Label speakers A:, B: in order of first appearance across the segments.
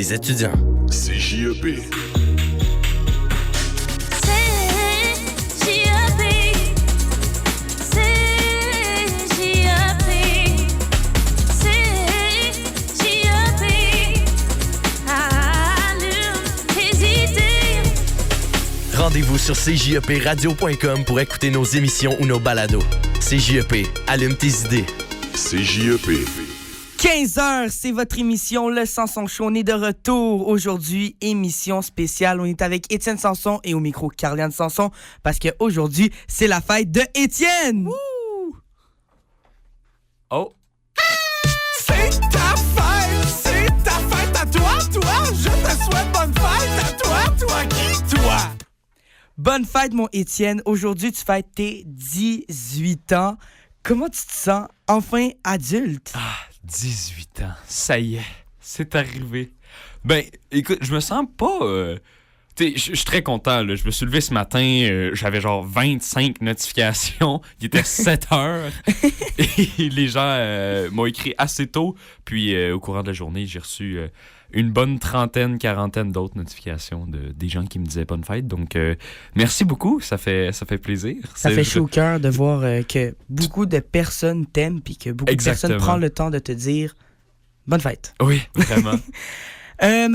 A: des étudiants.
B: CJEP.
A: Rendez-vous sur cjepradio.com pour écouter nos émissions ou nos balados. CJEP, allume tes idées.
B: CJEP.
C: 15h, c'est votre émission Le Sanson Show. On est de retour aujourd'hui, émission spéciale. On est avec Étienne Sanson et au micro Carliane Sanson parce qu'aujourd'hui, c'est la fête de Étienne. Wouh!
A: Oh!
D: C'est ta fête à toi, je te souhaite bonne fête à toi qui, toi?
C: Bonne fête, mon Étienne. Aujourd'hui, tu fêtes tes 18 ans. Comment tu te sens enfin adulte?
E: 18 ans, ça y est, c'est arrivé. Ben, écoute, je me sens pas... tu sais, je suis très content, là. Je me suis levé ce matin, j'avais genre 25 notifications. Il était 7 heures. Et les gens m'ont écrit assez tôt. Puis, au courant de la journée, j'ai reçu une bonne trentaine, quarantaine d'autres notifications des gens qui me disaient bonne fête. Donc, merci beaucoup, ça fait plaisir.
C: Ça fait chaud au cœur de voir que beaucoup de personnes t'aiment puis que beaucoup de personnes prennent le temps de te dire bonne fête.
E: Oui, vraiment.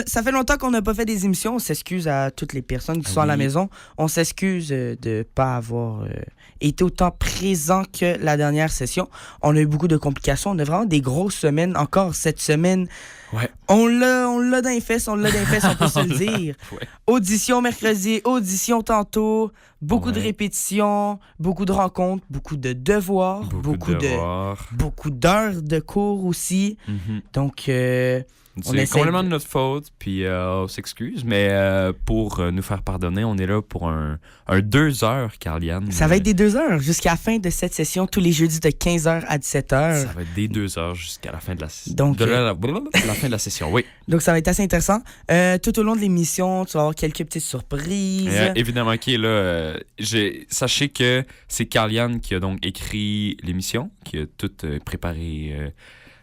C: Ça fait longtemps qu'on n'a pas fait des émissions. On s'excuse à toutes les personnes qui sont à la maison. On s'excuse de ne pas avoir été autant présent que la dernière session. On a eu beaucoup de complications. On a vraiment des grosses semaines. Encore cette semaine,
E: ouais.
C: On l'a dans les fesses, on peut se le dire. Ouais. Audition mercredi, audition tantôt, beaucoup de répétitions, beaucoup de rencontres, beaucoup de devoirs, beaucoup d'heures de cours aussi. Mm-hmm. Donc...
E: c'est complètement de notre faute, puis on s'excuse, mais pour nous faire pardonner, on est là pour un 2 heures, Carliane.
C: Ça va être des 2 heures jusqu'à la fin de cette session, tous les jeudis de 15h à 17h.
E: Ça va être des 2 heures jusqu'à la fin de la session.
C: Donc,
E: la fin de la session, oui.
C: Donc, ça va être assez intéressant. Tout au long de l'émission, tu vas avoir quelques petites surprises.
E: Évidemment, OK, là, sachez que c'est Carliane qui a donc écrit l'émission, qui a tout préparé...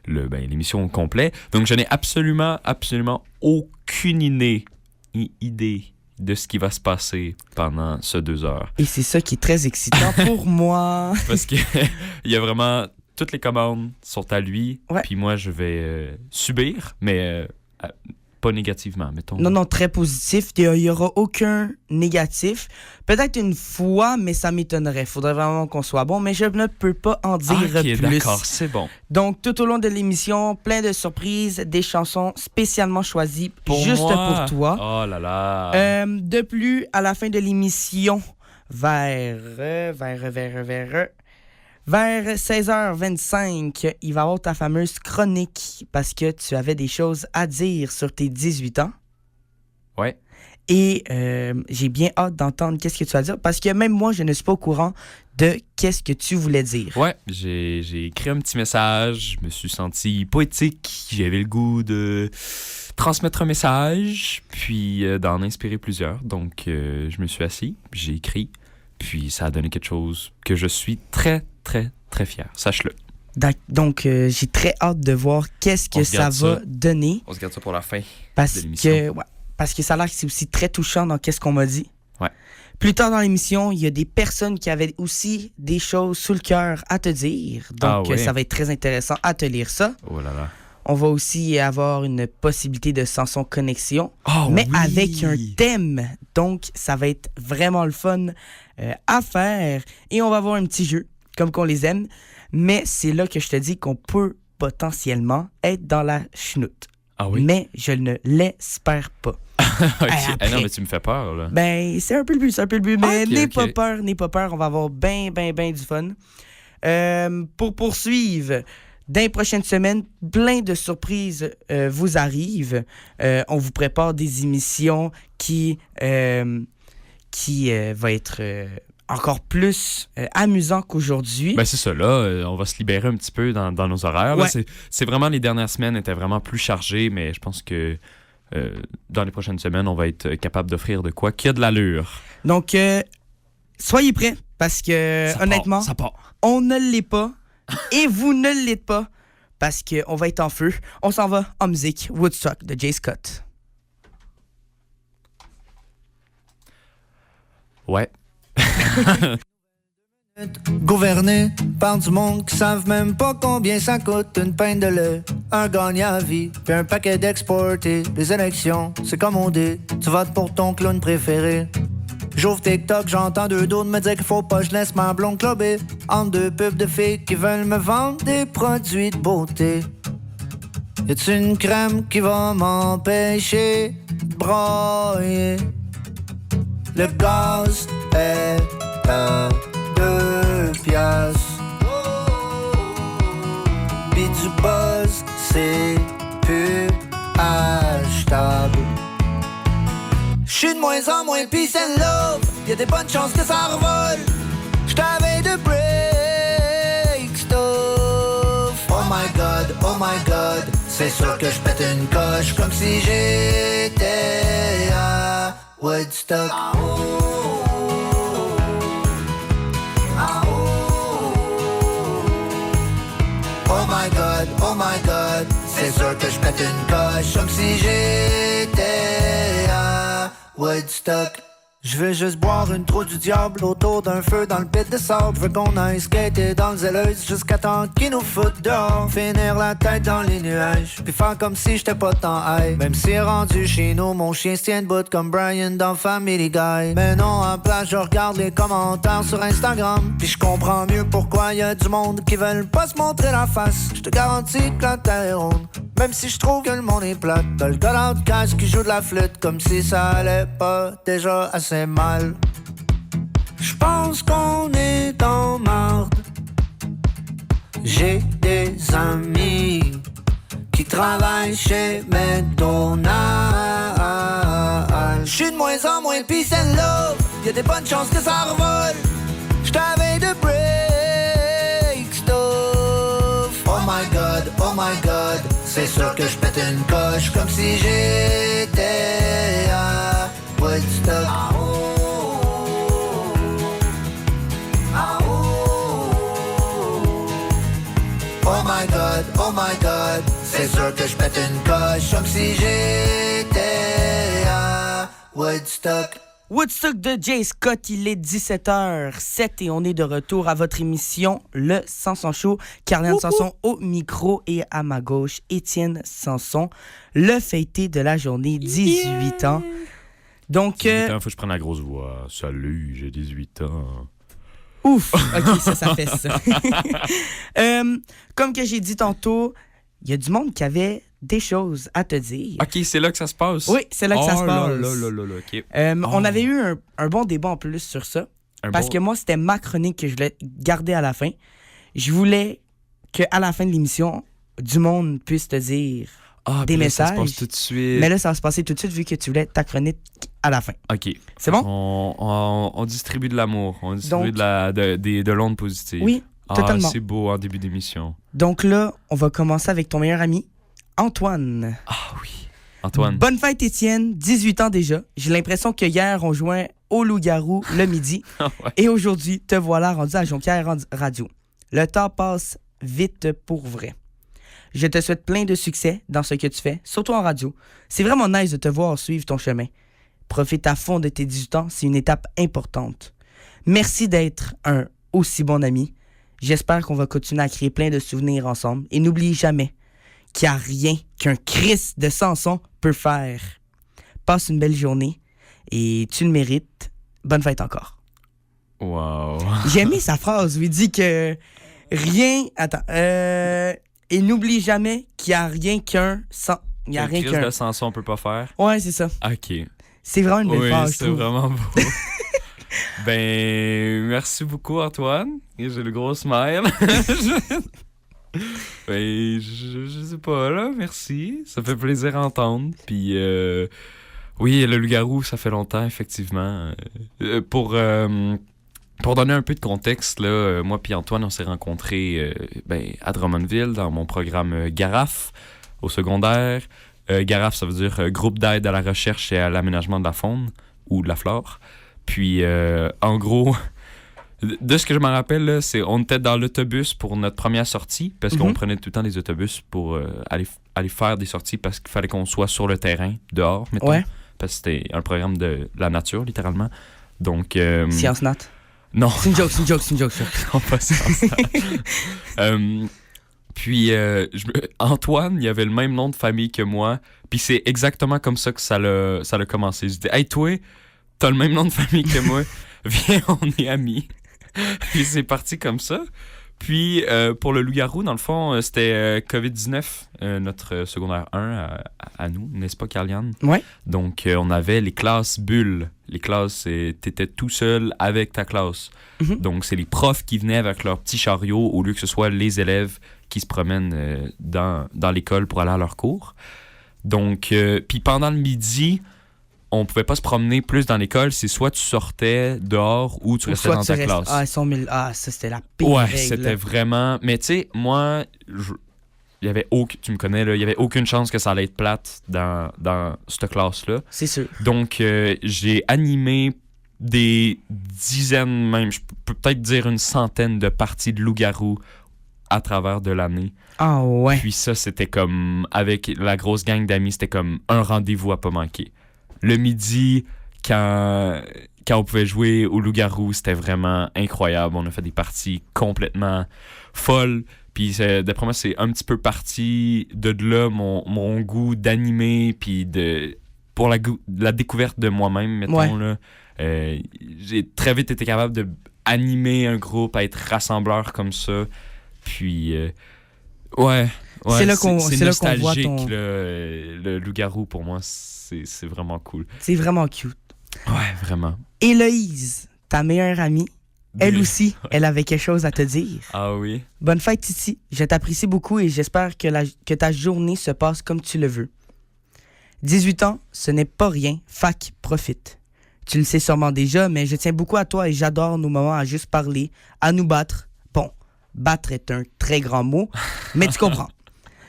E: l'émission au complet. Donc, je n'ai absolument aucune idée de ce qui va se passer pendant ce 2 heures.
C: Et c'est ça qui est très excitant pour moi.
E: Parce qu'il y a vraiment... Toutes les commandes sont à lui, puis moi, je vais subir, mais pas négativement, mettons.
C: Non, très positif. Il n'y aura aucun négatif. Peut-être une fois, mais ça m'étonnerait. Il faudrait vraiment qu'on soit bon, mais je ne peux pas en dire plus.
E: D'accord, c'est bon.
C: Donc, tout au long de l'émission, plein de surprises, des chansons spécialement choisies pour toi.
E: Oh là là!
C: De plus, à la fin de l'émission, vers 16h25, il va y avoir ta fameuse chronique parce que tu avais des choses à dire sur tes 18 ans.
E: Ouais.
C: Et j'ai bien hâte d'entendre qu'est-ce que tu vas dire parce que même moi, je ne suis pas au courant de qu'est-ce que tu voulais dire.
E: Ouais, j'ai écrit un petit message, je me suis senti poétique, j'avais le goût de transmettre un message, puis d'en inspirer plusieurs. Donc, je me suis assis, j'ai écrit, puis ça a donné quelque chose que je suis très, très, très fier. Sache-le.
C: Donc, j'ai très hâte de voir qu'est-ce que ça va donner.
E: On se garde ça pour la fin
C: de
E: l'émission.
C: Parce que ça a l'air que c'est aussi très touchant dans qu'est-ce qu'on m'a dit.
E: Ouais.
C: Plus tard dans l'émission, il y a des personnes qui avaient aussi des choses sous le cœur à te dire. Donc, ça va être très intéressant à te lire ça.
E: Oh là là.
C: On va aussi avoir une possibilité de Sanson Connexion,
E: mais
C: avec un thème. Donc, ça va être vraiment le fun à faire. Et on va avoir un petit jeu, comme qu'on les aime. Mais c'est là que je te dis qu'on peut potentiellement être dans la chenoute.
E: Ah oui?
C: Mais je ne l'espère pas.
E: Okay. Non, mais tu me fais peur, là.
C: Ben, c'est un peu le but, mais n'aie pas peur, on va avoir ben du fun. Pour poursuivre, dans les prochaines semaines, plein de surprises vous arrivent. On vous prépare des émissions qui va être encore plus amusant qu'aujourd'hui.
E: Ben c'est ça, là, on va se libérer un petit peu dans nos horaires.
C: Ouais.
E: Là, c'est vraiment, les dernières semaines étaient vraiment plus chargées, mais je pense que dans les prochaines semaines, on va être capable d'offrir de quoi qui a de l'allure.
C: Donc, soyez prêts, parce que honnêtement, on ne l'est pas, et vous ne l'êtes pas, parce qu'on va être en feu. On s'en va en musique. Woodstock de Jay Scott.
E: Ouais.
F: Gouverné par du monde qui savent même pas combien ça coûte une pinte de lait, un gagnant à vie, puis un paquet d'exportés. Les élections, c'est commandé, tu votes pour ton clown préféré. J'ouvre TikTok, j'entends deux d'autres me dire qu'il faut pas que je laisse ma blonde clubber entre deux pubs de filles qui veulent me vendre des produits de beauté. Y'a-tu une crème qui va m'empêcher de broyer? Le gaz est à 2 piastres. Pis du buzz, c'est plus achetable. J'suis de moins en moins peace and love. Y'a des bonnes chances que ça revole. J't'avais de break stuff. Oh my god, c'est sûr que j'pète une coche comme si j'étais à Woodstock. Oh my god, c'est sûr que je pète une coche comme si j'étais à Woodstock. Je veux juste boire une trou du diable autour d'un feu dans le pit de sable. Je veux qu'on aille skater dans le zèleuse jusqu'à temps qu'ils nous foutent dehors. Finir la tête dans les nuages, puis faire comme si j'étais pas tant high. Même si rendu chez nous, mon chien se tient debout comme Brian dans Family Guy. Mais non, en place, je regarde les commentaires sur Instagram, puis je comprends mieux pourquoi y a du monde qui veulent pas se montrer la face. Je te garantis que la terre est ronde, même si je trouve que le monde est plate. T'as le gars de cash qui joue de la flûte comme si ça allait pas déjà assez mal. J'pense qu'on est en marde. J'ai des amis qui travaillent chez McDonald's. J'suis de moins en moins peace and love. Y'a des bonnes chances que ça revole. J't'avais de break stuff. Oh my god, c'est sûr que j'pète une coche comme si j'étais à Woodstock. Oh my god, c'est sûr que je pète une coche comme si j'étais à Woodstock.
C: Woodstock de Jay Scott, il est 17h07 et on est de retour à votre émission Le Sanson Show. Carl-Anne Sanson au micro et à ma gauche, Étienne Sanson, le fêté de la journée, 18 ans. Donc,
E: 18 ans, faut que je prenne la grosse voix. Salut, j'ai 18 ans.
C: Ouf! OK, ça fait ça. Comme que j'ai dit tantôt, il y a du monde qui avait des choses à te dire.
E: OK, c'est là que ça se passe?
C: Oui, c'est là que ça se passe.
E: OK.
C: On avait eu un bon débat en plus sur ça. Que moi, c'était ma chronique que je voulais garder à la fin. Je voulais qu'à la fin de l'émission, du monde puisse te dire des messages. Ça se passe tout de suite. Mais là, ça va se passer tout de suite vu que tu voulais ta chronique à la fin.
E: OK.
C: C'est bon?
E: On distribue de l'amour. On distribue de l'onde positive.
C: Oui, totalement.
E: C'est beau en début d'émission.
C: Donc là, on va commencer avec ton meilleur ami, Antoine.
E: Ah oui, Antoine.
C: Bonne fête, Étienne. 18 ans déjà. J'ai l'impression que hier, on jouait au Loup-Garou le midi. Ouais. Et aujourd'hui, te voilà rendu à Jonquière Radio. Le temps passe vite pour vrai. Je te souhaite plein de succès dans ce que tu fais, surtout en radio. C'est vraiment nice de te voir suivre ton chemin. Profite à fond de tes 18 ans, c'est une étape importante. Merci d'être un aussi bon ami. J'espère qu'on va continuer à créer plein de souvenirs ensemble. Et n'oublie jamais qu'il n'y a rien qu'un Christ de Sanson peut faire. Passe une belle journée et tu le mérites. Bonne fête encore.
E: Wow.
C: J'ai aimé sa phrase où il dit que rien... Attends. Et n'oublie jamais qu'il n'y a rien qu'un... Il n'y a rien
E: qu'un... de Sanson peut pas faire?
C: Ouais, c'est ça.
E: OK.
C: C'est vraiment une belle phrase, je trouve.
E: Oui, c'est vraiment beau. Ben, merci beaucoup, Antoine. Et j'ai le gros smile. Ben, je sais pas, là, merci. Ça fait plaisir à entendre. Puis, oui, le loup-garou, ça fait longtemps, effectivement. Pour donner un peu de contexte, là, moi puis Antoine, on s'est rencontrés à Drummondville, dans mon programme GARAF, au secondaire. GARAF, ça veut dire Groupe d'aide à la recherche et à l'aménagement de la faune ou de la flore. Puis, en gros, de ce que je me rappelle, là, c'est on était dans l'autobus pour notre première sortie, parce qu'on prenait tout le temps les autobus pour aller faire des sorties, parce qu'il fallait qu'on soit sur le terrain, dehors, mettons. Ouais. Parce que c'était un programme de la nature, littéralement. Donc...
C: Sciences nat.
E: Non.
C: C'est une joke.
E: Non, pas sciences nat. Puis Antoine, il avait le même nom de famille que moi. Puis c'est exactement comme ça que ça l'a commencé. Je dis, hey, toi, t'as le même nom de famille que moi. Viens, on est amis. Puis c'est parti comme ça. Puis pour le loup-garou, dans le fond, c'était COVID-19, notre secondaire 1 à nous, n'est-ce pas, Carliane?
C: Ouais.
E: Donc on avait les classes bulles. Les classes, t'étais tout seul avec ta classe.
C: Mm-hmm.
E: Donc c'est les profs qui venaient avec leur petit chariot au lieu que ce soit les élèves qui se promènent dans l'école pour aller à leur cours. Donc, puis pendant le midi, on pouvait pas se promener plus dans l'école. C'est soit tu sortais dehors ou tu restais dans ta classe.
C: Ah, ça, c'était la pire
E: ouais,
C: règle.
E: c'était vraiment... Mais tu sais, moi, il y avait tu me connais, là, il y avait aucune chance que ça allait être plate dans cette classe-là.
C: C'est sûr.
E: Donc, j'ai animé des dizaines, même, je peux peut-être dire une centaine de parties de loup-garou à travers de l'année.
C: Ah ouais.
E: Puis ça, c'était comme, avec la grosse gang d'amis, c'était comme un rendez-vous à pas manquer. Le midi, quand on pouvait jouer au loup-garou, c'était vraiment incroyable. On a fait des parties complètement folles. Puis d'après moi, c'est un petit peu parti de là mon goût d'animer, puis pour la découverte de moi-même, mettons. Ouais. Là. J'ai très vite été capable d'animer un groupe, à être rassembleur comme ça. Puis, ouais,
C: c'est là qu'on voit
E: le loup-garou, pour moi, c'est vraiment cool.
C: C'est vraiment cute.
E: Ouais, vraiment.
C: Héloïse, ta meilleure amie, elle aussi, elle avait quelque chose à te dire.
E: Ah oui?
C: Bonne fête, Titi. Je t'apprécie beaucoup et j'espère que ta journée se passe comme tu le veux. 18 ans, ce n'est pas rien. Fac, profite. Tu le sais sûrement déjà, mais je tiens beaucoup à toi et j'adore nos moments à juste parler, à nous battre. Bon, battre est un très grand mot, mais tu comprends.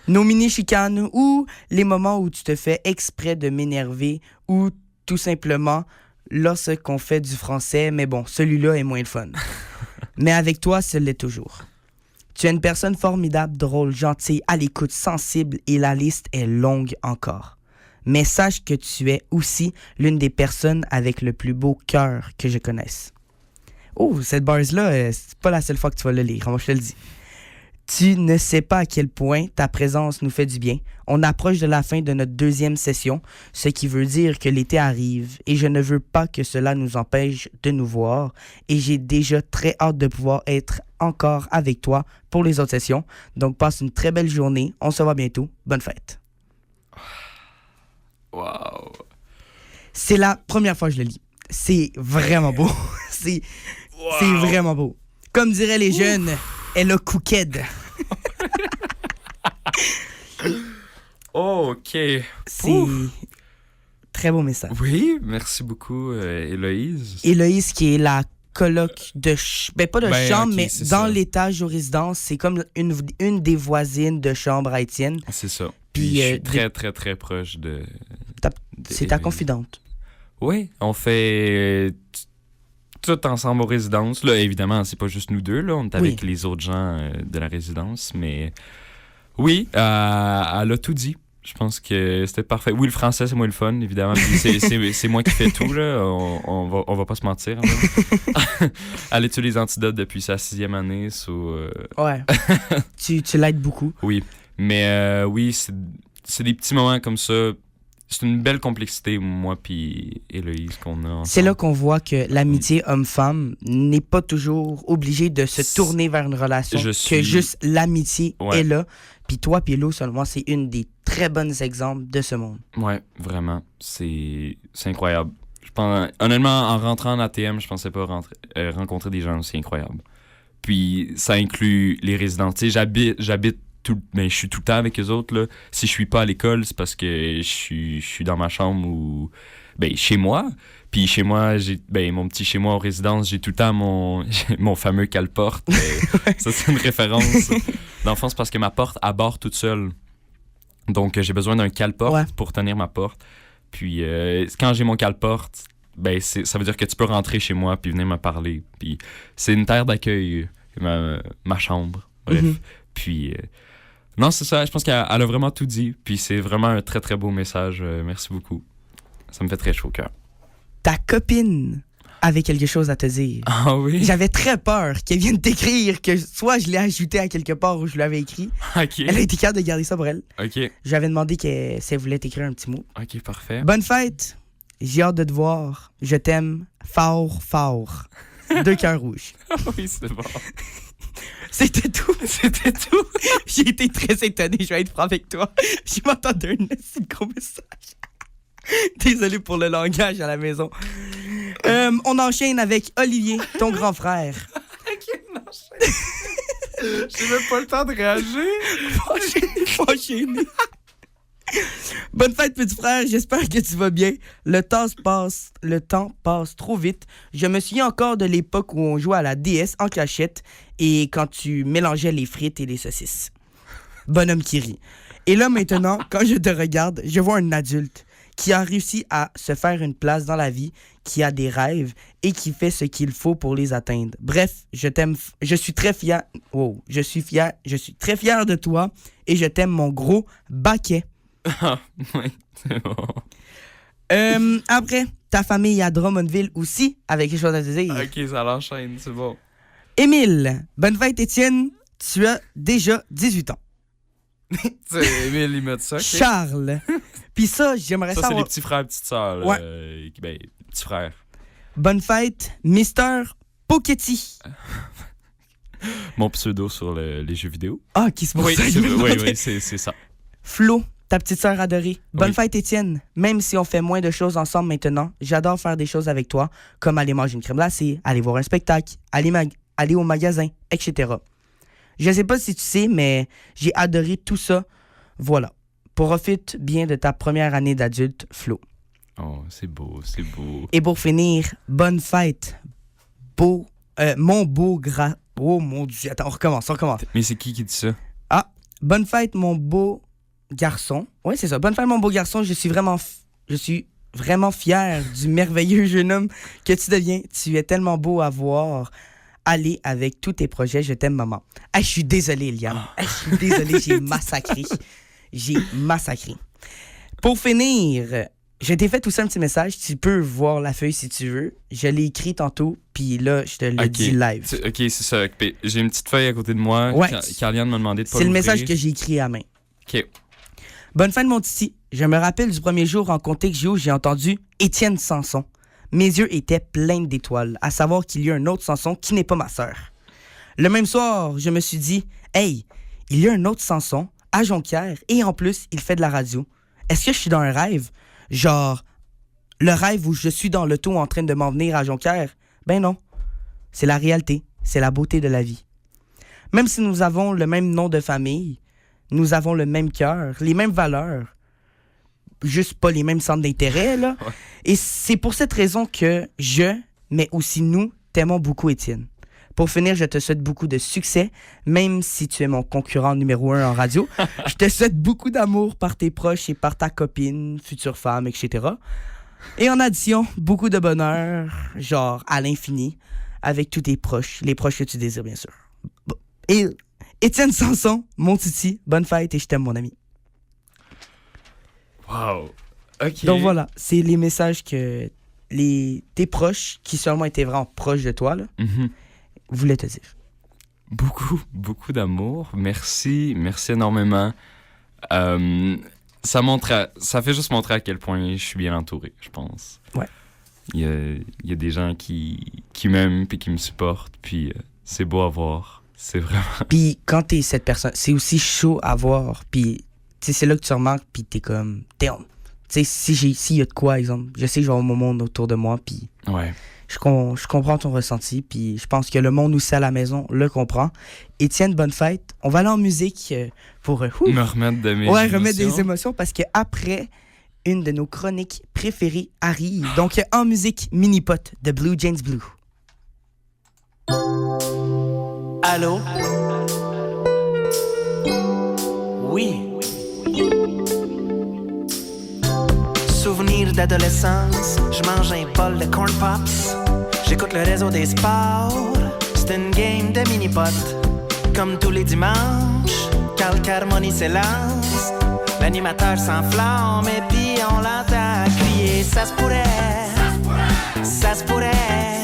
C: Nos mini-chicanes ou les moments où tu te fais exprès de m'énerver ou tout simplement lorsqu'on fait du français, mais bon, celui-là est moins le fun. Mais avec toi, ce l'est toujours. Tu es une personne formidable, drôle, gentille, à l'écoute, sensible et la liste est longue encore. Mais sache que tu es aussi l'une des personnes avec le plus beau cœur que je connaisse. Oh, cette bars-là, c'est pas la seule fois que tu vas le lire, moi je te le dis. Tu ne sais pas à quel point ta présence nous fait du bien. On approche de la fin de notre 2e session, ce qui veut dire que l'été arrive et je ne veux pas que cela nous empêche de nous voir et j'ai déjà très hâte de pouvoir être encore avec toi pour les autres sessions. Donc passe une très belle journée, on se voit bientôt, bonne fête.
E: Wow.
C: C'est la première fois que je le lis. C'est vraiment beau. C'est vraiment beau. Comme diraient les jeunes, elle a cooked.
E: OK.
C: C'est très beau message.
E: Oui, merci beaucoup, Héloïse.
C: Héloïse qui est la coloc de... pas de chambre,
E: okay,
C: mais dans l'étage aux résidences. C'est comme une des voisines de chambre haïtienne.
E: C'est ça.
C: Puis
E: je suis très, très, très proche de
C: c'est ta confidente.
E: Oui, on fait tout ensemble aux résidences. Là, évidemment, c'est pas juste nous deux. Là, on est avec les autres gens de la résidence. Mais oui, elle a tout dit. Je pense que c'était parfait. Oui, le français, c'est moi le fun, évidemment. Puis c'est moi qui fais tout. Là. On va pas se mentir. Elle étudie les antidotes depuis sa 6e année.
C: Ouais. tu l'aides beaucoup.
E: Oui. Mais oui, c'est des petits moments comme ça. C'est une belle complexité, moi puis Héloïse, qu'on a ensemble.
C: C'est là qu'on voit que l'amitié homme-femme n'est pas toujours obligée de se tourner vers une relation, que juste l'amitié est là. Puis toi, puis Hélo, selon moi, c'est une des très bonnes exemples de ce monde.
E: Ouais, vraiment. C'est incroyable. Je pense, honnêtement, en rentrant en ATM, je pensais pas rencontrer des gens aussi incroyables. Puis ça inclut les résidents. Tu sais, j'habite je suis tout le temps avec eux autres. Là. Si je suis pas à l'école, c'est parce que je suis dans ma chambre ou chez moi. Puis chez moi, j'ai mon petit chez moi en résidence, j'ai tout le temps mon fameux cale-porte. Ça, c'est une référence. Dans le fond, c'est parce que ma porte aborde toute seule. Donc, j'ai besoin d'un cale-porte pour tenir ma porte. Puis, quand j'ai mon cale-porte, ça veut dire que tu peux rentrer chez moi puis venir me parler. Puis, c'est une terre d'accueil, ma chambre. Bref. Mm-hmm. Puis... non, c'est ça. Je pense qu'elle a vraiment tout dit. Puis c'est vraiment un très, très beau message. Merci beaucoup. Ça me fait très chaud au cœur.
C: Ta copine avait quelque chose à te dire.
E: Ah oui?
C: J'avais très peur qu'elle vienne t'écrire, que soit je l'ai ajouté à quelque part où je l'avais écrit.
E: OK.
C: Elle a été capable de garder ça pour elle.
E: OK.
C: Je lui avais demandé si elle voulait t'écrire un petit mot.
E: OK, parfait.
C: Bonne fête! J'ai hâte de te voir. Je t'aime fort, fort. 2 cœurs rouges.
E: Oui, c'est bon.
C: C'était tout.
E: C'était tout.
C: J'ai été très étonné, je vais être franc avec toi. J'ai entendu un assez gros message. Désolé pour le langage à la maison. On enchaîne avec Olivier, ton grand frère.
E: OK, on enchaîne. J'ai même pas le temps de réagir.
C: Faut enchaîner. Bonne fête, petit frère. J'espère que tu vas bien. Le temps passe trop vite. Je me souviens encore de l'époque où on jouait à la DS en cachette et quand tu mélangeais les frites et les saucisses. Bonhomme qui rit. Et là, maintenant, quand je te regarde, je vois un adulte qui a réussi à se faire une place dans la vie, qui a des rêves et qui fait ce qu'il faut pour les atteindre. Bref, je t'aime. Je suis très fier. Wow, je suis très fier de toi et je t'aime, mon gros baquet.
E: Ah, oui, c'est bon.
C: Après, ta famille à Drummondville aussi, avec quelque chose à te dire.
E: OK, ça l'enchaîne, c'est bon.
C: Émile, bonne fête, Étienne. Tu as déjà 18 ans.
E: C'est Émile, il met ça. OK.
C: Charles. Puis ça, j'aimerais
E: Ça, c'est
C: savoir...
E: les petits frères, petites sœurs.
C: Ouais.
E: Petits frères.
C: Bonne fête, Mister Pochetti.
E: Mon pseudo sur les jeux vidéo.
C: Ah, qui se passe
E: Oui,
C: ça?
E: oui, c'est ça.
C: Flo, ta petite sœur adorée. Bonne
E: Oui.
C: fête, Étienne. Même si on fait moins de choses ensemble maintenant, j'adore faire des choses avec toi, comme aller manger une crème glacée, aller voir un spectacle, aller au magasin, etc. Je sais pas si tu sais, mais j'ai adoré tout ça. Voilà. Profite bien de ta première année d'adulte, Flo.
E: Oh, c'est beau, c'est beau.
C: Et pour finir, bonne fête. Mon beau gras... Oh mon Dieu, attends, on recommence.
E: Mais c'est qui dit ça?
C: Ah, bonne fête, mon beau garçon. Oui, c'est ça. Bonne fête, mon beau garçon. Je suis vraiment fier du merveilleux jeune homme que tu deviens. Tu es tellement beau à voir. Aller avec tous tes projets. Je t'aime, maman. Ah, je suis désolé, Eliane. Ah, je suis désolé, j'ai massacré. Pour finir, je t'ai fait tout ça un petit message. Tu peux voir la feuille si tu veux. Je l'ai écrit tantôt, puis là, je te le dis live.
E: OK, c'est ça. J'ai une petite feuille à côté de moi.
C: Ouais.
E: Carliane m'a demandé de pas
C: C'est le
E: l'ouvrir.
C: message que j'ai écrit à main.
E: OK.
C: Bonne fin de mon titi. Je me rappelle du premier jour en contexte où j'ai entendu Étienne Sanson. Mes yeux étaient pleins d'étoiles, à savoir qu'il y a un autre Sanson qui n'est pas ma sœur. Le même soir, je me suis dit, hey, il y a un autre Sanson à Jonquière et en plus, il fait de la radio. Est-ce que je suis dans un rêve? Genre, le rêve où je suis dans l'auto en train de m'en venir à Jonquière? Ben non. C'est la réalité. C'est la beauté de la vie. Même si nous avons le même nom de famille, nous avons le même cœur, les mêmes valeurs, juste pas les mêmes centres d'intérêt, là.
E: Ouais.
C: Et c'est pour cette raison que mais aussi nous, t'aimons beaucoup, Étienne. Pour finir, je te souhaite beaucoup de succès, même si tu es mon concurrent numéro 1 en radio. Je te souhaite beaucoup d'amour par tes proches et par ta copine, future femme, etc. Et en addition, beaucoup de bonheur, genre à l'infini, avec tous tes proches, les proches que tu désires, bien sûr. Et Étienne Sanson, mon titi, bonne fête et je t'aime, mon ami.
E: Wow. OK.
C: Donc voilà, c'est les messages que tes proches, qui seulement étaient vraiment proches de toi, là, voulaient te dire.
E: Beaucoup d'amour. Merci énormément. Ça fait juste montrer à quel point je suis bien entouré, je pense.
C: Ouais.
E: Il y a des gens qui m'aiment puis qui me supportent, puis c'est beau à voir. C'est vraiment...
C: Puis quand t'es cette personne, c'est aussi chaud à voir, puis c'est là que tu remarques, puis t'es comme... Damn. Tu sais, s'il y a de quoi, exemple, je sais que je vais avoir mon monde autour de moi, puis...
E: Ouais.
C: Je comprends ton ressenti, puis je pense que le monde aussi à la maison le comprend. Étienne, bonne fête. On va aller en musique pour...
E: me remettre de mes
C: ouais,
E: émotions.
C: remettre des émotions, parce qu'après, une de nos chroniques préférées arrive. Donc, en musique, Mini-Pot de Blue James Blue.
G: Allô? Oui. Souvenir d'adolescence, je mange un bol de corn pops. J'écoute le réseau des sports, c'est une game de mini-pot. Comme tous les dimanches, Carl Carmoni s'élance. L'animateur s'enflamme et puis on l'entend crier. Ça se pourrait, ça se pourrait.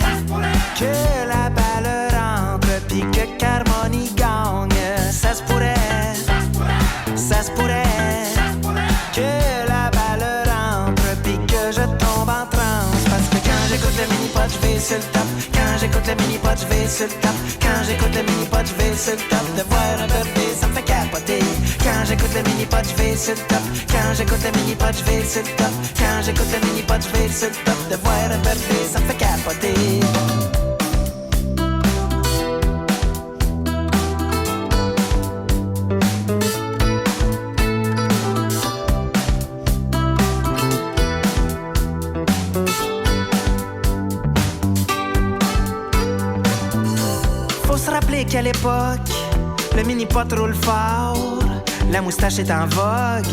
G: sur le top. Quand j'écoute le mini-pod, je vais sur le top. Quand j'écoute le mini-pod, je vais sur le top. De voir un birthday, ça me fait capoter. Quand j'écoute le mini-pod, je vais sur le top. Quand j'écoute le mini-pod, je vais sur le top. Quand j'écoute le mini-pod, je vais sur le top. De voir un birthday, ça me fait capoter. Faut se rappeler qu'à l'époque, le mini-pot roule fort, la moustache est en vogue,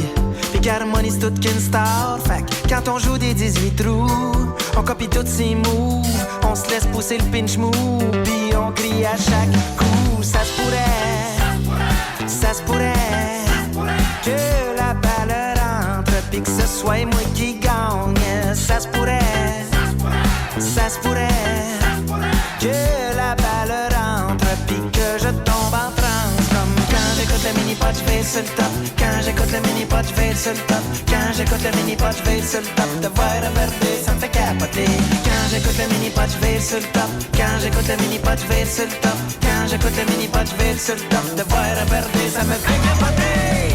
G: puis Harmony c'est toute qu'une star. Fait que quand on joue des 18 trous, on copie tous ses moves, on se laisse pousser le pinch move, puis on crie à chaque coup. Ça se pourrait que la balle rentre, puis que ce soit moi qui gagne. Ça se pourrait que la balle rentre, puis que je tombe en transe. Comme quand j'écoute le mini-pot, je vais sur le top. Quand j'écoute le mini-pot, je vais sur le top. Quand j'écoute le mini-pot, je vais sur le top. De voir un birthday, ça me fait capoter. Quand j'écoute le mini-pot, je vais sur le top. Quand j'écoute le mini-pot, je vais sur le top. Quand j'écoute le mini-pot, je vais sur le top. De voir un birthday, ça me fait capoter.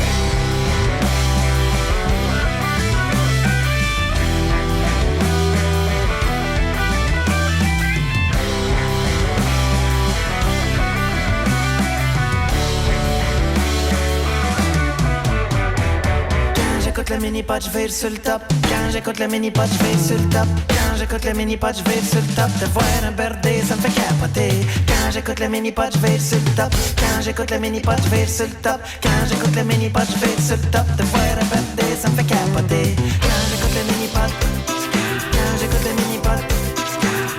G: Quand j'écoute le mini-pot, je vais sur le top. Quand j'écoute le mini-pot, je vais sur le top. Quand j'écoute le mini-pot, je vais sur le top. De voir un birthday, ça me fait capoter. Quand j'écoute le mini-pot, je vais sur le top. Quand j'écoute le mini-pot, je vais sur le top. Quand j'écoute le mini-pot, je vais sur le top. De voir un birthday, ça me fait capoter. Quand j'écoute le mini-pot, quand j'écoute le mini-pot,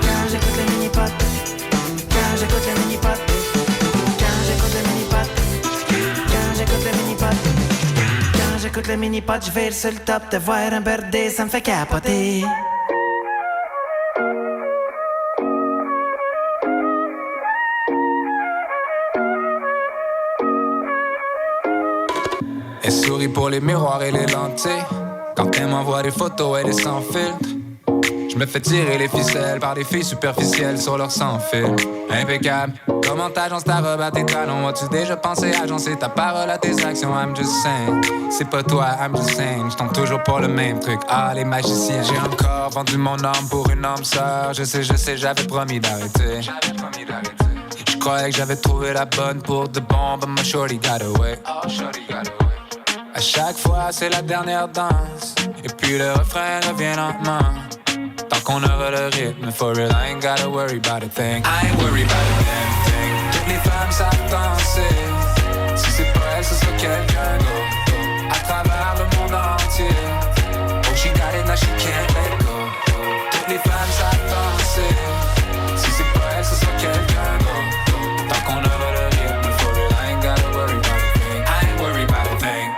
G: quand j'écoute le mini-pot, quand j'écoute le mini-pot, quand j'écoute le mini-pot, quand j'écoute le mini-pot. J'écoute le mini-pot, je vais sur le top. De voir un birthday, ça me fait capoter.
H: Elle sourit pour les miroirs et les lentilles. Quand elle m'envoie des photos, elle est sans filtre. Je me fais tirer les ficelles par des filles superficielles sur leur sans-fil. Impeccable. Comment t'agences ta robe à tes talons? As-tu déjà pensé agencer ta parole à tes actions? I'm just saying. C'est pas toi, I'm just saying. J'tombe toujours pour le même truc. Ah, les magiciens. J'ai encore vendu mon âme pour une âme sœur. Je sais, j'avais promis d'arrêter. Je croyais que j'avais trouvé la bonne pour de bon, but my shorty got away. À chaque fois, c'est la dernière danse. Et puis le refrain revient lentement. Tant qu'on aura le rythme, for real, I ain't gotta worry about a thing. I ain't worried about a damn thing. Toutes les femmes savent danser. Si c'est pas elle, ce sera quelqu'un d'autre. À travers le monde entier. Oh, she got it, now she can't let go. Toutes les femmes savent danser. Si c'est pas elle, ce sera quelqu'un d'autre. Tant qu'on aura le rythme, for real, I ain't gotta worry about a thing. I ain't worried about a thing.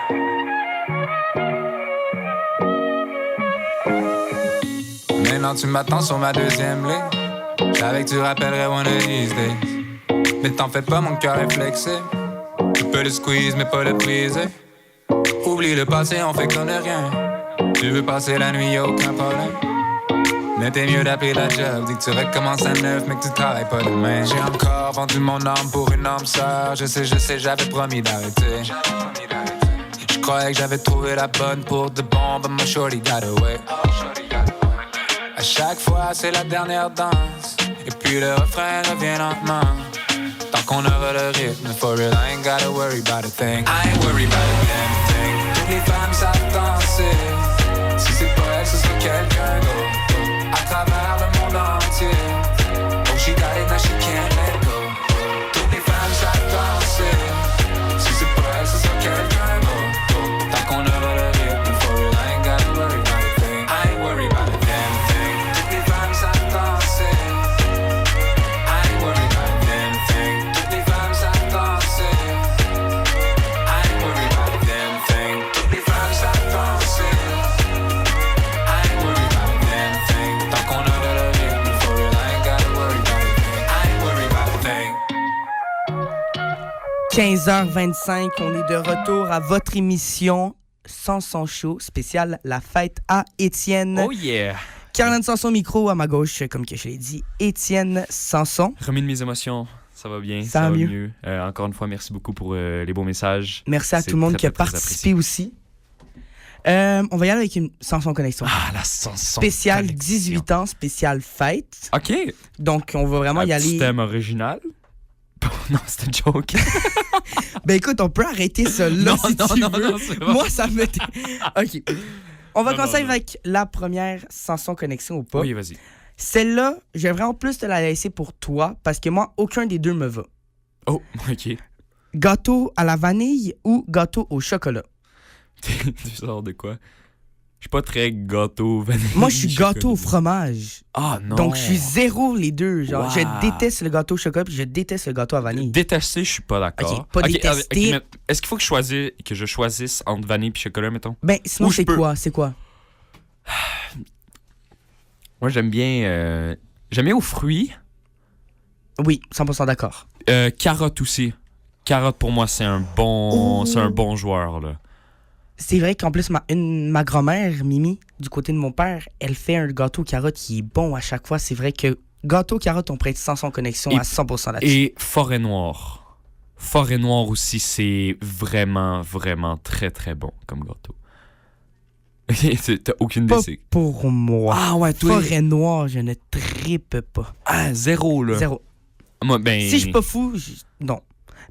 H: Maintenant tu m'attends sur ma deuxième ligne. J'avais que tu rappellerais one of these days. Mais t'en fais pas, mon cœur est flexible. Tu peux le squeeze mais pas le briser. Oublie le passé, on fait comme de rien. Tu veux passer la nuit, y'a aucun problème. Mais t'es mieux d'appeler la job. Dis que tu recommences à neuf mais que tu travailles pas demain. J'ai encore vendu mon âme pour une âme sœur. Je sais, j'avais promis d'arrêter. Je croyais que j'avais trouvé la bonne pour de bon, but my shorty got away. À chaque fois, c'est la dernière danse. Et puis le refrain revient lentement. Tant qu'on aura le rythme, for real, I ain't gotta worry about a thing. I ain't worried about a damn thing. Toutes les femmes savent danser. Si c'est pas elle, ce sera quelqu'un d'autre. À travers le monde entier. Oh, she got it, now she can't let go. Toutes les femmes savent danser. Si c'est pas elle, ce sera quelqu'un d'autre. Tant qu'on aura le rythme, for real, I ain't gotta worry about a thing. I ain't worried about a damn thing. Toutes les femmes savent danser. I ain't worried about a damn thing. Toutes les femmes savent danser. I ain't worried about a damn thing. Toutes les femmes savent danser. I ain't worried about a damn thing. Tant qu'on aura le rythme, for real, I ain't gotta worry about a thing. I ain't worried about a thing.
C: 15h25, on est de retour à votre émission Sans son show spécial La fête à Étienne.
E: Oh yeah!
C: Caroline Sanson, micro à ma gauche, comme que je l'ai dit. Étienne Sanson.
E: Remis de mes émotions. Ça va bien.
C: Ça va
E: mieux. Encore une fois, merci beaucoup pour les beaux messages.
C: Merci à
E: C'est
C: tout le monde
E: très,
C: qui a
E: très, très
C: participé aussi. On va y aller avec une Sanson Connexion.
E: Ah, la Sanson
C: Spécial
E: Connexion.
C: 18 ans, spécial fête.
E: OK.
C: Donc, on va vraiment y
E: Un
C: aller.
E: petit thème original. Non, c'était une joke.
C: Ben écoute, on peut arrêter ça là si tu veux.
E: non, c'est bon.
C: Moi, ça me... OK. On va
E: Non,
C: commencer
E: non.
C: avec la première Sanson Connexion ou pas.
E: Oui, vas-y.
C: Celle-là, je vais vraiment plus te la laisser pour toi parce que moi, aucun des deux me va.
E: Oh, OK.
C: Gâteau à la vanille ou gâteau au chocolat?
E: Tu sors de quoi? Je suis pas très gâteau vanille.
C: Moi, je suis
E: chocolat.
C: gâteau au fromage.
E: Ah non.
C: Donc, je suis zéro les deux. Genre,
E: Wow.
C: je déteste le gâteau au chocolat puis je déteste le gâteau à vanille.
E: Détester, je suis pas d'accord.
C: Ok, pas détester.
E: mais est-ce qu'il faut que je choisisse entre vanille et chocolat, mettons?
C: Ben, sinon,
E: Ou je
C: c'est
E: peux-
C: quoi? C'est quoi?
E: Moi, j'aime bien aux fruits.
C: Oui, 100% d'accord.
E: Carotte aussi. Carotte, pour moi, c'est un bon joueur, là.
C: C'est vrai qu'en plus, ma grand-mère, Mimi, du côté de mon père, elle fait un gâteau aux carottes qui est bon à chaque fois. C'est vrai que gâteau aux carottes, on pourrait être sans son connexion
E: Et-
C: à 100% là-dessus.
E: Et forêt noire. Forêt noire aussi, c'est vraiment, vraiment très, très bon comme gâteau. T'as aucune
C: Pas
E: idée.
C: pour moi.
E: Ah ouais, toi.
C: Forêt noire, je ne trippe pas.
E: Ah, zéro, là.
C: Zéro.
E: Moi, ben.
C: Si je suis pas fou, non.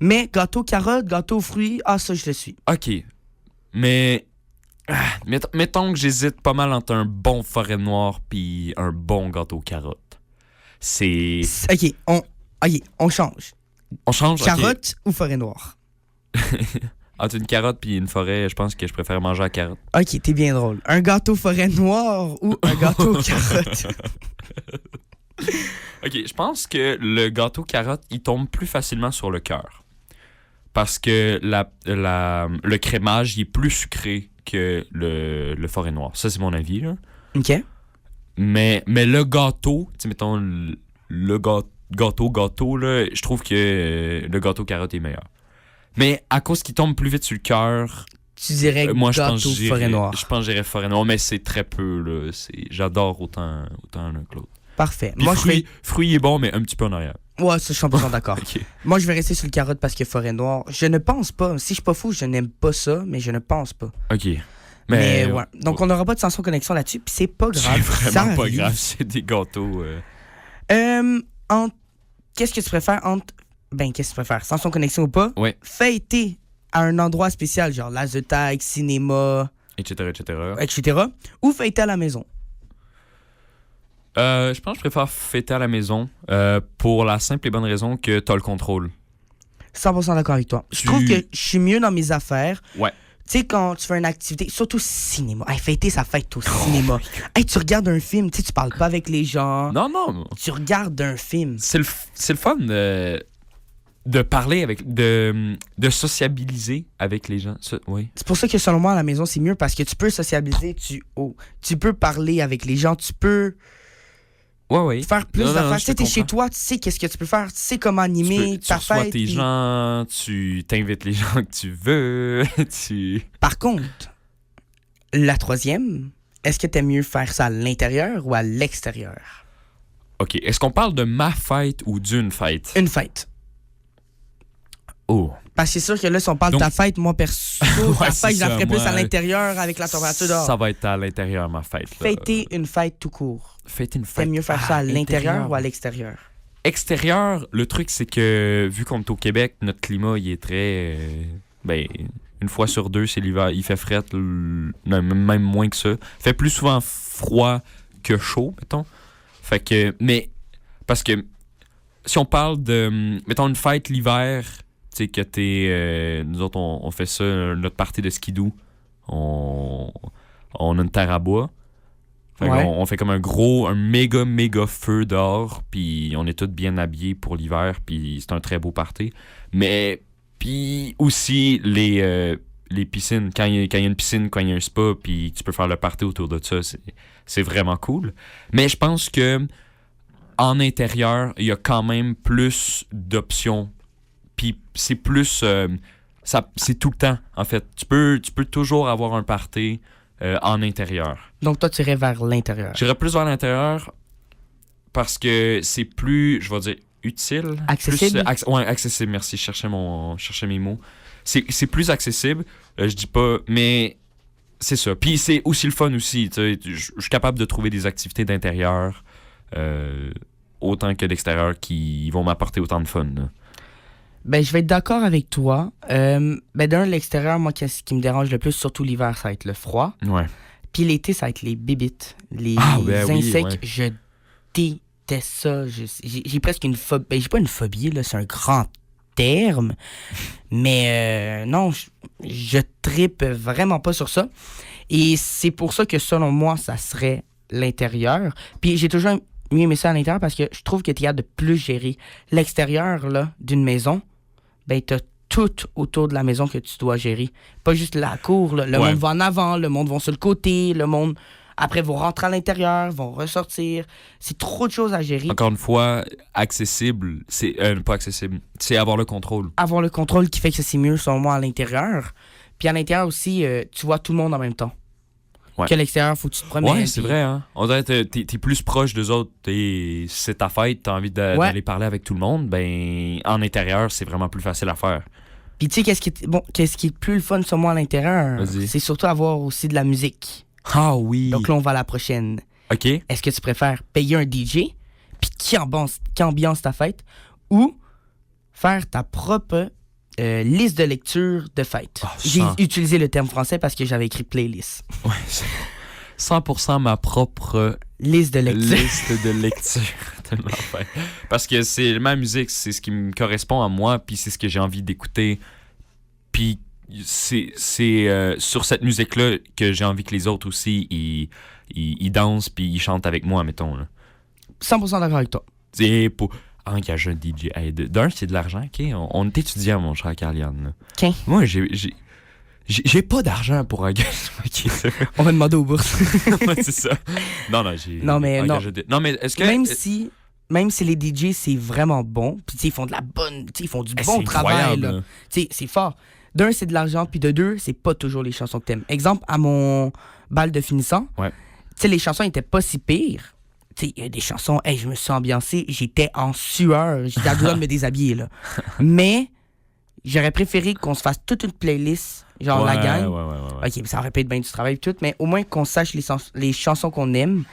C: Mais gâteau carotte, gâteau aux fruits, ça, je le suis.
E: OK. Mais. Mettons que j'hésite pas mal entre un bon forêt noire puis un bon gâteau aux carottes. C'est.
C: OK, on change.
E: On change? OK.
C: Carotte ou forêt noire?
E: Entre une carotte puis une forêt, je pense que je préfère manger la carotte.
C: OK, t'es bien drôle. Un gâteau forêt noire ou un gâteau aux carottes?
E: OK, je pense que le gâteau carotte, il tombe plus facilement sur le cœur. Parce que le crémage, il est plus sucré que le forêt noire. Ça, c'est mon avis, là.
C: OK.
E: Mais le gâteau, tu sais, mettons, le gâteau, là, je trouve que le gâteau carotte est meilleur. Mais à cause qu'il tombe plus vite sur le cœur,
C: Tu dirais
E: moi, je
C: gâteau
E: pense que j'irais-
C: forêt noire.
E: Je pense que j'irais forêt noire, mais c'est très peu, là. J'adore autant l'un que l'autre.
C: Parfait.
E: Puis
C: Moi,
E: fruit est bon, mais un petit peu en arrière.
C: Ouais, ça, je suis 100% d'accord.
E: OK.
C: Moi, je vais rester sur le carotte parce que forêt noire. Je ne pense pas. Si je suis pas fou, je n'aime pas ça, mais je ne pense pas.
E: OK.
C: Mais ouais. Donc, on n'aura pas de Sanson Connexion là-dessus, puis c'est pas grave.
E: C'est
C: Ça
E: vraiment pas
C: arrive.
E: grave, c'est des gâteaux.
C: Qu'est-ce que tu préfères entre. Ben, qu'est-ce que tu préfères? Sanson Connexion ou pas?
E: Ouais.
C: Fêter à un endroit spécial, genre la The Tag, cinéma,
E: Etc.
C: etc. Ou fêter à la maison?
E: Je pense que je préfère fêter à la maison pour la simple et bonne raison que t'as le contrôle.
C: 100% d'accord avec toi. Je trouve que je suis mieux dans mes affaires.
E: Ouais.
C: Tu sais, quand tu fais une activité, surtout cinéma. Hey, fêter, ça fête au cinéma. Hey, tu regardes un film, tu sais, tu parles pas avec les gens.
E: Non, non.
C: Tu regardes un film.
E: C'est le fun de parler avec. De sociabiliser avec les gens. Ça, oui.
C: C'est pour ça que selon moi, à la maison, c'est mieux parce que tu peux sociabiliser, tu peux parler avec les gens, tu peux
E: Ouais.
C: faire plus
E: Non,
C: d'affaires.
E: je
C: Tu sais,
E: te
C: t'es chez
E: comprends.
C: toi, tu sais qu'est-ce que tu peux faire, tu sais comment
E: Tu
C: animer ta
E: reçois
C: fête.
E: tes
C: puis-
E: gens, tu t'invites les gens que tu veux.
C: Par contre, la troisième, est-ce que t'aimes mieux faire ça à l'intérieur ou à l'extérieur?
E: OK. Est-ce qu'on parle de ma fête ou d'une fête?
C: Une fête.
E: Oh.
C: Parce que c'est sûr que là, si on parle
E: Donc-
C: de ta fête, moi, perso,
E: Ouais,
C: ta
E: c'est
C: fête, je la
E: ça,
C: ferais plus
E: moi,
C: à l'intérieur avec la température dehors.
E: Ça va être à l'intérieur, ma fête. là.
C: Fêter une fête tout court.
E: Fêter une fête.
C: T'aimes mieux faire ça à l'intérieur
E: intérieur.
C: ou à l'extérieur?
E: Extérieur, le truc, c'est que vu qu'on est au Québec, notre climat, il est très... une fois sur deux, c'est l'hiver. Il fait fret, non, même moins que ça. Il fait plus souvent froid que chaud, mettons. Fait que... Mais... Parce que... Si on parle de... Mettons une fête l'hiver, tu sais, que t'es... nous autres, on fait ça, notre party de skidoo. On a une terre à bois. Fait
C: Ouais.
E: on fait comme un méga feu dehors, puis on est tous bien habillés pour l'hiver, puis c'est un très beau party. Mais, puis aussi, les piscines, quand il y a une piscine, quand il y a un spa, puis tu peux faire le party autour de ça, c'est vraiment cool. Mais je pense que en intérieur, il y a quand même plus d'options, puis c'est plus... c'est tout le temps, en fait. Tu peux toujours avoir un party en intérieur.
C: Donc, toi, tu irais vers l'intérieur.
E: J'irais plus vers l'intérieur parce que c'est plus, je vais dire, utile.
C: Accessible?
E: Plus, ouais, accessible, merci. Je cherchais mes mots. C'est plus accessible, je dis pas, mais c'est ça. Puis c'est aussi le fun aussi. Je suis capable de trouver des activités d'intérieur autant que d'extérieur qui vont m'apporter autant de fun. Là.
C: Ben, je vais être d'accord avec toi. D'un, l'extérieur, moi, ce qui me dérange le plus, surtout l'hiver, ça va être le froid.
E: Ouais.
C: Puis l'été, ça va être les bébites, les insectes.
E: Oui, ouais.
C: Je déteste ça. J'ai presque une phobie. Ben, j'ai pas une phobie, là, c'est un grand terme. Mais non, je trippe vraiment pas sur ça. Et c'est pour ça que, selon moi, ça serait l'intérieur. Puis j'ai toujours mieux aimé ça à l'intérieur parce que je trouve que tu as de plus gérer l'extérieur là, d'une maison. Ben, tu as tout autour de la maison que tu dois gérer. Pas juste la cour. Là. Le monde va en avant, le monde va sur le côté, le monde... Après, vont rentrer à l'intérieur, vont ressortir. C'est trop de choses à gérer.
E: Encore une fois, accessible, c'est pas accessible, c'est avoir le contrôle.
C: Avoir le contrôle qui fait que c'est mieux, selon moi, à l'intérieur. Puis à l'intérieur aussi, tu vois tout le monde en même temps.
E: Ouais.
C: Qu'à l'extérieur, faut que tu te promènes.
E: Ouais, c'est vrai, hein. On dirait que t'es plus proche d'eux autres. C'est ta fête, t'as envie d'aller parler avec tout le monde. Ben, en intérieur, c'est vraiment plus facile à faire.
C: Puis tu sais, qu'est-ce qui est plus le fun, selon moi, à l'intérieur?
E: Vas-y.
C: C'est surtout avoir aussi de la musique.
E: Ah oui.
C: Donc là, on va à la prochaine.
E: OK.
C: Est-ce que tu préfères payer un DJ, puis qui ambiance ta fête, ou faire ta propre liste de lecture de fête? J'ai utilisé le terme français parce que j'avais écrit playlist.
E: Ouais, 100% ma propre
C: liste de lecture.
E: Liste de lecture. Tellement fait. Parce que c'est ma musique, c'est ce qui me correspond à moi, puis c'est ce que j'ai envie d'écouter. Puis c'est sur cette musique-là que j'ai envie que les autres aussi, ils dansent puis ils chantent avec moi, mettons. Là.
C: 100% d'accord avec toi.
E: C'est pour engager un DJ. Hey, d'un, c'est de l'argent, OK? On est étudiants, mon cher Carliane.
C: OK.
E: Moi, j'ai pas d'argent pour engager. Okay,
C: on va demander aux bourses.
E: Ouais, c'est ça. Non, j'ai engagé
C: non,
E: mais est-ce que...
C: Même si les DJ, c'est vraiment bon, puis ils font ils font du bon travail. Là. C'est fort. D'un, c'est de l'argent, puis de deux, c'est pas toujours les chansons que t'aimes. Exemple, à mon bal de finissant, les chansons étaient pas si pires. Il y a des chansons, je me suis ambiancé, j'étais en sueur, j'étais à deux de me déshabiller. Là. Mais j'aurais préféré qu'on se fasse toute une playlist, genre la gang.
E: Ouais.
C: OK, ça aurait pu être bien du travail et tout, mais au moins qu'on sache les chansons qu'on aime.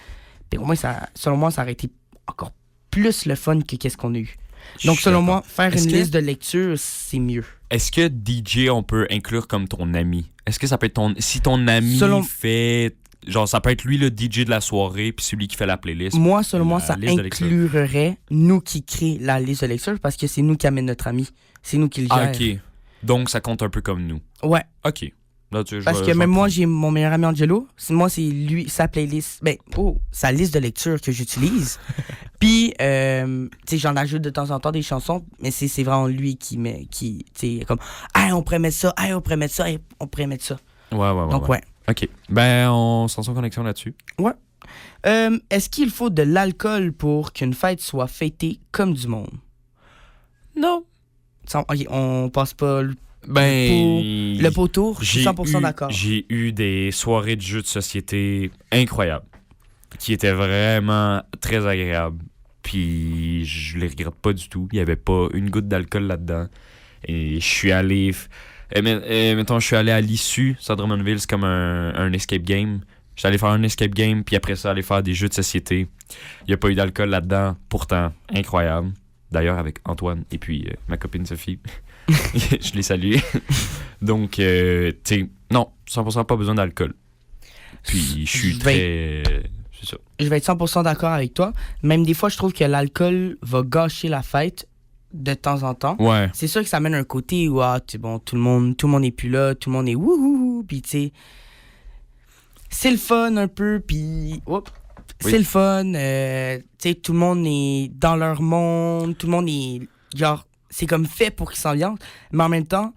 C: Puis au moins, selon moi, ça aurait été encore plus le fun que qu'est-ce qu'on a eu. Donc, selon moi, faire une liste de lecture, c'est mieux.
E: Est-ce que DJ, on peut inclure comme ton ami? Est-ce que ça peut être si ton ami fait... Genre, ça peut être lui le DJ de la soirée, puis celui qui fait la playlist.
C: Moi, selon moi, ça inclurait nous qui créons la liste de lecture parce que c'est nous qui amène notre ami. C'est nous qui le gère.
E: OK. Donc, ça compte un peu comme nous.
C: Ouais.
E: OK. Là,
C: parce que même moi, j'ai mon meilleur ami Angelo. Moi, c'est lui, sa playlist. Sa liste de lecture que j'utilise. Puis, tu sais, j'en ajoute de temps en temps des chansons, mais c'est vraiment lui tu sais, comme, on pourrait mettre ça, on pourrait mettre ça, on pourrait mettre ça.
E: Ouais.
C: Donc, ouais.
E: OK. Ben, on s'en sent connexion là-dessus.
C: Ouais. Est-ce qu'il faut de l'alcool pour qu'une fête soit fêtée comme du monde? Non. OK, on passe pas le pot tour, je suis 100% d'accord.
E: J'ai eu des soirées de jeux de société incroyables, qui étaient vraiment très agréables. Puis je les regrette pas du tout. Il y avait pas une goutte d'alcool là-dedans. Et je suis allé... mettons, je suis allé à l'issue, ça, Drummondville, c'est comme un escape game. J'étais allé faire un escape game, puis après ça, aller faire des jeux de société. Il n'y a pas eu d'alcool là-dedans, pourtant, incroyable. D'ailleurs, avec Antoine et puis ma copine Sophie. Je les salue. Donc, tu sais, non, 100% pas besoin d'alcool. Puis, je suis très... c'est ça.
C: Je vais être 100% d'accord avec toi. Même des fois, je trouve que l'alcool va gâcher la fête de temps en temps.
E: Ouais.
C: C'est sûr que ça amène un côté où, bon, tout le monde est plus là, tout le monde est wouhouhou, puis tu sais... C'est le fun un peu, puis... C'est le fun, tu sais, tout le monde est dans leur monde, tout le monde est, genre, c'est comme fait pour qu'ils s'ambiancent, mais en même temps,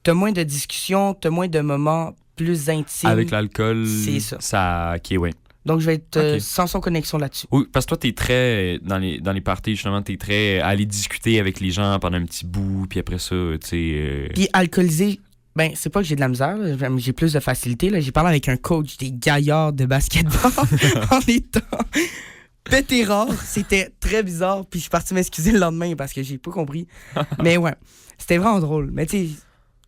C: t'as moins de discussions, t'as moins de moments plus intimes.
E: Avec l'alcool,
C: c'est ça.
E: OK, ouais.
C: Donc, je vais être sans connexion là-dessus.
E: Oui, parce que toi, t'es très, dans les parties, justement, t'es très à aller discuter avec les gens pendant un petit bout, puis après ça, tu sais...
C: Puis alcoolisé, Ben, c'est pas que j'ai de la misère, là. J'ai plus de facilité. Là. J'ai parlé avec un coach des gaillards de basketball en étant pété rare. C'était très bizarre. Puis je suis parti m'excuser le lendemain parce que j'ai pas compris. Mais ouais, c'était vraiment drôle. Mais tu sais,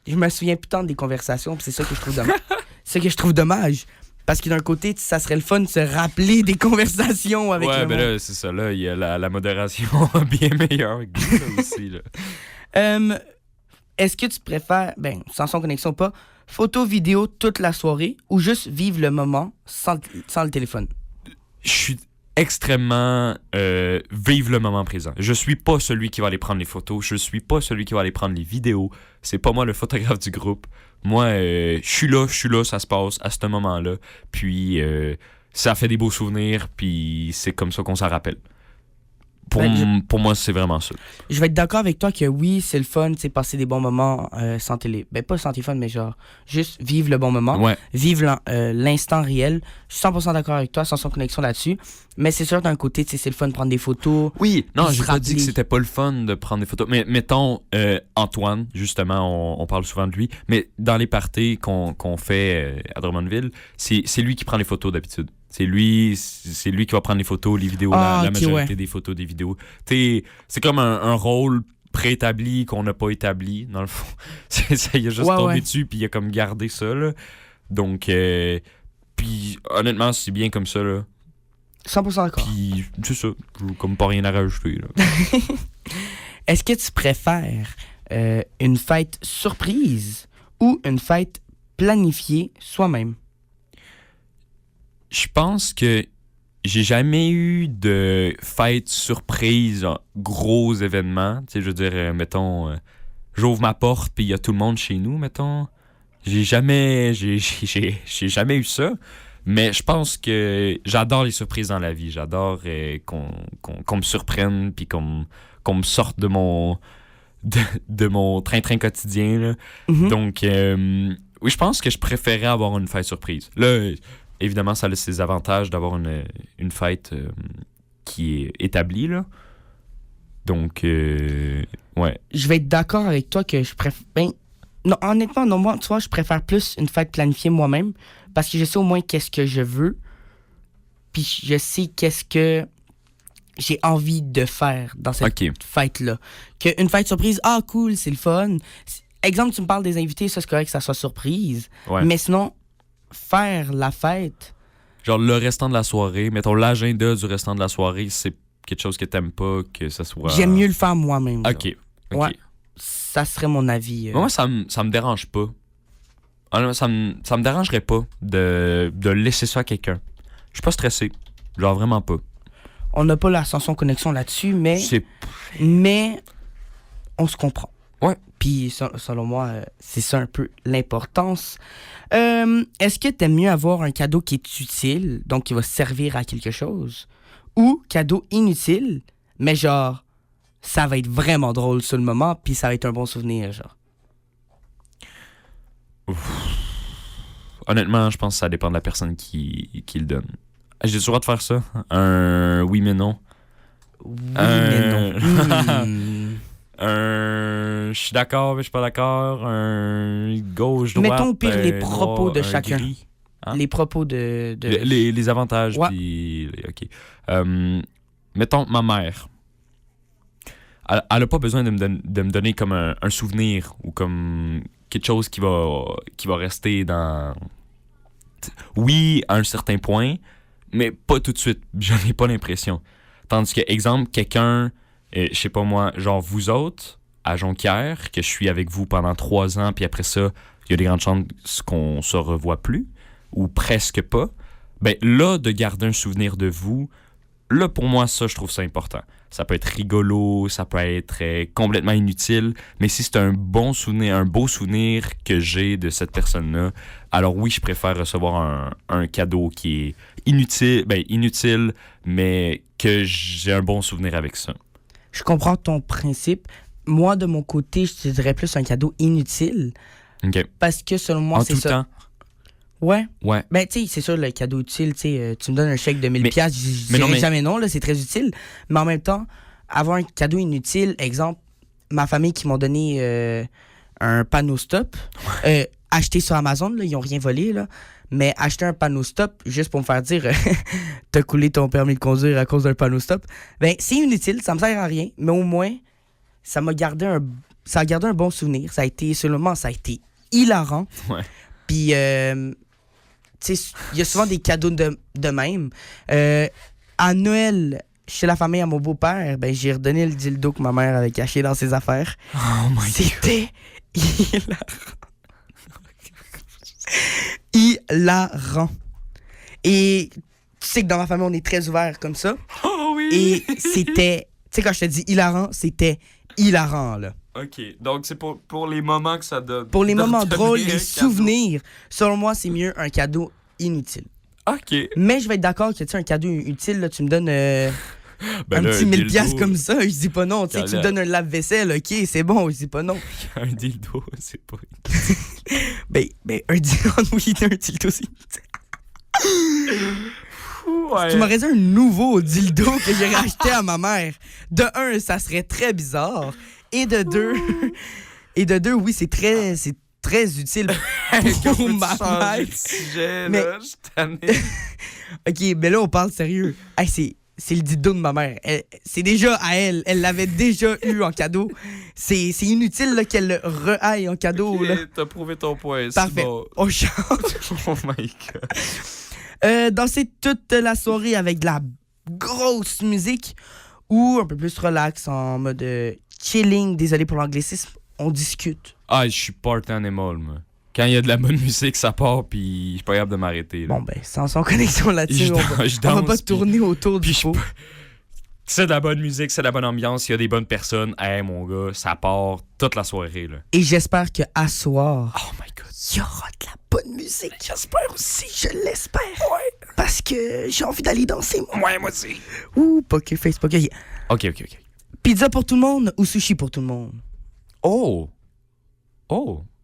C: je me souviens plus tant des conversations. Puis c'est ça que je trouve dommage. C'est ça que je trouve dommage. Parce que d'un côté, ça serait le fun de se rappeler des conversations avec le
E: ben
C: monde.
E: là, c'est ça. Là, il y a la modération bien meilleure que ça aussi. Là.
C: Est-ce que tu préfères, sans son connexion ou pas, photo, vidéo toute la soirée ou juste vivre le moment sans le téléphone?
E: Je suis extrêmement vive le moment présent. Je suis pas celui qui va aller prendre les photos. Je suis pas celui qui va aller prendre les vidéos. C'est pas moi le photographe du groupe. Moi, je suis là, ça se passe à ce moment-là. Puis, ça fait des beaux souvenirs, puis c'est comme ça qu'on s'en rappelle. Pour moi, c'est vraiment ça.
C: Je vais être d'accord avec toi que oui, c'est le fun, c'est passer des bons moments sans télé. Ben, pas sans téléphone, mais genre, juste vivre le bon moment.
E: Ouais.
C: Vivre l'instant réel. Je suis 100% d'accord avec toi, sans son connexion là-dessus. Mais c'est sûr, d'un côté, c'est le fun de prendre des photos.
E: Oui, non,
C: puis
E: j'ai
C: se
E: pas dit que
C: rappeler.
E: c'était pas le fun de prendre des photos. Mais mettons, Antoine, justement, on parle souvent de lui, mais dans les parties qu'on fait à Drummondville, c'est lui qui prend les photos d'habitude. C'est lui qui va prendre les photos, les vidéos, la majorité des photos, des vidéos. C'est comme un rôle préétabli qu'on n'a pas établi, dans le fond. Il a juste tombé dessus, puis il a comme gardé ça, là. Donc, puis honnêtement, c'est bien comme ça, là.
C: 100% d'accord.
E: Puis, c'est ça. J'ai comme pas rien à rajouter, là.
C: Est-ce que tu préfères une fête surprise ou une fête planifiée soi-même?
E: Je pense que j'ai jamais eu de fête surprise, gros événement. Tu sais, je veux dire, mettons, j'ouvre ma porte puis il y a tout le monde chez nous, mettons. J'ai jamais eu ça. Mais je pense que j'adore les surprises dans la vie. J'adore qu'on me surprenne puis qu'on me sorte de mon train-train quotidien, là.
C: Mm-hmm.
E: Donc, oui, je pense que je préférais avoir une fête surprise. Là, évidemment, ça a ses avantages d'avoir une fête qui est établie, là. Donc, ouais.
C: Je vais être d'accord avec toi que je préfère... non, honnêtement, non, moi, tu vois, je préfère plus une fête planifiée moi-même parce que je sais au moins qu'est-ce que je veux puis je sais qu'est-ce que j'ai envie de faire dans cette fête-là. Qu'une fête surprise, cool, c'est le fun. Exemple, tu me parles des invités, ça, c'est correct que ça soit surprise.
E: Ouais.
C: Mais sinon... faire la fête.
E: Genre le restant de la soirée, mettons l'agenda du restant de la soirée, c'est quelque chose que t'aimes pas, que ça soit...
C: J'aime mieux le faire moi-même.
E: OK.
C: Ouais, ça serait mon avis.
E: Moi, ça me dérange pas. Ça me dérangerait pas de laisser ça à quelqu'un. Je suis pas stressé. Genre vraiment pas.
C: On n'a pas l'ascension connexion là-dessus, mais on se comprend.
E: Ouais.
C: Puis, selon moi, c'est ça un peu l'importance. Est-ce que t'aimes mieux avoir un cadeau qui est utile, donc qui va servir à quelque chose, ou cadeau inutile, mais genre, ça va être vraiment drôle sur le moment, puis ça va être un bon souvenir, genre?
E: Honnêtement, je pense que ça dépend de la personne qui le donne. J'ai le droit de faire ça? Un oui mais non.
C: Oui mais non.
E: Je suis d'accord, mais je suis pas d'accord. Un gauche-droite.
C: Mettons au pire les propos
E: noir,
C: de chacun.
E: Gris. Hein?
C: Les propos de...
E: Les avantages.
C: Ouais.
E: Puis, OK. Mettons ma mère. Elle a pas besoin de me donner comme un souvenir ou comme quelque chose qui va rester dans... Oui, à un certain point, mais pas tout de suite. J'en ai pas l'impression. Tandis que, exemple, quelqu'un... je sais pas moi, genre vous autres, à Jonquière, que je suis avec vous pendant 3 ans, puis après ça, il y a des grandes chances qu'on se revoit plus, ou presque pas. Ben là, de garder un souvenir de vous, là, pour moi, ça, je trouve ça important. Ça peut être rigolo, ça peut être complètement inutile, mais si c'est un bon souvenir, un beau souvenir que j'ai de cette personne-là, alors oui, je préfère recevoir un cadeau qui est inutile, mais que j'ai un bon souvenir avec ça.
C: Je comprends ton principe. Moi, de mon côté, je te dirais plus un cadeau inutile.
E: OK.
C: Parce que selon moi, c'est ça.
E: En tout temps?
C: Ouais.
E: Ouais.
C: Ben, tu sais, c'est sûr, le cadeau utile, tu sais, tu me donnes un chèque de 1000$, je dirais jamais non, là, c'est très utile. Mais en même temps, avoir un cadeau inutile, exemple, ma famille qui m'ont donné un panneau stop. Acheté sur Amazon, là, ils n'ont rien volé, là. Mais acheter un panneau stop, juste pour me faire dire t'as coulé ton permis de conduire à cause d'un panneau stop, ben c'est inutile, ça me sert à rien, mais au moins, ça a gardé un bon souvenir. Sur le moment, ça a été hilarant.
E: Ouais.
C: Puis, tu sais, il y a souvent des cadeaux de même. À Noël, chez la famille à mon beau-père, ben j'ai redonné le dildo que ma mère avait caché dans ses affaires.
E: Oh my God.
C: C'était hilarant. Hilarant. Et tu sais que dans ma famille, on est très ouvert comme ça.
E: Oh oui!
C: Et c'était... Tu sais, quand je te dis hilarant, c'était hilarant, là.
E: OK. Donc, c'est pour les moments que ça donne.
C: Pour les moments
E: Donner
C: drôles,
E: un
C: les
E: cadeau.
C: souvenirs, selon moi, c'est mieux un cadeau inutile.
E: OK.
C: Mais je vais être d'accord que, tu sais, un cadeau utile, là, tu me donnes un
E: Ben là,
C: petit 1000$
E: dildo,
C: comme ça, je dis pas non. Tu sais, tu me donnes un lave-vaisselle, OK, c'est bon, je dis pas non.
E: Un dildo, c'est pas...
C: Ben, un dildo, oui, un dildo aussi.
E: Ouais.
C: Tu m'aurais dit un nouveau dildo que j'ai racheté à ma mère. De un, ça serait très bizarre. Et de deux, oui, c'est très utile pour ma mère.
E: Sujet,
C: Mais-
E: là, je t'en
C: OK, mais là, on parle sérieux. Hey, c'est le dildo de ma mère. C'est déjà à elle. Elle l'avait déjà eu en cadeau. C'est inutile là, qu'elle le re-aille en cadeau. Là.
E: T'as prouvé ton point. c'est
C: Parfait.
E: bon.
C: On change.
E: Oh my God.
C: Danser toute la soirée avec de la grosse musique ou un peu plus relax en mode chilling. Désolé pour l'anglicisme. On discute.
E: Ah, je suis party animal, moi. Quand il y a de la bonne musique, ça part, puis je suis pas capable de m'arrêter. Là.
C: Bon, ben, sans connexion là-dessus,
E: Je
C: on va
E: danse,
C: pas
E: puis-
C: tourner autour du
E: puis je
C: pot.
E: C'est de la bonne musique, c'est de la bonne ambiance, il y a des bonnes personnes. Hey, mon gars, ça part toute la soirée, là.
C: Et j'espère qu'à soir,
E: Oh my God.
C: il y aura de la bonne musique. J'espère aussi, je l'espère. Ouais. Parce que j'ai envie d'aller danser, moi.
E: Ouais, moi aussi.
C: Ouh, poker face, poker.
E: OK.
C: Pizza pour tout le monde ou sushi pour tout le monde?
E: Oh,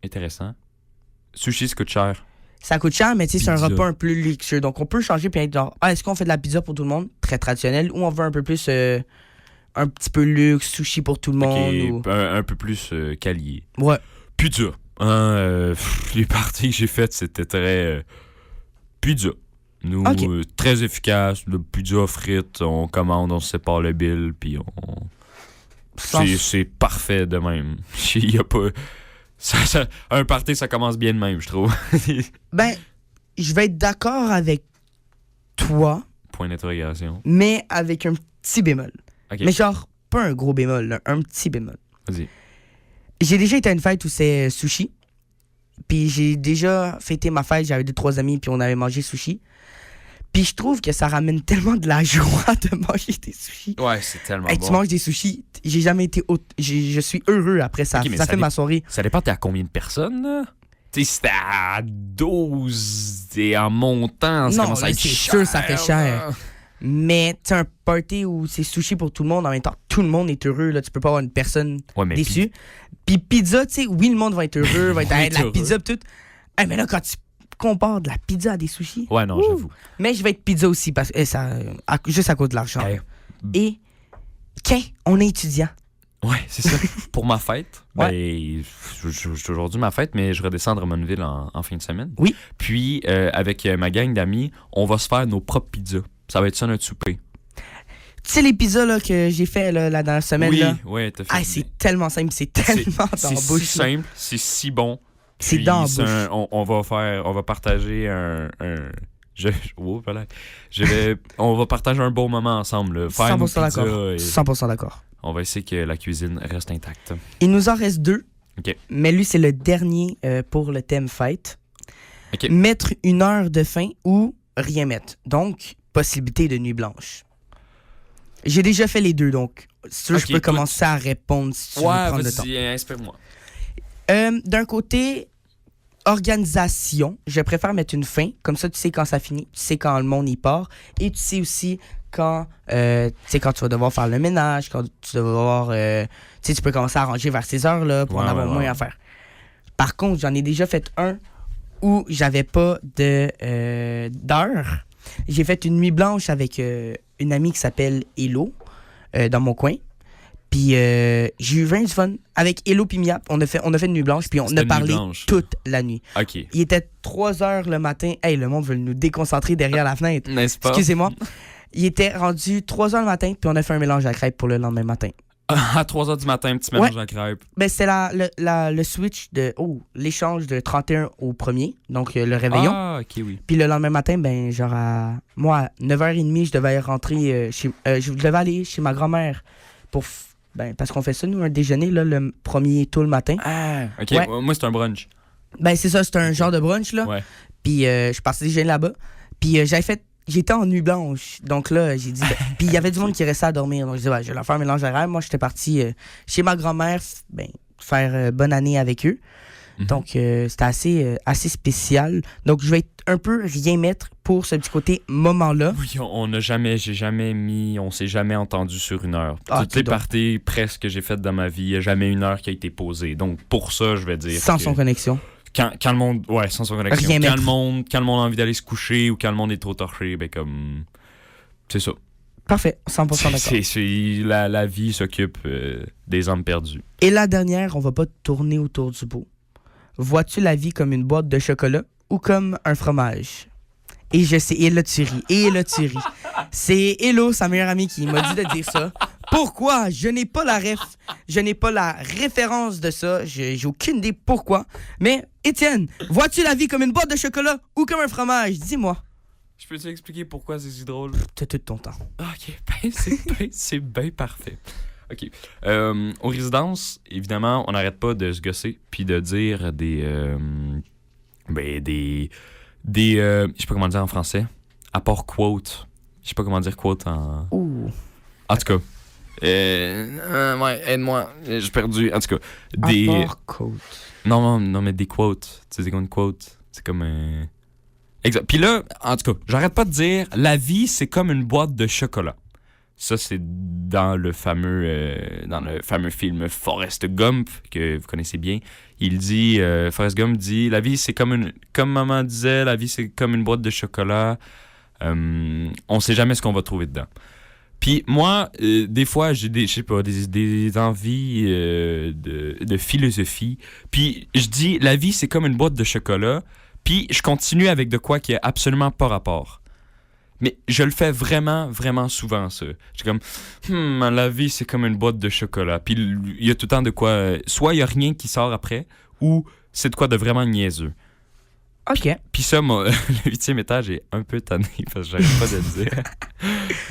E: intéressant. Sushi, ça coûte cher.
C: Ça coûte cher, mais tu sais, c'est un
E: Pizza.
C: repas un peu luxueux. Donc, on peut changer puis être genre, est-ce qu'on fait de la pizza pour tout le monde? Très traditionnel. Ou on veut un peu plus, un petit peu luxe, sushi pour tout le monde.
E: OK, un peu plus qualier.
C: Ouais.
E: Pizza. Les parties que j'ai faites, c'était très... pizza. Nous,
C: OK.
E: Très efficace. Le pizza frites, on commande, on se sépare le bill, puis on... C'est parfait de même. Il y a pas... un party, ça commence bien de même, je trouve.
C: Ben, je vais être d'accord avec toi,
E: Point d'interrogation.
C: mais avec un petit bémol.
E: OK,
C: Mais genre, pas un gros bémol, là, un petit bémol.
E: vas-y.
C: J'ai déjà été à une fête où c'est sushi. Puis j'ai déjà fêté ma fête, j'avais 2-3 amis, puis on avait mangé sushi. Puis je trouve que ça ramène tellement de la joie de manger des sushis.
E: Ouais, c'est tellement
C: Hey,
E: bon.
C: tu manges des sushis, j'ai jamais été... Je suis heureux après ça.
E: Ok, mais
C: ça
E: ça
C: fait
E: dé-
C: ma soirée.
E: Ça dépend, t'es à combien de personnes, là? Tu sais, si t'es à 12 et en montant, ça
C: Non,
E: commence à
C: là,
E: être
C: c'est
E: cher.
C: sûr, ça fait cher.
E: là.
C: Mais tu sais, un party où c'est sushi pour tout le monde, en même temps, tout le monde est heureux. Là, tu peux pas avoir une personne
E: Ouais, mais
C: déçue. Puis pizza, tu sais, oui, le monde va être heureux, va être
E: Va
C: hey,
E: être
C: de la
E: heureux.
C: pizza pis tout. Hey, mais là, quand tu compares de la pizza à des sushis...
E: Ouais, non,
C: ouh.
E: j'avoue.
C: Mais je vais être pizza aussi, parce que juste à cause de l'argent.
E: Hey.
C: Et, on est étudiant.
E: Ouais, c'est ça. Pour ma fête,
C: Ouais.
E: ben, c'est aujourd'hui ma fête, mais je redescends à Drummondville en fin de semaine.
C: Oui.
E: Puis, avec ma gang d'amis, on va se faire nos propres pizzas. Ça va être ça notre souper.
C: Tu sais, les pizzas là, que j'ai fait là, la dernière semaine,
E: Oui,
C: là,
E: ouais, t'as fait.
C: ah, c'est tellement simple, c'est tellement dans
E: C'est
C: la
E: si
C: bouche. là.
E: simple, c'est si bon.
C: C'est
E: Puis
C: dans la
E: c'est
C: bouche.
E: on va partager on va partager un beau moment ensemble. Là. Faire nos
C: 100% d'accord.
E: pizzas et
C: 100% d'accord.
E: on va essayer que la cuisine reste intacte.
C: Il nous en reste 2.
E: OK.
C: Mais lui, c'est le dernier pour le thème fête.
E: OK.
C: Mettre 1 heure de fin ou rien mettre. Donc, possibilité de nuit blanche. J'ai déjà fait les deux, donc si tu veux,
E: OK,
C: je peux
E: écoute.
C: commencer à répondre si tu veux prendre le temps.
E: vas-y, inspire-moi.
C: D'un côté, organisation, je préfère mettre une fin. Comme ça, tu sais quand ça finit, tu sais quand le monde y part. Et tu sais aussi quand, quand tu vas devoir faire le ménage, quand tu vas devoir... tu peux commencer à ranger vers ces heures-là pour en
E: Ouais,
C: avoir
E: ouais,
C: moins
E: ouais.
C: à faire. Par contre, j'en ai déjà fait un où j'avais pas d'heure. J'ai fait une nuit blanche avec une amie qui s'appelle Hello dans mon coin. Puis j'ai eu vraiment du fun. Avec Hello puis Mia, on a fait une nuit blanche, puis on a parlé toute la nuit.
E: OK.
C: Il était 3h le matin. Hey, le monde veut nous déconcentrer derrière la fenêtre.
E: N'est-ce pas?
C: Excusez-moi. Il était rendu 3h le matin, puis on a fait un mélange à crêpes pour le lendemain matin.
E: À 3h du matin, un petit mélange à crêpes.
C: Ben, c'est le switch de... l'échange de 31 au 1er, donc le réveillon.
E: Ah, OK, oui.
C: Puis le lendemain matin, ben, genre à 9h30, je devais rentrer je devais aller chez ma grand-mère parce qu'on fait ça, nous, un déjeuner, là, le premier tôt le matin.
E: Ah, OK.
C: Ouais.
E: Moi, c'est un brunch.
C: Ben, c'est ça, c'est un genre de brunch, là.
E: Ouais.
C: Puis je suis parti déjeuner là-bas. Puis j'étais en nuit blanche. Donc là, j'ai dit... puis il y avait du monde qui restait à dormir. Donc je disais, je vais leur faire un mélange à rêve. Moi, j'étais parti chez ma grand-mère faire bonne année avec eux. Mm-hmm. Donc c'était assez spécial. Donc je vais un peu rien mettre pour ce petit côté moment-là.
E: Oui, on s'est jamais entendu sur une heure. Toutes les
C: donc.
E: parties presque que j'ai faites dans ma vie, il n'y a jamais une heure qui a été posée. Donc pour ça, je vais dire
C: Sans son connexion.
E: Quand le monde... Ouais, sans son connexion.
C: Rien
E: quand
C: mettre.
E: le monde a envie d'aller se coucher ou quand le monde est trop torché, ben comme... C'est ça.
C: Parfait, 100% d'accord.
E: La vie s'occupe des hommes perdus.
C: Et la dernière, on va pas tourner autour du pot. Vois-tu la vie comme une boîte de chocolat ou comme un fromage? Et je sais, et là tu ris. C'est Hello, sa meilleure amie, qui m'a dit de dire ça. Pourquoi? Je n'ai pas la référence de ça. J'ai aucune idée pourquoi. Mais, Étienne, vois-tu la vie comme une boîte de chocolat ou comme un fromage? Dis-moi.
E: Je peux t'expliquer pourquoi c'est si drôle?
C: T'as tout ton temps.
E: OK, c'est bien parfait. OK. Aux résidences, évidemment, on n'arrête pas de se gosser puis de dire des je sais pas comment dire en français. À part quote. Je sais pas comment dire quote en...
C: Ouh.
E: En tout cas. Ouais, aide-moi. J'ai perdu. En tout cas. Des...
C: À part quote.
E: Non, mais des quotes. Tu sais, c'est comme une quote. C'est comme un... Exact. Puis là, en tout cas, j'arrête pas de dire la vie, c'est comme une boîte de chocolat. Ça, c'est dans le fameux film Forrest Gump, que vous connaissez bien. Il dit, Forrest Gump dit, la vie, c'est comme maman disait, la vie, c'est comme une boîte de chocolat. On sait jamais ce qu'on va trouver dedans. Puis moi, des fois, j'ai des envies de philosophie. Puis je dis, la vie, c'est comme une boîte de chocolat. Puis je continue avec de quoi qui a absolument pas rapport. Mais je le fais vraiment, vraiment souvent, ça. Je suis comme, la vie, c'est comme une boîte de chocolat. Puis il y a tout le temps de quoi... soit il y a rien qui sort après, ou c'est de quoi de vraiment niaiseux.
C: OK.
E: Puis ça, le 8e étage est un peu tanné, parce que j'arrive pas de le dire.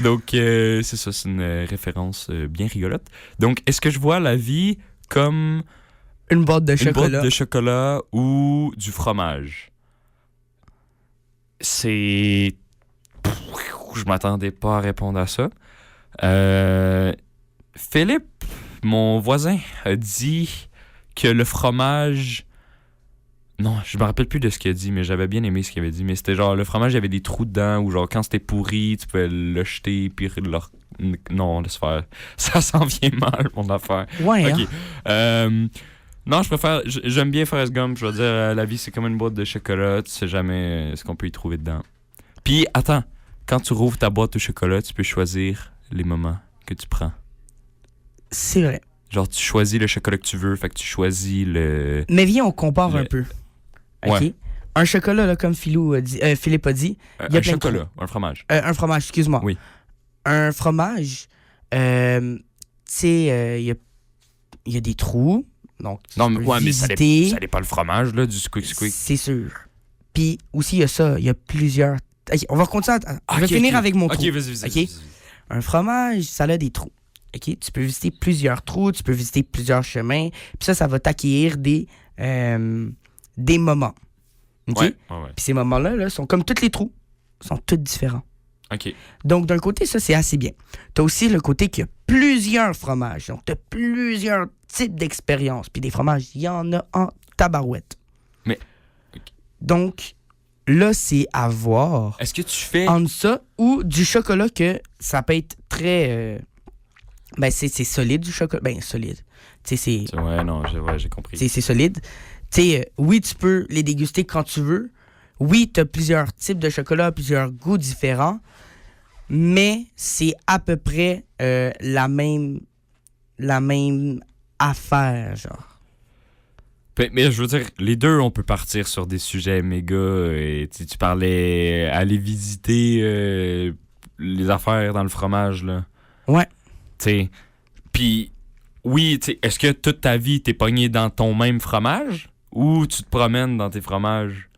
E: Donc, c'est ça, c'est une référence bien rigolote. Donc, est-ce que je vois la vie comme...
C: Une boîte de chocolat.
E: Une boîte de chocolat ou du fromage? C'est... Je m'attendais pas à répondre à ça. Philippe, mon voisin, a dit que le fromage... Non, je me rappelle plus de ce qu'il a dit, mais j'avais bien aimé ce qu'il avait dit. Mais c'était genre, le fromage, il y avait des trous dedans, ou genre, quand c'était pourri, tu pouvais le jeter, puis non, laisse faire. Ça s'en vient mal, mon affaire.
C: Ouais,
E: OK. Non, j'aime bien Forrest Gump. Je veux dire, la vie, c'est comme une boîte de chocolat. Tu sais jamais ce qu'on peut y trouver dedans. Puis, attends, quand tu rouvres ta boîte de chocolat, tu peux choisir les moments que tu prends.
C: C'est vrai.
E: Genre, tu choisis le chocolat que tu veux, fait que tu choisis le...
C: Mais viens, on compare un peu. OK?
E: Ouais.
C: Un chocolat, là, comme Philippe a dit, il y a
E: un
C: plein
E: chocolat,
C: de
E: un fromage.
C: un fromage, excuse-moi.
E: Oui.
C: Un fromage, tu sais, il y a des trous. Donc,
E: Non, mais, ouais, mais ça
C: visiter.
E: n'est pas le fromage, là, du squeak.
C: C'est sûr. Puis aussi, il y a ça, il y a plusieurs... OK, on va continuer. Je vais finir avec mon trou.
E: OK, vas-y.
C: Un fromage, ça a des trous. OK? Tu peux visiter plusieurs trous, tu peux visiter plusieurs chemins. Puis ça va t'acquérir des moments. OK?
E: Ouais.
C: Puis ces moments-là là, sont comme tous les trous. Sont tous différents.
E: OK.
C: Donc, d'un côté, ça, c'est assez bien. Tu as aussi le côté qu'il y a plusieurs fromages. Donc, tu as plusieurs types d'expériences. Puis des fromages, il y en a en tabarouette.
E: Mais...
C: Donc, là, c'est à voir.
E: Est-ce que tu fais...
C: Entre ça ou du chocolat que ça peut être très... c'est solide, du chocolat. Ben, solide. Tu sais, c'est...
E: Ouais, non, j'ai compris.
C: C'est solide. Tu sais, oui, tu peux les déguster quand tu veux. Oui, tu as plusieurs types de chocolat, plusieurs goûts différents. Mais c'est à peu près la même la même affaire, genre.
E: Mais je veux dire, les deux, on peut partir sur des sujets méga. Et, tu parlais aller visiter les affaires dans le fromage, là.
C: Ouais.
E: T'sais, puis, oui, est-ce que toute ta vie, t'es pogné dans ton même fromage ou tu te promènes dans tes fromages?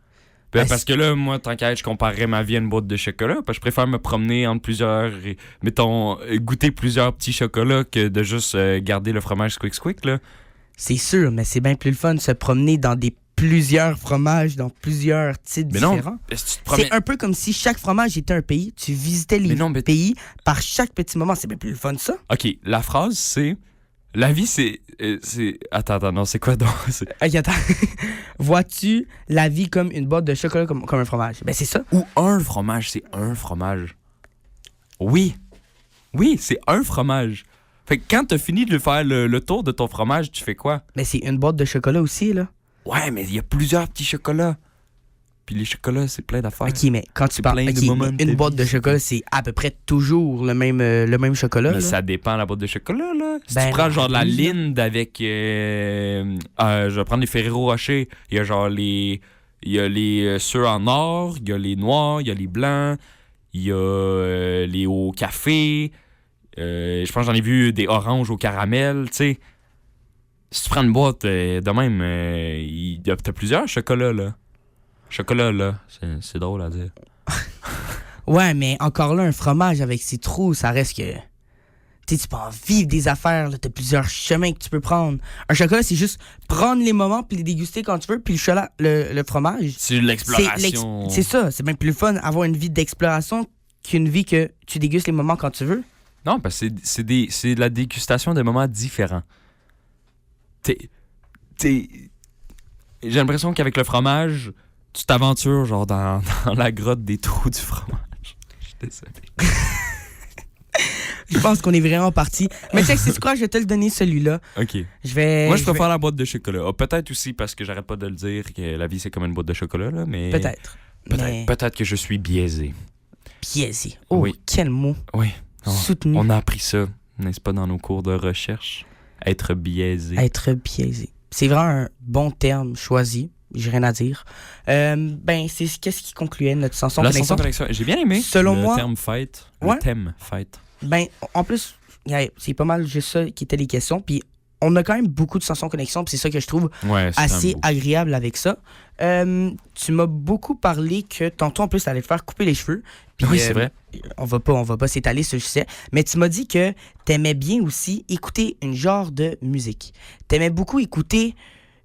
E: Parce que là, moi, tant qu'à être, je comparerais ma vie à une boîte de chocolat. Parce que je préfère me promener entre plusieurs, goûter plusieurs petits chocolats que de juste garder le fromage squick, là.
C: C'est sûr, mais c'est bien plus le fun de se promener dans plusieurs fromages, dans plusieurs titres différents. C'est un peu comme si chaque fromage était un pays. Tu visitais les pays par chaque petit moment. C'est bien plus le fun, ça.
E: OK, la phrase, c'est... La vie, c'est... Attends, non, c'est quoi donc?
C: OK, attends. Vois-tu la vie comme une boîte de chocolat, comme un fromage? Ben, c'est ça.
E: Ou un fromage, c'est un fromage. Oui, c'est un fromage. Fait que quand t'as fini de faire le tour de ton fromage, tu fais quoi?
C: Mais c'est une boîte de chocolat aussi, là.
E: Ouais, mais il y a plusieurs petits chocolats. Puis les chocolats, c'est plein d'affaires.
C: OK, mais quand tu parles une boîte de chocolat, c'est à peu près toujours le même chocolat.
E: Mais
C: là.
E: Ça dépend de la boîte de chocolat, là. Si tu prends genre de la Linde avec... je vais prendre les Ferrero Rocher. Il y a genre les... Il y a ceux en or, il y a les noirs, il y a les blancs, il y a les au café... je pense que j'en ai vu des oranges au caramel, tu sais. Si tu prends une boîte de même, t'as plusieurs chocolats, là. Chocolat, là, c'est drôle à dire.
C: Ouais, mais encore là, un fromage avec ses trous, ça reste que... Tu sais, tu peux en vivre des affaires, là, t'as plusieurs chemins que tu peux prendre. Un chocolat, c'est juste prendre les moments puis les déguster quand tu veux, puis le fromage...
E: C'est l'exploration.
C: C'est ça, c'est bien plus fun, avoir une vie d'exploration qu'une vie que tu dégustes les moments quand tu veux.
E: Non, parce que c'est de la dégustation de moments différents. J'ai l'impression qu'avec le fromage, tu t'aventures genre dans la grotte des trous du fromage. Je suis désolé.
C: Je pense qu'on est vraiment parti. Mais check, c'est quoi, je vais te le donner celui-là.
E: OK. Moi, je préfère la boîte de chocolat. Peut-être aussi parce que j'arrête pas de le dire que la vie, c'est comme une boîte de chocolat, là, mais... Peut-être que je suis biaisé.
C: Biaisé. Oh, oui. Quel mot.
E: Oui.
C: Soutenu.
E: On a appris ça, n'est-ce pas, dans nos cours de recherche? Être biaisé.
C: Être biaisé. C'est vraiment un bon terme choisi. J'ai rien à dire. Qu'est-ce qui concluait notre chanson connexion?
E: J'ai bien aimé le terme fête.
C: Ouais.
E: Le thème fête.
C: En plus, c'est pas mal juste ça qui étaient les questions. Puis on a quand même beaucoup de chansons connexion. Puis c'est ça que je trouve assez agréable avec ça. Tu m'as beaucoup parlé que tantôt, en plus, t'allais te faire couper les cheveux. Puis,
E: oui, c'est vrai.
C: On va pas s'étaler sur le sujet. Mais tu m'as dit que t'aimais bien aussi écouter une genre de musique. T'aimais beaucoup écouter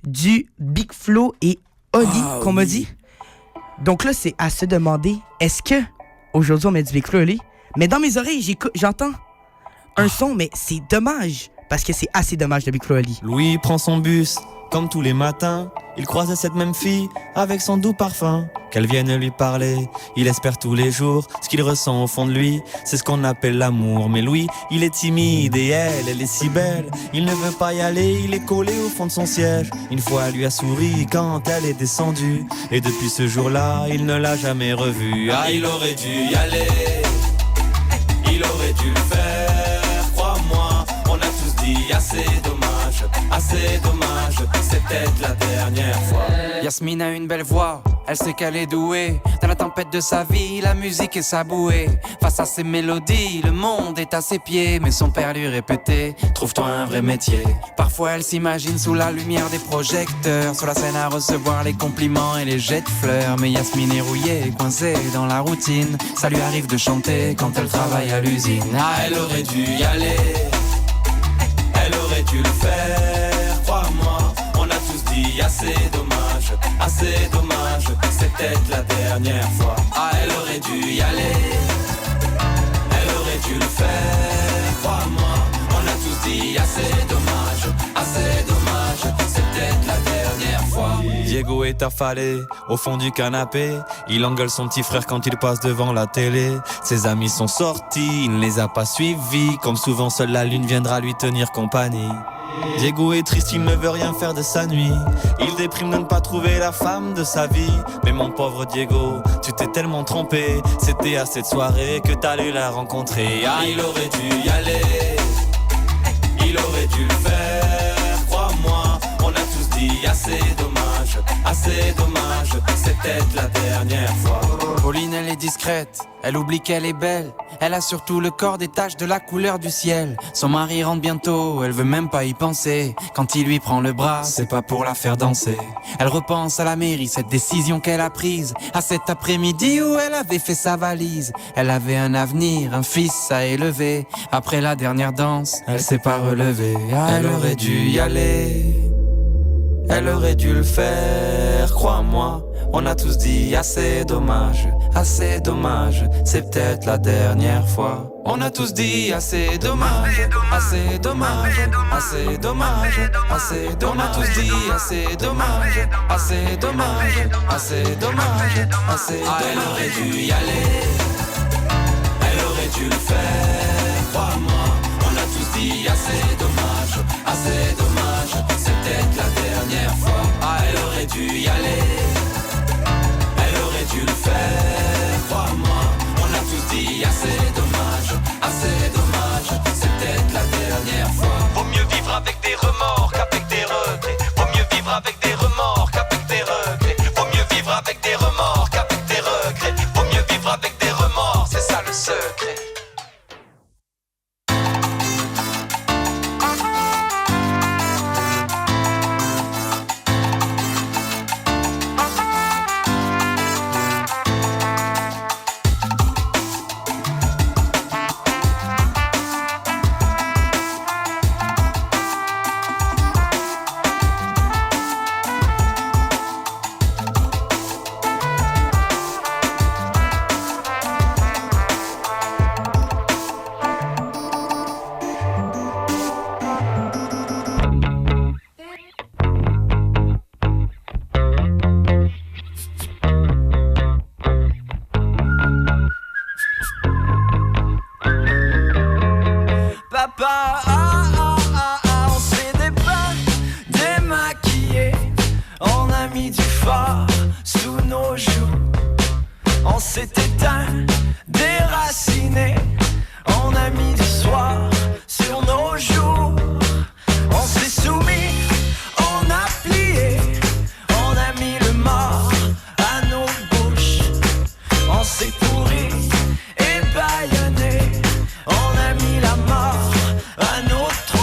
C: du Big Flo et Oli, qu'on m'a dit. Donc là, c'est à se demander, est-ce que aujourd'hui on met du Big Flo et Oli? Mais dans mes oreilles, j'entends un son, mais c'est dommage. Parce que c'est assez dommage de Big Flo et Oli.
I: Louis prend son bus, comme tous les matins. Il croise cette même fille avec son doux parfum. Qu'elle vienne lui parler, il espère tous les jours. Ce qu'il ressent au fond de lui, c'est ce qu'on appelle l'amour. Mais Louis, il est timide et elle est si belle. Il ne veut pas y aller, il est collé au fond de son siège. Une fois, elle lui a souri quand elle est descendue. Et depuis ce jour-là, il ne l'a jamais revue. Ah, il aurait dû y aller, il aurait dû le faire. Crois-moi, on a tous dit assez dommage, c'est peut-être la dernière fois.
J: Yasmine a une belle voix, elle sait qu'elle est douée. Dans la tempête de sa vie, la musique est sa bouée. Face à ses mélodies, le monde est à ses pieds. Mais son père lui répétait, trouve-toi un vrai métier. Parfois elle s'imagine sous la lumière des projecteurs, sur la scène à recevoir les compliments et les jets de fleurs. Mais Yasmine est rouillée, coincée dans la routine. Ça lui arrive de chanter quand elle travaille à l'usine.
I: Ah, elle aurait dû y aller, elle aurait dû le faire, crois-moi, on a tous dit assez dommage, c'est peut-être la dernière fois. Ah, elle aurait dû y aller, elle aurait dû le faire, crois-moi, on a tous dit assez dommage, c'est peut-être la dernière fois. Diego est affalé au fond du canapé. Il engueule son petit frère quand il passe devant la télé. Ses amis sont sortis, il ne les a pas suivis. Comme souvent, seule la lune viendra lui tenir compagnie. Diego est triste, il ne veut rien faire de sa nuit. Il déprime de ne pas trouver la femme de sa vie. Mais mon pauvre Diego, tu t'es tellement trompé. C'était à cette soirée que t'allais la rencontrer. Ah, il aurait dû y aller, il il aurait dû le faire, crois-moi. On a tous dit assez dommage, c'est peut-être la dernière fois.
J: Pauline elle est discrète, elle oublie qu'elle est belle. Elle a surtout le corps des taches de la couleur du ciel. Son mari rentre bientôt, elle veut même pas y penser. Quand il lui prend le bras, c'est pas pour la faire danser. Elle repense à la mairie, cette décision qu'elle a prise. À cet après-midi où elle avait fait sa valise. Elle avait un avenir, un fils à élever. Après la dernière danse, elle s'est pas relevée. Elle aurait dû y aller, elle aurait dû le faire, crois-moi. On a tous dit assez dommage, c'est peut-être la dernière fois. On a tous dit assez dommage, assez dommage, assez dommage, assez dommage. On a tous dit assez dommage, assez dommage, assez dommage, assez dommage.
I: Elle aurait dû y aller, elle aurait dû le faire, crois-moi. On a tous dit assez dommage, c'est peut-être la dernière fois. Elle aurait dû y aller, elle aurait dû le faire, crois-moi. On a tous dit assez dommage, c'est peut-être la dernière fois.
K: Vaut mieux vivre avec des remords qu'avec des regrets. Vaut mieux vivre avec des remords qu'avec des regrets. Vaut mieux vivre avec des remords qu'avec des regrets. Vaut mieux vivre avec des remords, c'est ça le secret.
D: On s'est dépeint, démaquillé. On a mis du fard sous nos joues. On s'est éteint, déraciné. On a mis du soir sur nos jours. On s'est soumis, on a plié. On a mis le mort à nos bouches. On s'est pourri et bâillonné. On a mis la mort à nos trousses.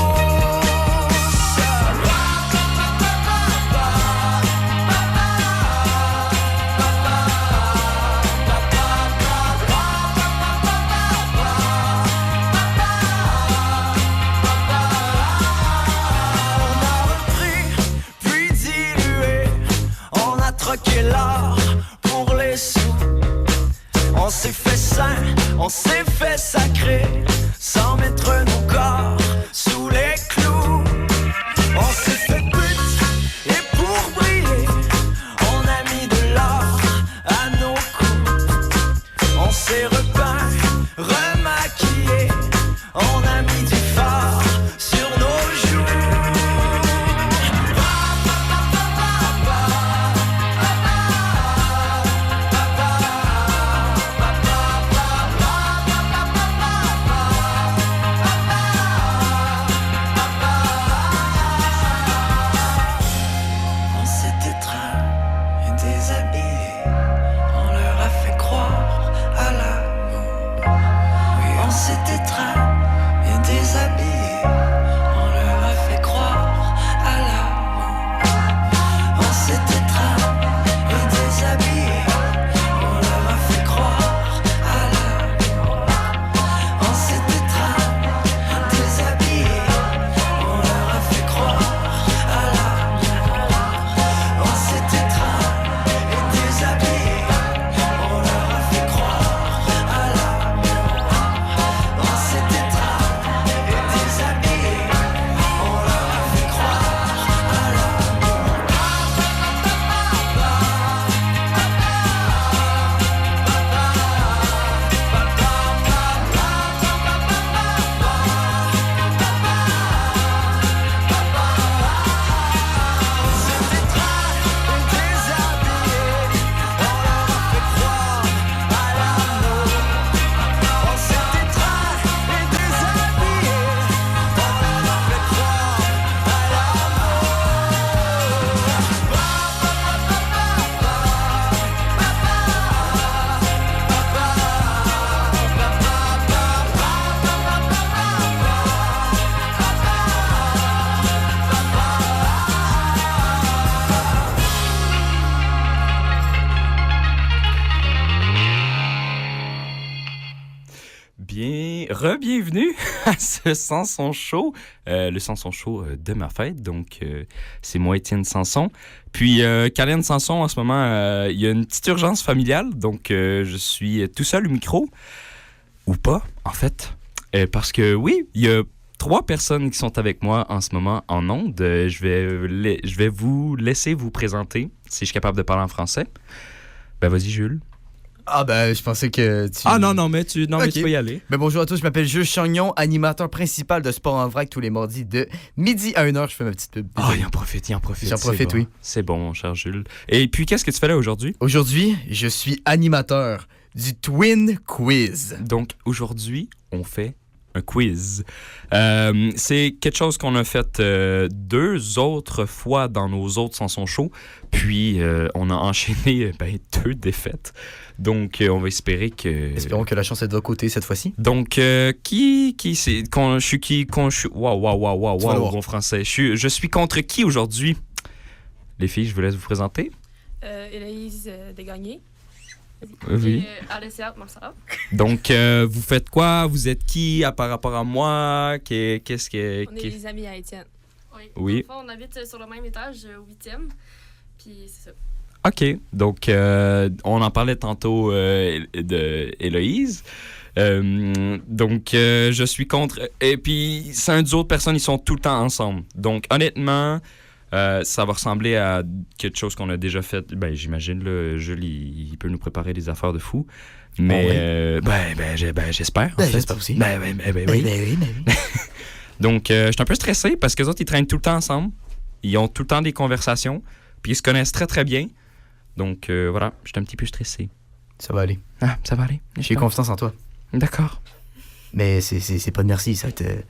E: re-bienvenue à ce Sanson Show, le Sanson Show de ma fête. Donc, c'est moi, Étienne Sanson. Puis, Kalian Sanson, en ce moment, il y a une petite urgence familiale. Donc, je suis tout seul au micro. Ou pas, en fait. Parce que, oui, il y a 3 personnes qui sont avec moi en ce moment en ondes. Je vais vous laisser vous présenter, si je suis capable de parler en français. Ben, vas-y, Jules.
L: Ah ben, je pensais que tu...
E: Ah non, mais tu peux y aller.
L: Ben, bonjour à tous, je m'appelle Jules Chagnon, animateur principal de Sport en vrac tous les mardis de midi à 1h. Je fais ma petite pub.
E: Ah, il en profite.
L: J'en profite,
E: bon.
L: oui.
E: C'est bon, mon cher Jules. Et puis, qu'est-ce que tu fais là aujourd'hui?
L: Aujourd'hui, je suis animateur du Twin Quiz.
E: Donc, aujourd'hui, on fait un quiz. C'est quelque chose qu'on a fait 2 autres fois dans nos autres Sanson Show. Puis, on a enchaîné 2 défaites. Donc, on va espérer que...
L: Espérons que la chance est de votre côté cette fois-ci.
E: Donc, qui c'est... Wow, bon français. Je suis contre qui aujourd'hui? Les filles, je vous laisse vous présenter.
M: Héloïse Desgagnés.
E: Oui.
M: Alessia Marsala.
E: Donc, vous faites quoi? Vous êtes qui par rapport à moi? Qu'est-ce que...
M: On est les amis à Étienne.
E: Oui.
M: Dans le fond, on habite sur le même étage, au 8e. Puis c'est ça.
E: OK. Donc, on en parlait tantôt d'Héloïse. Donc, je suis contre... Et puis, c'est un duo de personnes, ils sont tout le temps ensemble. Donc, honnêtement... ça va ressembler à quelque chose qu'on a déjà fait. Ben, j'imagine, là, Jules, il peut nous préparer des affaires de fou. Mais, j'espère.
L: J'espère aussi.
E: Oui. Donc, je suis un peu stressé parce que les autres, ils traînent tout le temps ensemble. Ils ont tout le temps des conversations. Puis, ils se connaissent très, très bien. Donc, voilà, je suis un petit peu stressé.
L: Ça va aller.
E: Ah, ça va aller.
L: J'ai confiance en toi.
E: D'accord.
L: Mais c'est pas de merci, ça va être...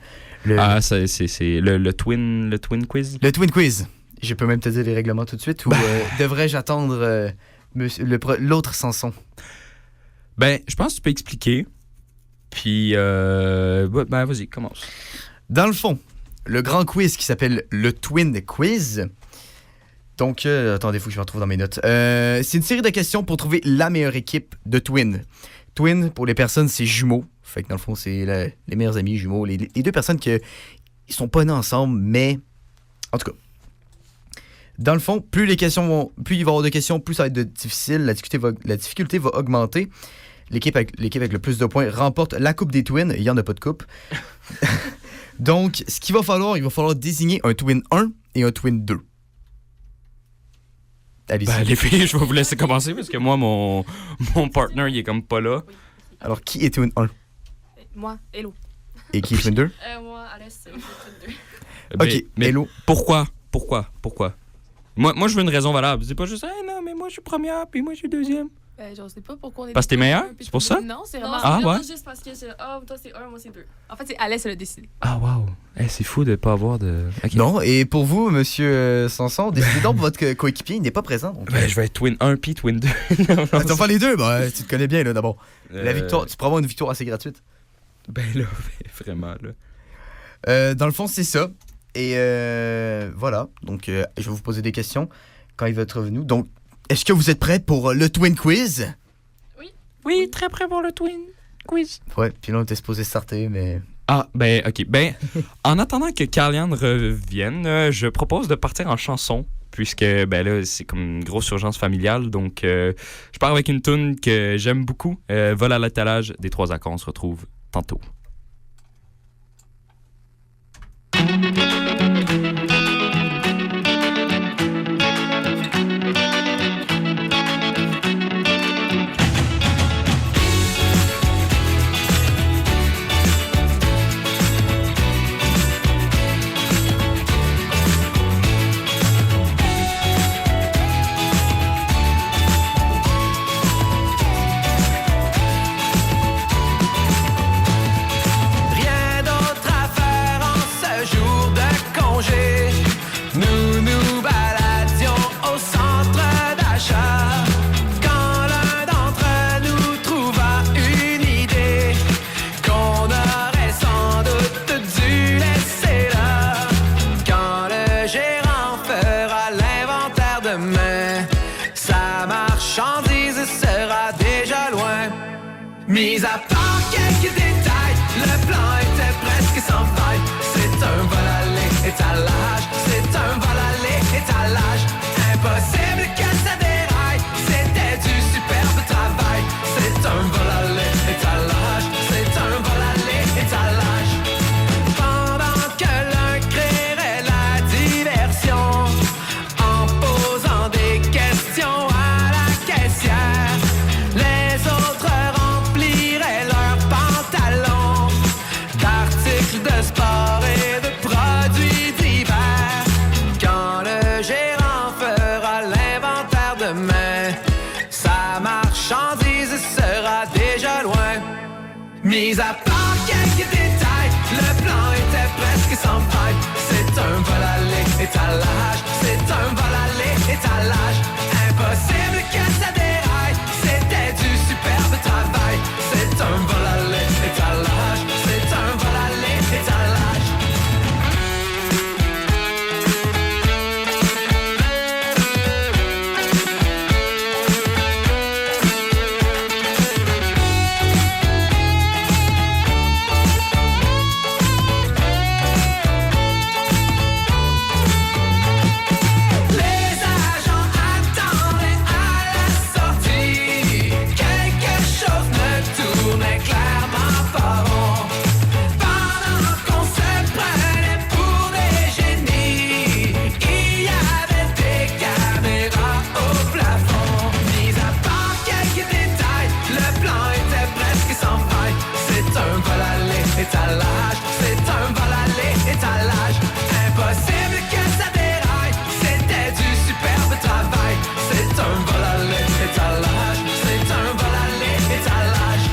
E: c'est le twin quiz?
L: Le Twin Quiz. Je peux même te dire les règlements tout de suite ou devrais-je attendre l'autre Sanson?
E: Ben, je pense que tu peux expliquer. Puis, vas-y, commence.
L: Dans le fond, le grand quiz qui s'appelle le Twin Quiz. Donc, attendez, faut que je me retrouve dans mes notes. C'est une série de questions pour trouver la meilleure équipe de Twin. Twin, pour les personnes, c'est jumeaux. Fait que dans le fond, c'est les meilleurs amis jumeaux. Les 2 personnes qui sont pas nées ensemble, mais... En tout cas, dans le fond, plus il va y avoir de questions, plus ça va être difficile. La difficulté va augmenter. L'équipe avec le plus de points remporte la Coupe des Twins. Il n'y en a pas de coupe. Donc, ce qu'il va falloir, il va falloir désigner un Twin 1 et un Twin 2. Allez-y.
E: Les filles, je vais vous laisser commencer parce que moi, mon partner, il est comme pas là.
L: Alors, qui est Twin 1?
M: Moi, Hello.
L: Et qui est Twin 2?
M: Moi, Alès, Twin 2.
L: OK,
E: mais
L: Hello.
E: Pourquoi? Moi, je veux une raison valable. C'est pas juste, non, mais moi, je suis première, puis moi, je suis deuxième.
M: Je sais pas pourquoi on est...
E: Parce que t'es meilleur? C'est pour ça?
M: Non, c'est vraiment... juste parce que toi, c'est 1, moi, c'est 2. En fait, c'est Alès, elle a décidé.
E: Ah, wow. C'est fou de pas avoir de... Okay.
L: Non, et pour vous, monsieur Sanson, décidez donc votre coéquipier, il n'est pas présent. Donc...
E: je vais être Twin 1 puis Twin 2.
L: Tu vas faire les deux? Tu te connais bien, là, d'abord. La victoire, tu pourras avoir une victoire assez gratuite.
E: Ben là, vraiment, là.
L: Dans le fond, c'est ça. Et voilà. Donc, je vais vous poser des questions quand il va être revenu. Donc, est-ce que vous êtes prêts pour le Twin Quiz?
M: Oui,
E: très prêt pour le Twin Quiz.
L: Ouais, puis là, on était supposé starter, mais...
E: Ah, ben, OK. Ben, en attendant que Kalian revienne, je propose de partir en chanson, puisque, ben là, c'est comme une grosse urgence familiale. Donc, je pars avec une toune que j'aime beaucoup. Vol à l'étalage des 3 accords. On se retrouve tantôt.
D: Mis à part quelques détails, le était presque sans faille. C'est un vol à l'étalage, c'est un vol à l'étalage. Impossible que ça déraille, c'était du superbe travail. C'est un vol à l'étalage, c'est un vol à l'étalage. Pendant que l'un créerait la diversion, en posant des questions à la caissière, les autres rempliraient leurs pantalons d'articles de sport et de produits divers. Quand le gérant fera l'inventaire demain, sa marchandise sera déjà loin. Mis à part quelques détails, le plan était presque sans faille. C'est un vol à l'étalage, c'est un vol à l'étalage. Impossible que ça déraille, c'était du superbe travail. C'est un vol à l'étalage, c'est un vol à l'étalage. Les agents attendaient à la sortie. Quelque chose ne tournait clairement pas rond. Pendant qu'on se prenait pour des génies, il y avait des caméras au plafond. Mis à part quelques détails, le plan était presque sans faille. C'est un vol à l'étalage, c'est un vol à l'étalage. Impossible que ça déraille, c'était du superbe travail. C'est un vol à l'étalage, c'est un vol à l'étalage.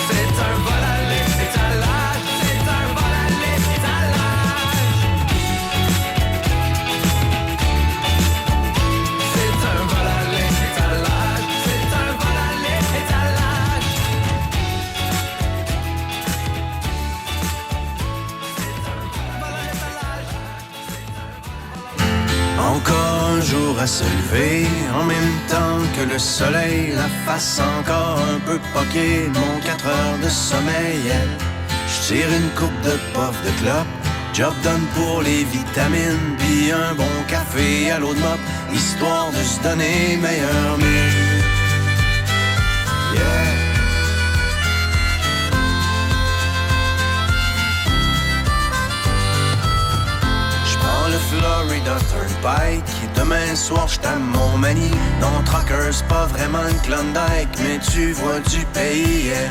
D: C'est un vol à l'étalage, c'est un vol à l'étalage. C'est un vol à l'étalage, c'est un vol à l'étalage.
N: Encore un jour à se lever, en même temps que le soleil, la face encore un peu poquée, mon 4 heures de sommeil. Je tire une coupe de puff de clope, job done pour les vitamines, puis un bon café à l'eau de mop, histoire de se donner meilleur mieux. Yeah. J'prends le Florida Turnpike, demain soir j't'aime mon manie. Non, Trucker, c'est pas vraiment une Klondike, mais tu vois du pays, yeah.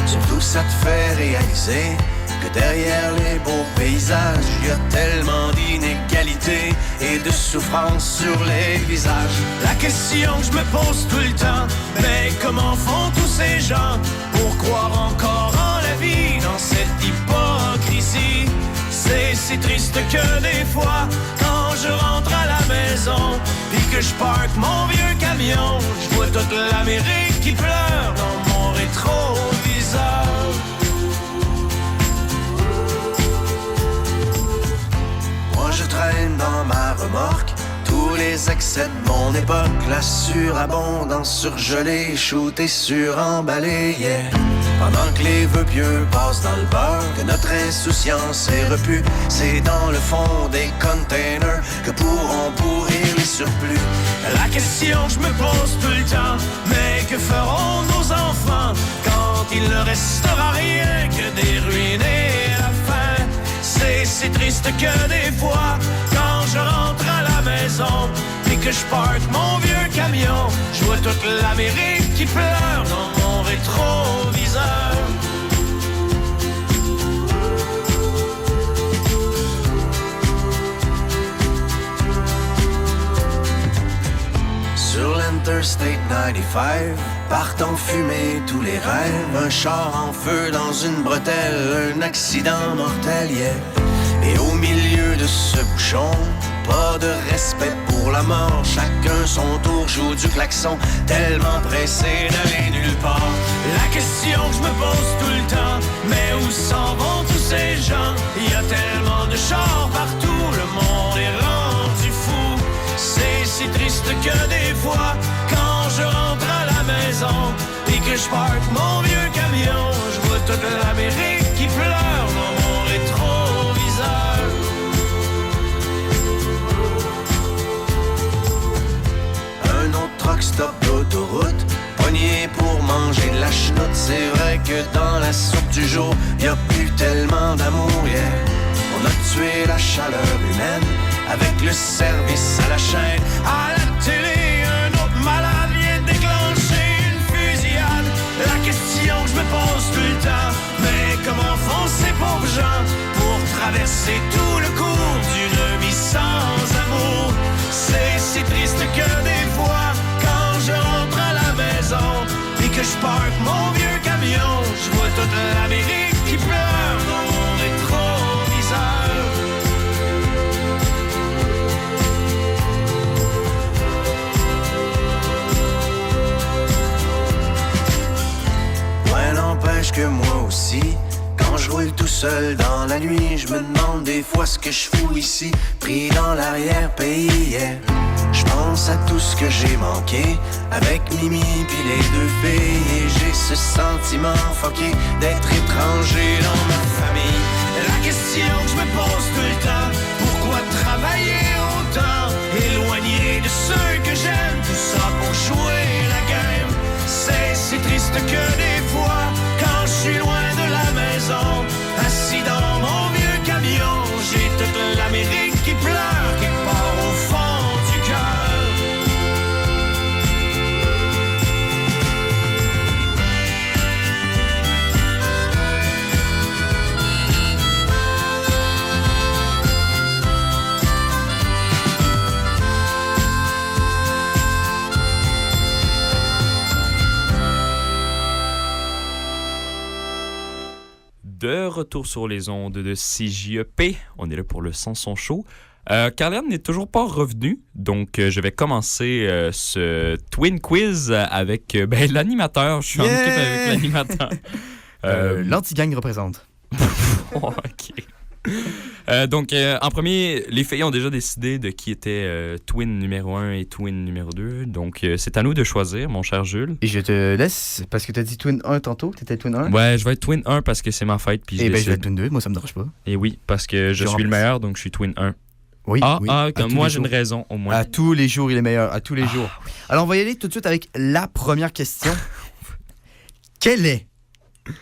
N: Surtout ça te fait réaliser que derrière les beaux paysages, y a tellement d'inégalités et de souffrance sur les visages. La question que je me pose tout le temps, mais comment font tous ces gens pour croire encore en la vie dans cette hypocrisie? C'est si triste que des fois, quand je rentre à la maison, puis que je parque mon vieux camion, je vois toute l'Amérique qui pleure dans mon rétroviseur. Moi je traîne dans ma remorque tous les excès de mon époque, la surabondance surgelée, shootée, suremballée, yeah. Pendant que les vœux pieux passent dans le beurre, que notre insouciance est repue, c'est dans le fond des containers que pourront pourrir les surplus. La question que je me pose tout le temps, mais que feront nos enfants quand il ne restera rien que des ruines et la faim? C'est si triste que des fois, quand je rentre à la maison et que je parque mon vieux camion, je vois toute l'Amérique qui pleure dans mon rétroviseur. Sur l'Interstate 95, partent en fumée tous les rêves, un char en feu dans une bretelle, un accident mortel, yeah. Et au milieu de ce bouchon, pas de respect pour la mort, chacun son tour joue du klaxon, tellement pressé d'aller nulle part. La question que je me pose tout le temps, mais où s'en vont tous ces gens? Il y a tellement de chars partout, le monde est rendu fou. C'est si triste que des fois, quand je rentre à la maison et
D: que je parque mon vieux camion, je vois toute l'Amérique qui pleure dans mon rétroviseur.
N: Un autre truck stop d'autoroute, pogné pour manger de la chenoute. C'est vrai que dans la soupe du jour, y a plus tellement d'amour, yeah. On a tué la chaleur humaine avec le service à la chaîne.
D: À la télé, un autre malade vient déclencher une fusillade. La question que je me pose tout le temps, mais comment font ces pauvres gens pour traverser tout le cours d'une vie sans amour? C'est si triste que des fois, quand je rentre à la maison et que je parque mon vieux camion, je vois toute l'Amérique qui pleure dans mon rétroviseur.
N: Ouais, n'empêche que moi aussi, quand je roule tout seul dans la nuit, je me demande des fois ce que je fous ici, pris dans l'arrière-pays, yeah. Je pense à tout ce que j'ai manqué avec Mimi puis les deux filles, et j'ai ce sentiment fucké d'être étranger dans ma famille.
D: La question que je me pose tout le temps, pourquoi travailler autant, éloigné de ceux que j'aime, tout ça pour jouer la game. C'est si triste que des fois, quand je suis loin de la maison, assis dans mon vieux camion, j'ai toute l'Amérique qui pleure, qui part au fond du cœur.
E: De retour sur les ondes de CJEP. On est là pour le Sanson Show. Carl-Anne n'est toujours pas revenue, donc je vais commencer ce Twin Quiz avec l'animateur. Je suis en équipe avec l'animateur.
L: L'anti-gang représente.
E: OK. Donc, en premier, les filles ont déjà décidé de qui était Twin numéro 1 et Twin numéro 2. Donc, c'est à nous de choisir, mon cher Jules.
L: Et je te laisse, parce que tu as dit Twin 1 tantôt. Tu étais Twin 1?
E: Ouais, je vais être Twin 1 parce que c'est ma fête. Puis
L: je vais être Twin 2. Moi, ça me dérange pas.
E: Et oui, parce que je suis le meilleur, donc je suis Twin 1.
L: Oui,
E: comme moi, j'ai une raison, au moins.
L: À tous les jours, il est meilleur. À tous les jours. Oui. Alors, on va y aller tout de suite avec la première question. Quelle est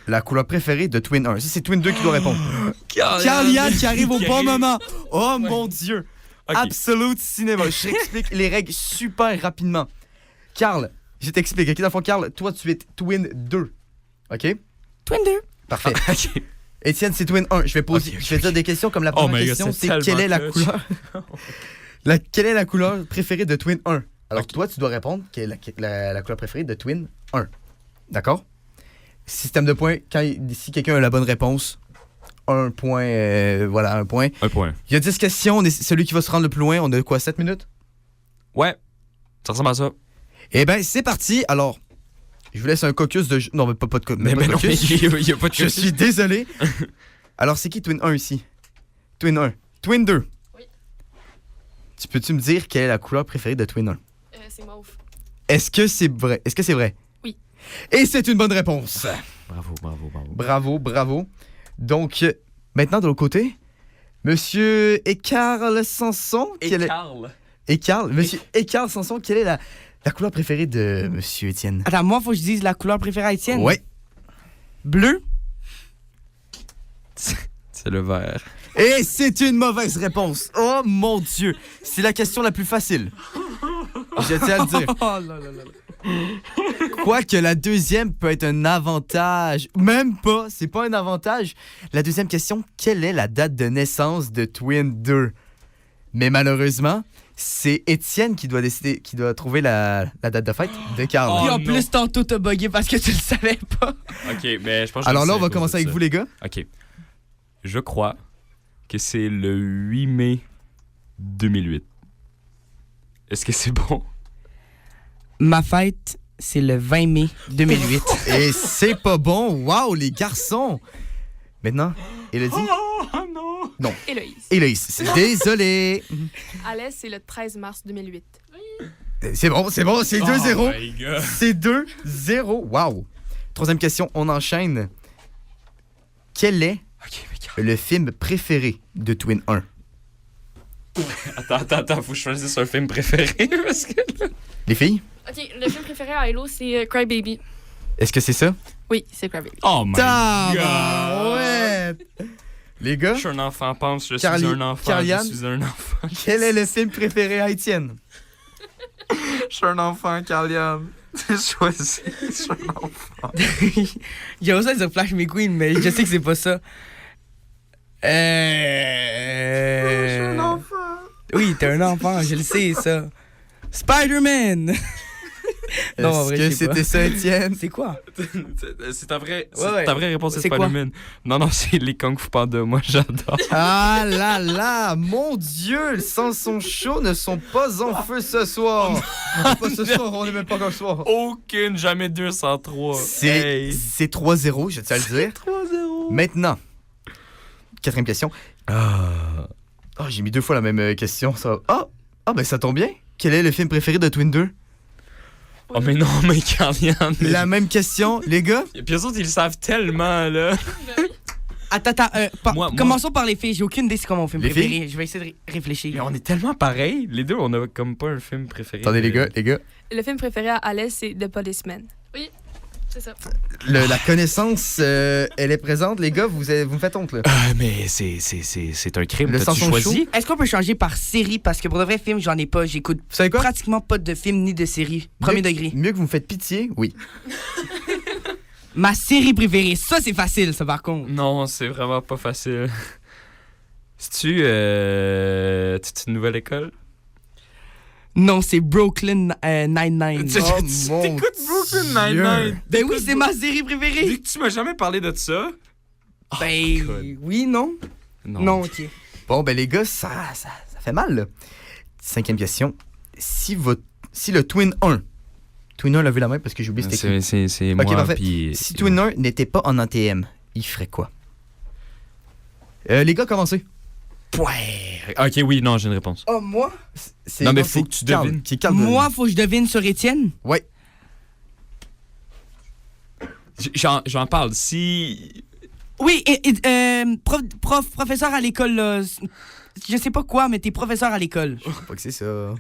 L: la couleur préférée de Twin 1? Ça, c'est Twin 2 qui doit répondre. Carl-Anne qui arrive au bon moment. Oh mon Dieu. Okay. Absolute cinéma. Je t'explique les règles super rapidement. Carl, je t'explique. OK, dans le fond, Carl, toi, tu es Twin 2. OK?
C: Twin 2.
L: Parfait. OK. Étienne, c'est Twin 1. Je vais poser, je vais dire des questions comme la première question, c'est quelle est la couleur quelle est la couleur préférée de Twin 1? Alors toi, tu dois répondre quelle est la couleur préférée de Twin 1. D'accord? Système de points, si quelqu'un a la bonne réponse, un point, voilà, un point.
E: Un point.
L: Il y a 10 questions, celui qui va se rendre le plus loin, on a quoi, 7 minutes?
E: Ouais, ça ressemble à ça.
L: Eh bien, c'est parti. Alors, je vous laisse un caucus de... Non, mais pas de caucus.
E: Mais non, il n'y a pas de caucus.
L: Je suis désolé. Alors, c'est qui Twin 1 ici? Twin 1. Twin 2.
M: Oui.
L: Peux-tu me dire quelle est la couleur préférée de Twin 1?
M: C'est mauve.
L: Est-ce que c'est vrai? Est-ce que c'est vrai?
M: Oui.
L: Et c'est une bonne réponse.
E: Bravo.
L: Donc, maintenant, de l'autre côté, Monsieur Écarl Sanson. Monsieur Écarl Sanson, quelle est la couleur préférée de Monsieur Étienne?
C: Attends, moi, faut que je dise la couleur préférée à Étienne?
L: Oui.
C: Bleu?
E: C'est le vert.
L: Et c'est une mauvaise réponse. Oh mon Dieu. C'est la question la plus facile. Je tiens à le dire.
C: Oh là là là.
L: Quoique la deuxième peut être un avantage. Même pas, c'est pas un avantage. La deuxième question, quelle est la date de naissance de Twin 2? Mais malheureusement, c'est Étienne qui doit décider, qui doit trouver la date de fête de Carl.
C: Puis en plus, tantôt t'as bugué parce que tu le savais pas.
E: OK, mais je pense que
L: alors là, on va commencer avec vous, les gars.
E: OK. Je crois que c'est le 8 mai 2008. Est-ce que c'est bon?
C: Ma fête, c'est le 20 mai 2008.
L: Et c'est pas bon. Wow, les garçons. Maintenant, Élodie?
M: Oh non.
L: Non.
M: Héloïse.
L: Désolé.
M: Alès, c'est le 13 mars 2008.
L: C'est bon, c'est 2-0.
E: my God.
L: C'est 2-0. Wow. Troisième question, on enchaîne. Quel est le film préféré de Twin 1?
E: Attends, faut que je choisisse un film préféré. Parce que...
L: Les filles?
M: Ok, le film préféré à Hello, c'est Cry Baby.
L: Est-ce que c'est ça?
M: Oui, c'est Cry Baby.
E: Oh my God!
L: Ouais! Les gars?
E: Je suis un enfant, pense, je suis
L: Carli-
E: un enfant,
L: Carliane?
E: je suis un enfant.
L: Quel est le film préféré à Étienne?
E: Je suis un enfant, Carliane. Choisis, je suis un enfant.
C: Il y a aussi dire Flash McQueen, mais je sais que c'est pas ça. Je suis un enfant. Oui, t'es un enfant, je le sais, ça. Spider-Man! Non, en vrai,
L: Est-ce que
C: je sais pas.
L: c'était ça, Étienne?
C: C'est quoi?
E: C'est ta vraie,
C: Ouais.
E: ta vraie réponse, c'est
C: C'est quoi?
E: Spider-Man. Non, c'est les Kung Fu Panda, moi j'adore.
L: Ah là là! Mon Dieu! Les Sansons chauds ne sont pas en feu ce soir! Pas ce soir, on n'est même pas encore ce soir.
E: Aucune, jamais 203.
L: C'est 3-0, je tiens à le dire.
E: 3-0.
L: Maintenant, quatrième question. Oh, j'ai mis 2 fois la même question. Ça... ben ça tombe bien. Quel est le film préféré de Twin 2?
E: Oh, mais non, mais Carliane.
L: La même question, les gars?
E: Puis eux autres, ils le savent tellement, là.
C: Attends,
E: Moi-
C: commençons par les filles. J'ai aucune idée c'est quoi mon film
L: Les
C: préféré.
L: filles?
C: Je vais essayer de réfléchir.
E: Mais on est tellement pareils. Les deux, on a comme pas un film préféré.
L: Attendez, les gars.
M: Le film préféré à Alice, c'est The Policeman. Oui, c'est ça.
L: La connaissance, elle est présente, les gars. Vous me faites honte, là.
E: Mais c'est un crime.
L: Le
E: T'as-tu
L: Sanson
E: choisi?
L: chaud?
C: Est-ce qu'on peut changer par série? Parce que pour de vrais films, j'en ai pas. J'écoute
L: Vous savez quoi?
C: pratiquement pas de films ni de séries. Premier degré.
L: Mieux que vous me faites pitié, oui.
C: Ma série préférée, ça c'est facile, ça par contre.
E: Non, c'est vraiment pas facile. C'est-tu une nouvelle école?
C: Non, c'est Brooklyn Nine-Nine.
E: T'écoutes Brooklyn Nine-Nine?
C: Ben oui, c'est ma série préférée.
E: Vu que tu m'as jamais parlé de ça.
C: Ben oui, non? Non, ok.
L: Bon, ben les gars, ça fait mal, là. Cinquième question. Si le Twin 1... Twin 1, levez la main parce que j'ai oublié c'était qui.
E: C'est
L: Ok,
E: moi,
L: parfait.
E: puis...
L: Si Twin 1 n'était pas en ATM, il ferait quoi? Les gars, commencez.
E: Ok, oui, non, j'ai une réponse.
C: Oh, moi?
E: Non, mais faut que tu devines.
C: Moi, faut que je devine sur Étienne?
L: Ouais.
E: J'en parle. Si...
C: Oui, professeur à l'école, là. Je sais pas quoi, mais t'es professeur à l'école.
L: Je crois que c'est ça.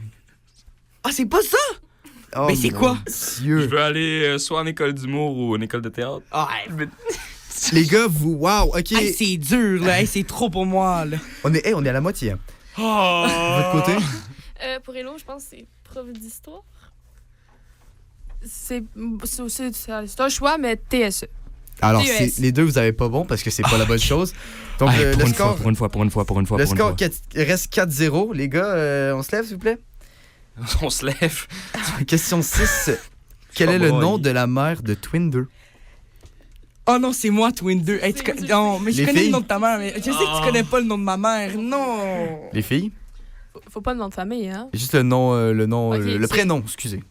C: Ah, c'est pas ça?
L: Oh,
C: mais c'est
L: mon
C: quoi?
L: Dieu.
E: Je veux aller soit en école d'humour ou en école de théâtre.
C: Ah,
L: Les gars, wow, ok.
C: hey, c'est dur, là. Hey, c'est trop pour moi, là.
L: On est à la moitié. Hein.
E: Oh!
L: De votre côté?
M: Pour Hello, je pense que c'est prof d'histoire. C'est un choix, mais TSE.
L: Alors,
M: TES.
L: les deux, vous avez pas bon parce que c'est pas la bonne chose. Donc,
E: Hey,
L: le score.
E: Pour une fois.
L: Le score reste 4-0. Les gars, on se lève, s'il vous plaît?
E: On se lève.
L: Question 6. Quel est le nom de la mère de Twin 2?
C: Oh non, c'est moi, Twin 2. Hey, non, mais je
L: Les
C: connais
L: filles?
C: le nom de ta mère, mais je sais que tu connais pas le nom de ma mère. Non.
L: Les filles?
M: Faut pas le nom de famille, hein?
L: Juste le nom,
M: Ok,
L: le
M: c'est-
L: prénom, excusez.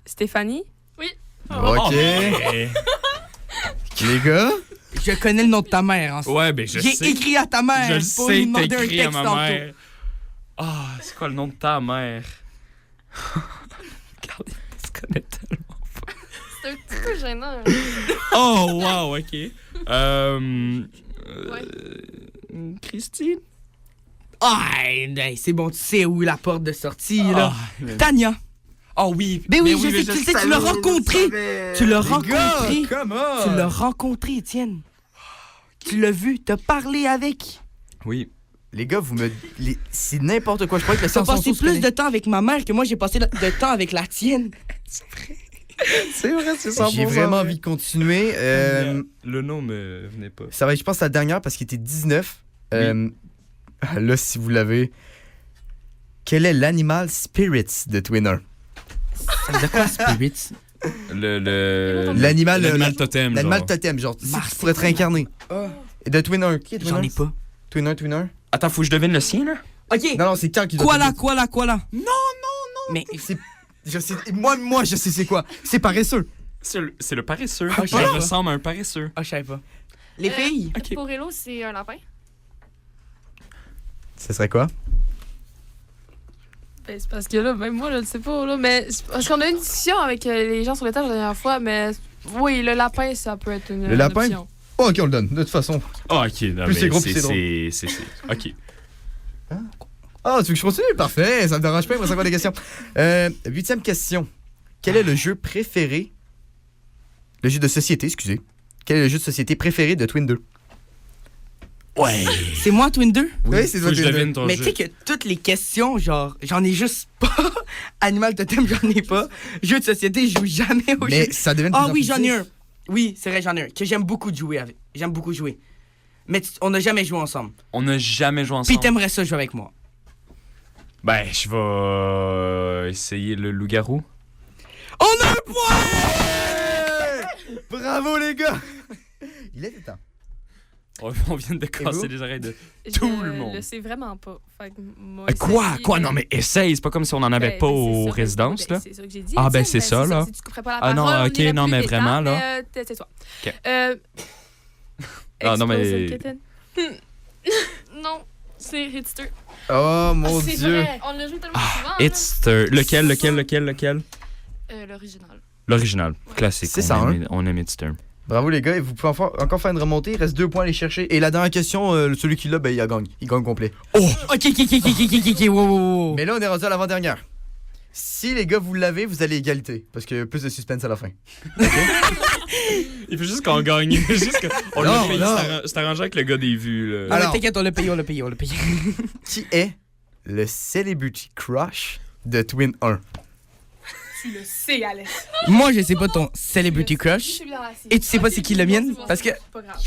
M: Stéphanie? Oui.
L: Ok. Les gars?
C: Je connais le nom de ta mère. Hein.
E: Ouais, ben je sais.
C: J'ai écrit à ta mère
E: Je le
C: pour
E: sais,
C: lui
E: t'as
C: demander un
E: écrit à
C: texte
E: ma
C: tantôt.
E: mère. Ah, c'est quoi le nom de ta mère? Regardez, tu connais tellement.
M: C'est un petit peu gênant.
E: Oh, wow, ok. Christine?
C: Ah, hey, c'est bon, tu sais où est la porte de sortie, là.
E: mais-
C: Tania.
E: Oh oui.
C: Ben oui,
E: mais
C: je sais, tu le sais, tu l'as rencontré. Tu l'as rencontré.
L: Comment?
C: Tu l'as rencontré, Étienne. Tu l'as vu, t'as parlé avec.
E: Oui.
L: Les gars, c'est n'importe quoi. Je crois que le
C: T'as
L: sens
C: passé plus de temps avec ma mère que moi, j'ai passé de temps avec la tienne.
E: C'est vrai, c'est ça.
L: J'ai vraiment envie de continuer.
E: Le nom me venait pas.
L: Ça va être, je pense, la dernière parce qu'il était 19. Là, si vous l'avez. Quel est l'animal Spirits de Twin 1?
C: Ça veut dire quoi, Spirits?
L: L'animal
E: totem.
L: L'animal
E: genre.
L: totem, genre.
C: Mars.
L: Tu pourrais te réincarner. Et de Twin 1. Qui est Twin 1?
C: J'en ai pas.
L: Twin 1.
E: Attends, faut que je devine le sien, là?
C: Ok.
L: Non, c'est quand qui doit.
C: Quoi là? Non. Mais
L: Je sais, moi, je sais c'est quoi. C'est paresseux.
E: C'est le paresseux.
C: Ah, je
E: Ça
C: savais pas.
E: ressemble à un paresseux.
C: Ah, je savais pas. Les filles?
M: Pour Hello, c'est un lapin.
L: Ce serait quoi?
M: Ben, c'est parce que là, même moi, je ne sais pas, là, mais c'est parce qu'on a eu une discussion avec les gens sur l'étage la dernière fois, mais Oui, le lapin, ça peut être une
L: Le lapin?
M: option.
L: Oh, ok, on le donne. De toute façon.
E: Ah, ok. Non,
L: Plus
E: mais
L: c'est gros, plus c'est drôle.
E: c'est. Ok.
L: Ah, tu veux que je continue? Parfait, ça me dérange pas, il me reste encore des questions. 8e question. Quel est le jeu préféré... Le jeu de société, excusez. Quel est le jeu de société préféré de Twin 2?
E: Ouais.
C: C'est moi, Twin 2?
L: Oui, c'est toi,
E: Faut que je
L: Twin 2.
E: devine ton
C: Mais
E: jeu.
C: tu sais que toutes les questions, genre, j'en ai juste pas. Animal Totem, j'en ai pas. Jeu de société, je joue jamais au
L: Mais
C: jeu.
L: ça devient de
C: Ah
L: plus en
C: oui,
L: plus
C: j'en ai
L: difficile.
C: un. Oui, c'est vrai, j'en ai un. Que j'aime beaucoup jouer avec. J'aime beaucoup jouer. Mais on n'a jamais joué ensemble.
E: On n'a jamais joué
C: Puis
E: ensemble.
C: t'aimerais ça jouer avec moi.
E: Ben, je vais essayer le loup-garou.
C: On a un point!
L: Bravo, les gars! Il était temps.
E: On vient de casser les oreilles de tout le monde.
M: Je le sais vraiment pas. Fait que moi,
E: Quoi?
M: essayer,
E: Quoi?
M: mais-
E: Non, mais essaye. C'est pas comme si on en avait pas aux
M: c'est ça,
E: résidences,
M: ben,
E: là.
M: c'est ça que j'ai dit.
E: Ah, ben,
M: Étienne,
E: c'est ça, là.
M: Si tu couperais pas la
E: Ah, non,
M: parole, on
E: ok,
M: irait
E: non,
M: plus
E: mais
M: vite,
E: vraiment,
M: hein,
E: là.
M: mais, c'est toi.
E: Ok.
M: Ah,
E: non, mais-
M: Explosive kitten. Non, c'est Hitster.
L: Oh, mon
M: C'est
L: Dieu.
M: vrai, on l'a joué tellement souvent.
E: It's lequel?
M: L'original.
E: L'original. Classique.
L: C'est ça, hein?
E: On aime It's Turn.
L: Bravo, les gars. Et vous pouvez encore faire une remontée. Il reste 2 points à aller chercher. Et la dernière question, celui qui l'a, ben, il gagne. Il gagne complet.
C: Oh! Ok, wow.
L: Mais là, on est rendu à l'avant-dernière. Si les gars, vous l'avez, vous allez égalité. Parce que plus de suspense à la fin.
E: Il faut juste qu'on gagne. Il faut juste qu'on
L: Non,
E: le paye.
L: non.
E: C'est arrangé avec le gars des vues, là.
C: Alors, t'inquiète, on l'a payé.
L: Qui est le celebrity crush de Twin 1?
M: Tu le sais, Alex.
C: Moi, je sais pas ton celebrity crush. Et tu sais pas c'est qui la mienne? Parce que.
M: C'est pas grave.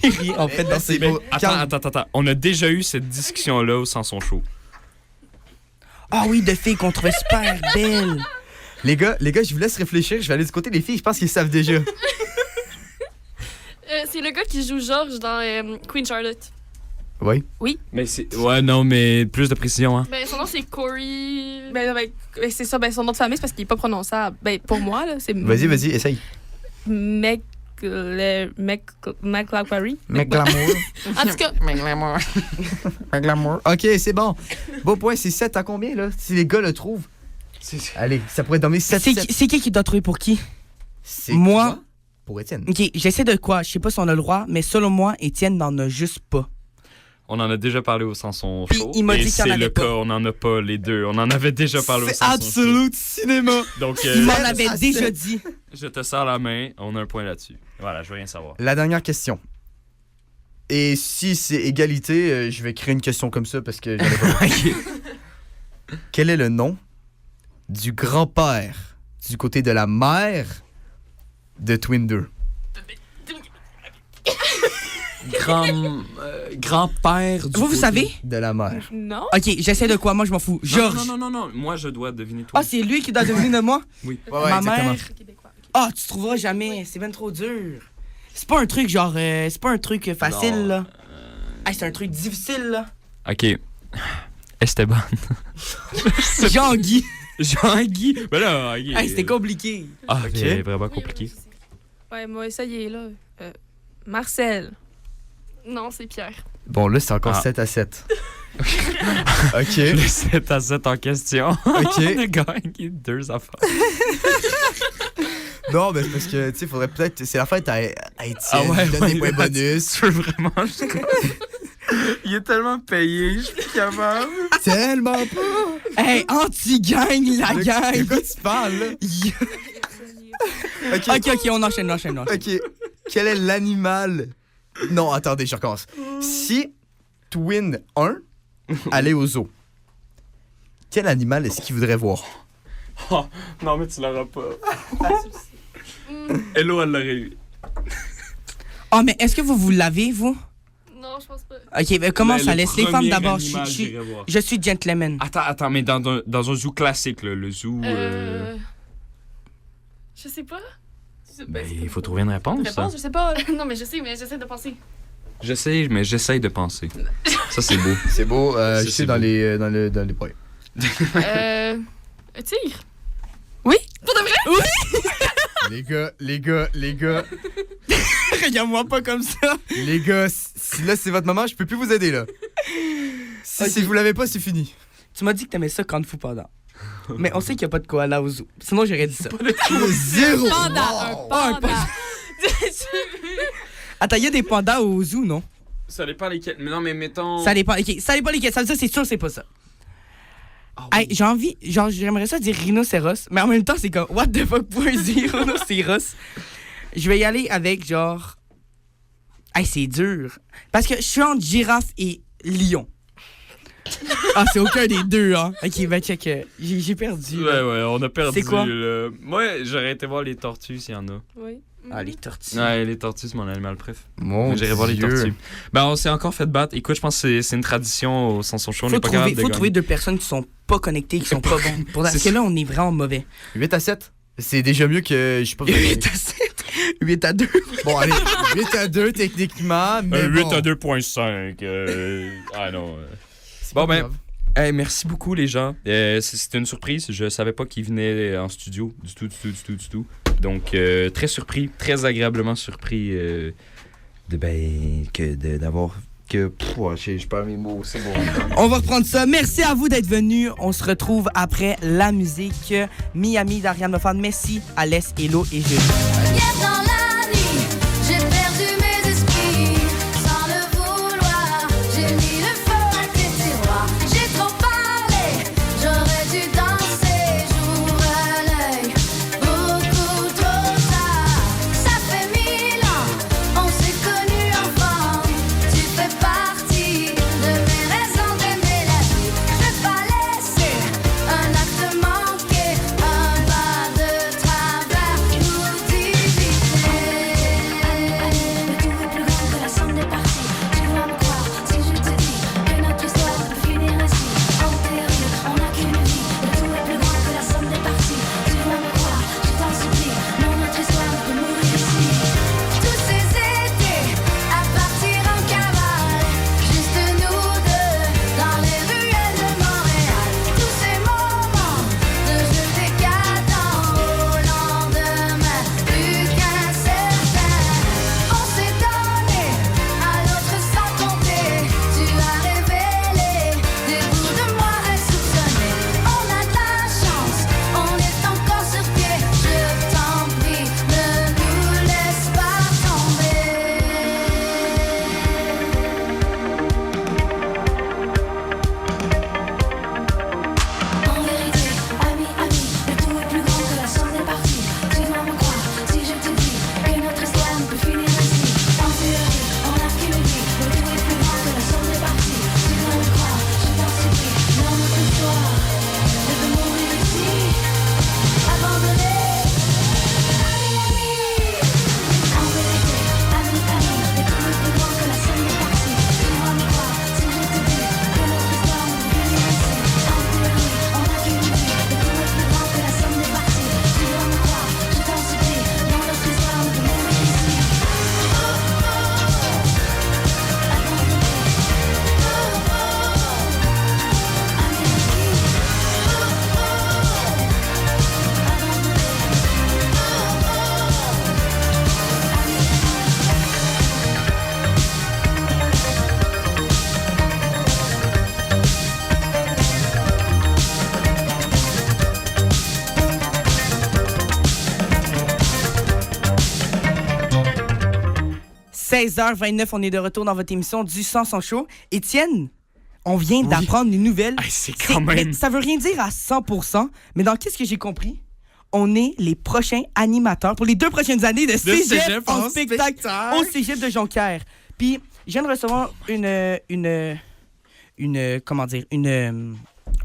C: J'ai ri, en fait, dans ces
E: Mais
C: mots.
E: attends. On a déjà eu cette discussion-là au Sanson Show.
C: Ah oui, de filles qu'on trouvait super belles.
L: Les gars, je vous laisse réfléchir. Je vais aller du côté des filles. Je pense qu'ils savent déjà.
M: C'est le gars qui joue George dans Queen Charlotte.
L: Oui.
M: Oui.
E: Mais c'est. Ouais, non, mais plus de précision, hein.
M: Ben, son nom, c'est Corey. C'est ça, son nom de famille, c'est parce qu'il est pas prononçable. Ben, pour moi, là, c'est.
L: Vas-y, essaye.
M: McLaughlin.
L: McGlamour.
M: En tout cas.
L: McGlamour. Ok, c'est bon. Beau point, c'est 7 à combien, là? Si les gars le trouvent. Allez, ça pourrait donner 7.
C: C'est qui doit trouver pour qui?
L: C'est
C: moi.
L: quoi? Pour Étienne.
C: Ok, j'essaie de quoi? Je sais pas si on a le droit, mais selon moi, Étienne n'en a juste pas.
E: On en a déjà parlé au Sanson
C: Puis,
E: Show.
C: il m'a
E: et
C: dit qu'il y en
E: c'est
C: avait
E: le
C: pas.
E: cas, on n'en a pas les deux. On en avait déjà parlé au
L: C'est
E: Sanson
L: absolute cinéma.
E: Show. Donc,
C: Il m'en avait déjà dit.
E: je te sers la main, on a un point là-dessus. Voilà, je veux rien savoir.
L: La dernière question. Et si c'est égalité, je vais créer une question comme ça parce que j'en ai pas. Quel est le nom du grand-père du côté de la mère de Twin 2?
E: Grand-père du
C: Vous
E: côté
C: savez?
L: De la mère.
M: Non.
C: Ok, j'essaie de quoi? Moi, je m'en fous. Georges.
E: Non. Moi, je dois deviner toi.
C: Ah, c'est lui qui doit deviner de moi?
E: Oui.
L: Ouais,
C: Ma
L: exactement.
C: mère. Ah, tu trouveras jamais. C'est bien trop dur. C'est pas un truc genre. C'est pas un truc facile,
E: Non,
C: là. Ah, c'est un truc difficile, là.
E: Ok. Esteban.
C: Jean-Guy.
E: Jean-Guy. Ben là, Guy.
C: Hey, c'était compliqué.
E: Ah, ok,
L: Ok.
E: vraiment compliqué.
M: Ouais, moi, essayé, là. Marcel. Non, c'est Pierre.
L: Bon, là, c'est encore
E: Ah.
L: 7 à 7. Ok.
E: Le 7 à 7 en question.
L: Ok.
E: On a gagné 2 affaires.
L: Non, mais c'est parce que, tu sais, faudrait peut-être. C'est la fête à Étienne.
E: Ah ouais,
L: je donne des points bonus.
E: Tu veux vraiment. Il est tellement payé, je suis plus capable.
L: Tellement pas.
C: Hey, anti-gang, la
L: De
C: gang.
L: quoi tu parles, là?
C: Ok, on enchaîne.
L: Ok. Quel est l'animal? Non, attendez, je recommence. Si Twin 1 allait au zoo, quel animal est-ce qu'il voudrait voir?
E: Oh, non, mais tu l'auras pas. Hello, elle l'aurait eu.
C: Oh, mais est-ce que vous l'avez, vous?
M: Non, je pense pas.
C: Ok, ben comment
E: Le
C: ça laisse les femmes
E: premier
C: d'abord?
E: animal, j'irais voir.
C: Je suis gentleman.
E: Attends, mais dans un zoo classique, là, le zoo.
M: Je sais pas.
E: Ben, il faut trouver une réponse.
M: Réponse, je sais pas. Non, mais je sais, mais j'essaie de penser.
E: Je sais, mais j'essaye de penser. Ça, c'est beau.
L: C'est beau,
E: Ça,
L: je
E: c'est
L: sais dans
E: beau.
L: les points.
M: Un tigre? Oui? Pour de vrai? Oui!
L: Les gars.
C: Regarde-moi pas comme ça.
L: Les gars, si là c'est votre moment, je peux plus vous aider là. Si vous l'avez pas, c'est fini.
C: Tu m'as dit que t'aimais ça quand Fu Panda. Mais on sait qu'il n'y a pas de koala au zoo. Sinon, j'aurais dit ça.
L: Zéro!
M: Un panda.
C: Attends, il y a des pandas au zoo, non?
E: Ça dépend lesquels. Mais non, mais mettons.
C: Ça dépend lesquels. Ça veut dire c'est sûr, c'est pas ça.
E: oui.
C: Hey, j'aimerais ça dire rhinocéros, mais en même temps, c'est comme, what the fuck, pour dire rhinocéros? Je vais y aller avec genre. Hey, c'est dur. Parce que je suis entre girafe et lion. Ah, c'est aucun des deux, hein. Ok, ben check. J'ai perdu.
E: Ouais, on a perdu.
C: C'est quoi?
E: Moi, j'aurais été voir les tortues s'il y en a.
M: Oui.
C: Ah, les tortues.
E: Ouais, les tortues, c'est mon animal préf.
L: Mon
E: J'irai voir les
L: Dieu.
E: tortues. Ben, on s'est encore fait battre. Écoute, je pense que c'est une tradition au Sanson Show. On n'est pas capable de
C: Faut
E: gagner.
C: trouver deux personnes qui sont pas connectées, qui sont pas bons. Parce que là, on est vraiment mauvais.
L: 8 à 7. C'est déjà mieux que. Je sais pas.
C: 8 à 7. 8 à 2.
L: Bon, allez, 8 à 2 techniquement, mais
E: 8
L: bon.
E: à 2.5. Ah non.
L: C'est
E: Bon,
L: pas
E: ben.
L: grave.
E: Hey, merci beaucoup, les gens. C'était une surprise. Je savais pas qu'ils venaient en studio du tout. Donc, très surpris, très agréablement surpris d'avoir. Je perds mes mots, c'est bon.
C: On va reprendre ça. Merci à vous d'être venus. On se retrouve après la musique. Miami d'Ariane Moffat. Merci, Alès, Hello et Jules.
O: Dans la nuit, j'ai perdu mes esprits. Sans le vouloir, j'ai mis le feu à tes tiroirs. J'ai trop parlé, j'aurais dû danser jour à l'œil. Beaucoup trop tard, ça fait 1000 ans, on s'est connus enfant. Tu fais partie de mes raisons d'aimer la vie. Je vais pas laisser un acte manqué, un pas de travers nous diviser. Le tout est plus grand que la somme des parties. Tu vas me croire si je te dis que notre histoire peut finir ainsi. En théorie, on n'a qu'une vie. Le tout est plus grand que la somme des parties. Tu vas me croire, je t'en supplie. Non, notre histoire peut mourir ici. Tous ces étés à partir en cavale, juste nous deux dans les ruelles de Montréal. Tous ces moments de jeu décadent au lendemain, plus qu'un certain. On s'est donné à l'autre sans compter. Tu as révélé des bouts de moi insoupçonnés. On a de la chance, on est encore sur pied. Je t'en prie, ne nous laisse pas tomber. En vérité, ami, le tout est plus grand que la somme des parties. Tu dois me croire si je te dis que notre histoire ne peut finir ainsi. En théorie, on n'a qu'une vie. Le tout est plus grand que la somme des parties. Tu dois me croire, je t'en supplie. Non, notre histoire ne peut mourir ici. Abandonné. En vérité, ami, le tout est plus grand que la somme des parties. Tu dois me croire si je te dis que notre histoire ne peut finir ainsi. En théorie, on n'a qu'une vie. Le tout est plus grand que la somme des parties. Tu dois me croire, je t'en supplie. Non, notre histoire ne peut mourir ici.
C: « 16h29, on est de retour dans votre émission du Sanson Show. Étienne, on vient d'apprendre une nouvelle.
E: C'est quand même.
C: Mais ça veut rien dire à 100%, mais dans qu'est-ce que j'ai compris? On est les prochains animateurs pour les 2 prochaines années de Cégep en spectacle au Cégep de Jonquière. Puis, je viens de recevoir un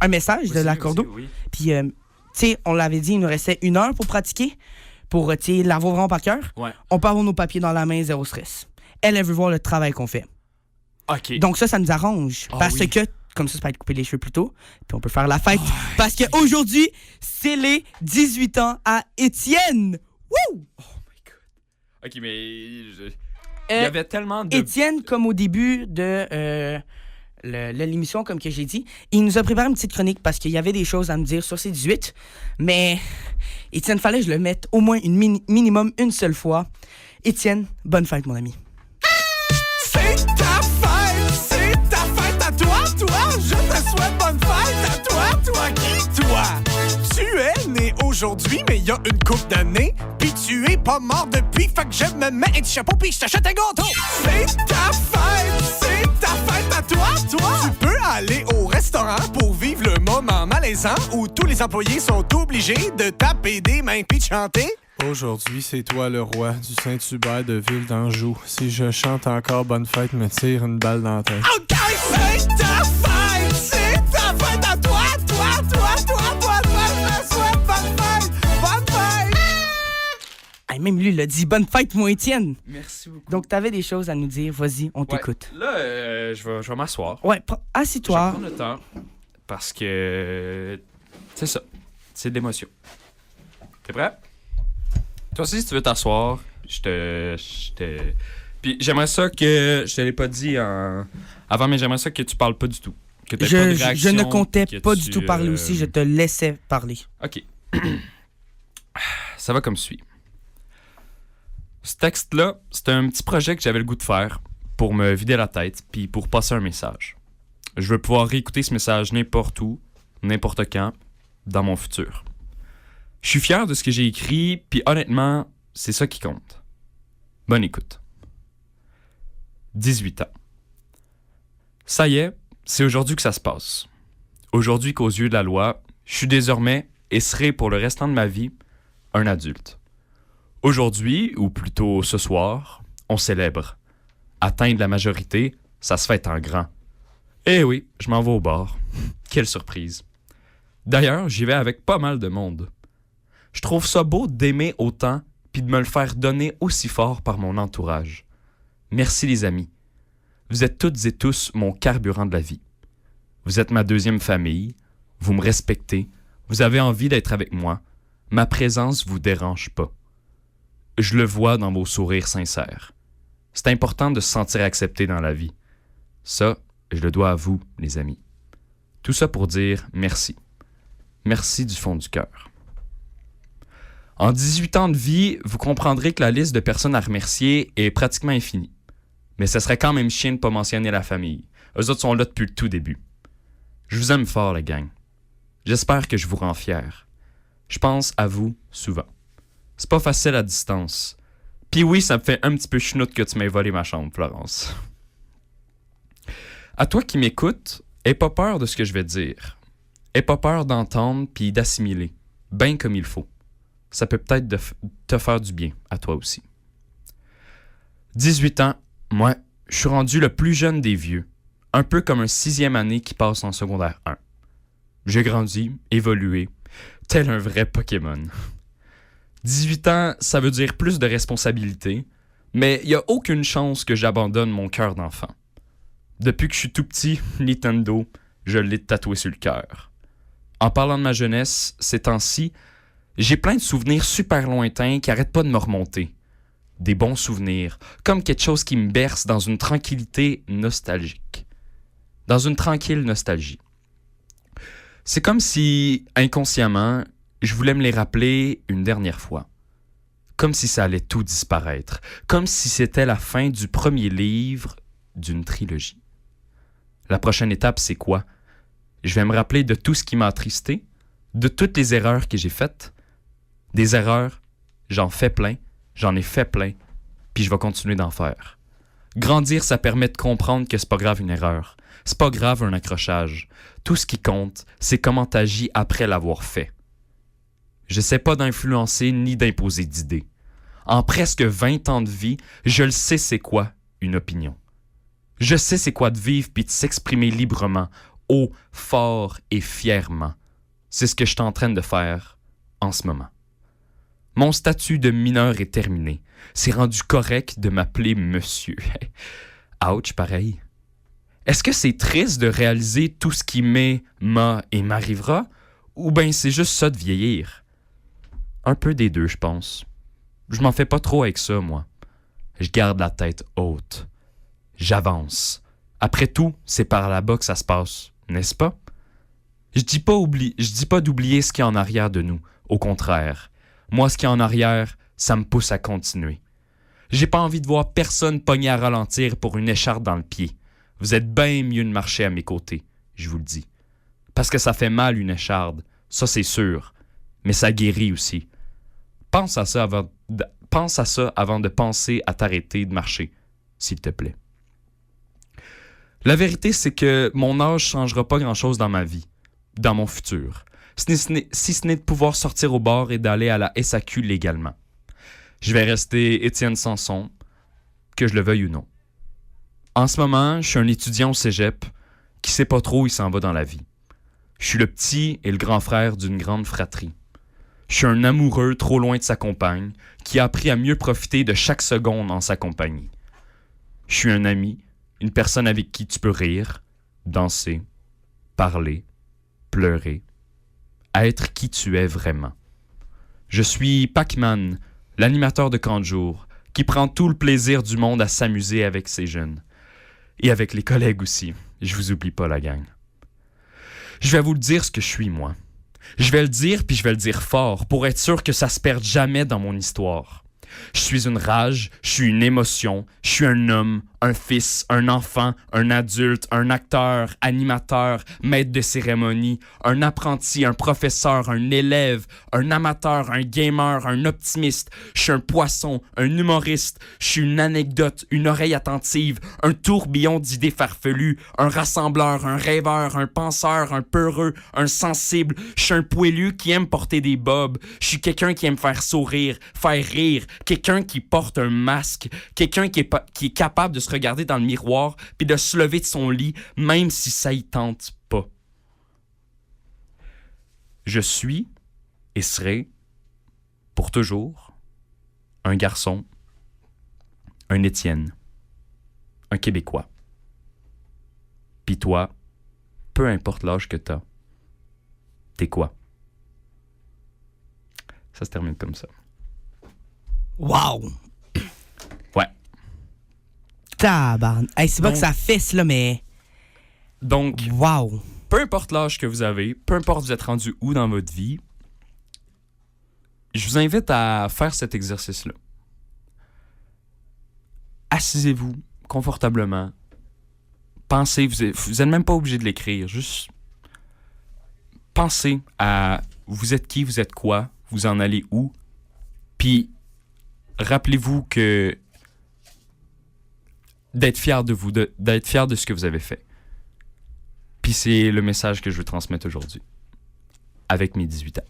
C: message de l'accordo.
E: Oui.
C: Puis, tu sais, on l'avait dit, il nous restait 1 heure pour pratiquer, pour, tu sais, l'avoir vraiment par cœur.
E: Ouais.
C: On peut avoir nos papiers dans la main, zéro stress. Elle veut voir le travail qu'on fait.
E: OK.
C: Donc ça nous arrange. Parce que, comme ça, ça peut être couper les cheveux plus tôt. Puis on peut faire la fête. Parce qu'aujourd'hui, c'est les 18 ans à Étienne. Wouh!
E: Oh my God. OK, mais... Il y avait tellement de...
C: Étienne, comme au début de l'émission, comme que j'ai dit, il nous a préparé une petite chronique parce qu'il y avait des choses à me dire sur ces 18. Mais Étienne, fallait que je le mette au moins minimum une seule fois. Étienne, bonne fête, mon ami.
D: C'est ta fête à toi, je te souhaite
P: souhaite bonne fête à toi, toi qui, toi? Tu es né aujourd'hui, mais il y a une couple d'années. Pis tu es pas mort depuis, fait que je me mets un petit chapeau pis je t'achète un gâteau. C'est ta fête à toi, toi. Tu peux aller au restaurant pour vivre le moment malaisant où tous les employés sont obligés de taper des mains pis de chanter.
Q: Aujourd'hui, c'est toi le roi du Saint-Hubert de Ville d'Anjou. Si je chante encore bonne fête, me tire une balle dans la tête.
P: OK, c'est ta fête à toi, toi. Je te souhaite bonne fête.
C: Hey, même lui, il a dit bonne fête, moi, Étienne.
E: Merci beaucoup.
C: Donc, t'avais des choses à nous dire. Vas-y, on t'écoute.
E: Là, je vais m'asseoir.
C: Ouais, assis-toi.
E: Je vais prendre le temps parce que c'est ça. C'est de l'émotion. T'es prêt? Toi aussi, si tu veux t'asseoir, je te... Puis j'aimerais ça que... Je te l'ai pas dit avant, mais j'aimerais ça que tu parles pas du tout. Que t'aies pas de réaction,
C: je ne comptais
E: que
C: pas
E: tu,
C: du tout parler aussi. Je te laissais parler.
E: OK. Ça va comme suit. Ce texte-là, c'est un petit projet que j'avais le goût de faire pour me vider la tête puis pour passer un message. Je veux pouvoir réécouter ce message n'importe où, n'importe quand, dans mon futur. Je suis fier de ce que j'ai écrit, puis honnêtement, c'est ça qui compte. Bonne écoute. 18 ans. Ça y est, c'est aujourd'hui que ça se passe. Aujourd'hui qu'aux yeux de la loi, je suis désormais, et serai pour le restant de ma vie, un adulte. Aujourd'hui, ou plutôt ce soir, on célèbre. Atteindre la majorité, ça se fait en grand. Eh oui, je m'en vais au bar. Quelle surprise. D'ailleurs, j'y vais avec pas mal de monde. Je trouve ça beau d'aimer autant puis de me le faire donner aussi fort par mon entourage. Merci les amis. Vous êtes toutes et tous mon carburant de la vie. Vous êtes ma deuxième famille, vous me respectez, vous avez envie d'être avec moi, ma présence vous dérange pas. Je le vois dans vos sourires sincères. C'est important de se sentir accepté dans la vie. Ça, je le dois à vous, les amis. Tout ça pour dire merci. Merci du fond du cœur. En 18 ans de vie, vous comprendrez que la liste de personnes à remercier est pratiquement infinie. Mais ce serait quand même chiant de ne pas mentionner la famille. Eux autres sont là depuis le tout début. Je vous aime fort, la gang. J'espère que je vous rends fier. Je pense à vous souvent. C'est pas facile à distance. Puis oui, ça me fait un petit peu chenoute que tu m'aies volé ma chambre, Florence. À toi qui m'écoutes, aie pas peur de ce que je vais te dire. Aie pas peur d'entendre puis d'assimiler, bien comme il faut. Ça peut peut-être te faire du bien, à toi aussi. 18 ans, moi, je suis rendu le plus jeune des vieux, un peu comme un 6e année qui passe en secondaire 1. J'ai grandi, évolué, tel un vrai Pokémon. 18 ans, ça veut dire plus de responsabilités, mais il n'y a aucune chance que j'abandonne mon cœur d'enfant. Depuis que je suis tout petit, Nintendo, je l'ai tatoué sur le cœur. En parlant de ma jeunesse, ces temps-ci, j'ai plein de souvenirs super lointains qui arrêtent pas de me remonter. Des bons souvenirs, comme quelque chose qui me berce dans une tranquillité nostalgique. Dans une tranquille nostalgie. C'est comme si, inconsciemment, je voulais me les rappeler une dernière fois. Comme si ça allait tout disparaître. Comme si c'était la fin du premier livre d'une trilogie. La prochaine étape, c'est quoi? Je vais me rappeler de tout ce qui m'a attristé, de toutes les erreurs que j'ai faites. Des erreurs, j'en fais plein, j'en ai fait plein, puis je vais continuer d'en faire. Grandir, ça permet de comprendre que c'est pas grave une erreur. C'est pas grave un accrochage. Tout ce qui compte, c'est comment t'agis après l'avoir fait. J'essaie pas d'influencer ni d'imposer d'idées. En presque 20 ans de vie, je le sais c'est quoi une opinion. Je sais c'est quoi de vivre puis de s'exprimer librement, haut, fort et fièrement. C'est ce que je suis en train de faire en ce moment. Mon statut de mineur est terminé. C'est rendu correct de m'appeler monsieur. Ouch, pareil. Est-ce que c'est triste de réaliser tout ce qui m'a et m'arrivera? Ou bien c'est juste ça de vieillir? Un peu des deux, je pense. Je m'en fais pas trop avec ça, moi. Je garde la tête haute. J'avance. Après tout, c'est par là-bas que ça se passe, n'est-ce pas? Je dis pas d'oublier ce qu'il y a en arrière de nous. Au contraire. Moi, ce qu'il y a en arrière, ça me pousse à continuer. J'ai pas envie de voir personne pogner à ralentir pour une écharpe dans le pied. Vous êtes bien mieux de marcher à mes côtés, je vous le dis. Parce que ça fait mal une écharde, ça c'est sûr, mais ça guérit aussi. Pense à ça avant de penser à t'arrêter de marcher, s'il te plaît. La vérité, c'est que mon âge ne changera pas grand-chose dans ma vie, dans mon futur, si ce n'est de pouvoir sortir au bar et d'aller à la SAQ légalement. Je vais rester Étienne Sanson, que je le veuille ou non. En ce moment, je suis un étudiant au cégep qui sait pas trop où il s'en va dans la vie. Je suis le petit et le grand frère d'une grande fratrie. Je suis un amoureux trop loin de sa compagne qui a appris à mieux profiter de chaque seconde en sa compagnie. Je suis un ami, une personne avec qui tu peux rire, danser, parler, pleurer, être qui tu es vraiment. Je suis Pac-Man, l'animateur de camp de jour, qui prend tout le plaisir du monde à s'amuser avec ses jeunes. Et avec les collègues aussi. Je vous oublie pas, la gang. Je vais vous le dire ce que je suis, moi. Je vais le dire, puis je vais le dire fort, pour être sûr que ça se perde jamais dans mon histoire. Je suis une rage, je suis une émotion, je suis un homme, un fils, un enfant, un adulte, un acteur, animateur, maître de cérémonie, un apprenti, un professeur, un élève, un amateur, un gamer, un optimiste. Je suis un poisson, un humoriste, je suis une anecdote, une oreille attentive, un tourbillon d'idées farfelues, un rassembleur, un rêveur, un penseur, un peureux, un sensible. Je suis un poilu qui aime porter des bobs. Je suis quelqu'un qui aime faire sourire, faire rire, quelqu'un qui porte un masque, quelqu'un qui est capable de se regarder dans le miroir puis de se lever de son lit même si ça y tente pas. Je suis et serai pour toujours un garçon, un Étienne, un Québécois. Puis toi, peu importe l'âge que t'as, t'es quoi? Ça se termine comme ça.
C: Wow!
E: Ouais.
C: Tabarn. Hey, c'est pas que ça fesse, là, mais...
E: Donc,
C: wow!
E: Peu importe l'âge que vous avez, peu importe vous êtes rendu où dans votre vie, je vous invite à faire cet exercice-là. Assisez-vous confortablement. Pensez, vous êtes même pas obligé de l'écrire, juste pensez à vous êtes qui, vous êtes quoi, vous en allez où, puis rappelez-vous que d'être fier de vous, d'être fier de ce que vous avez fait. Puis c'est le message que je veux transmettre aujourd'hui, avec mes 18 ans.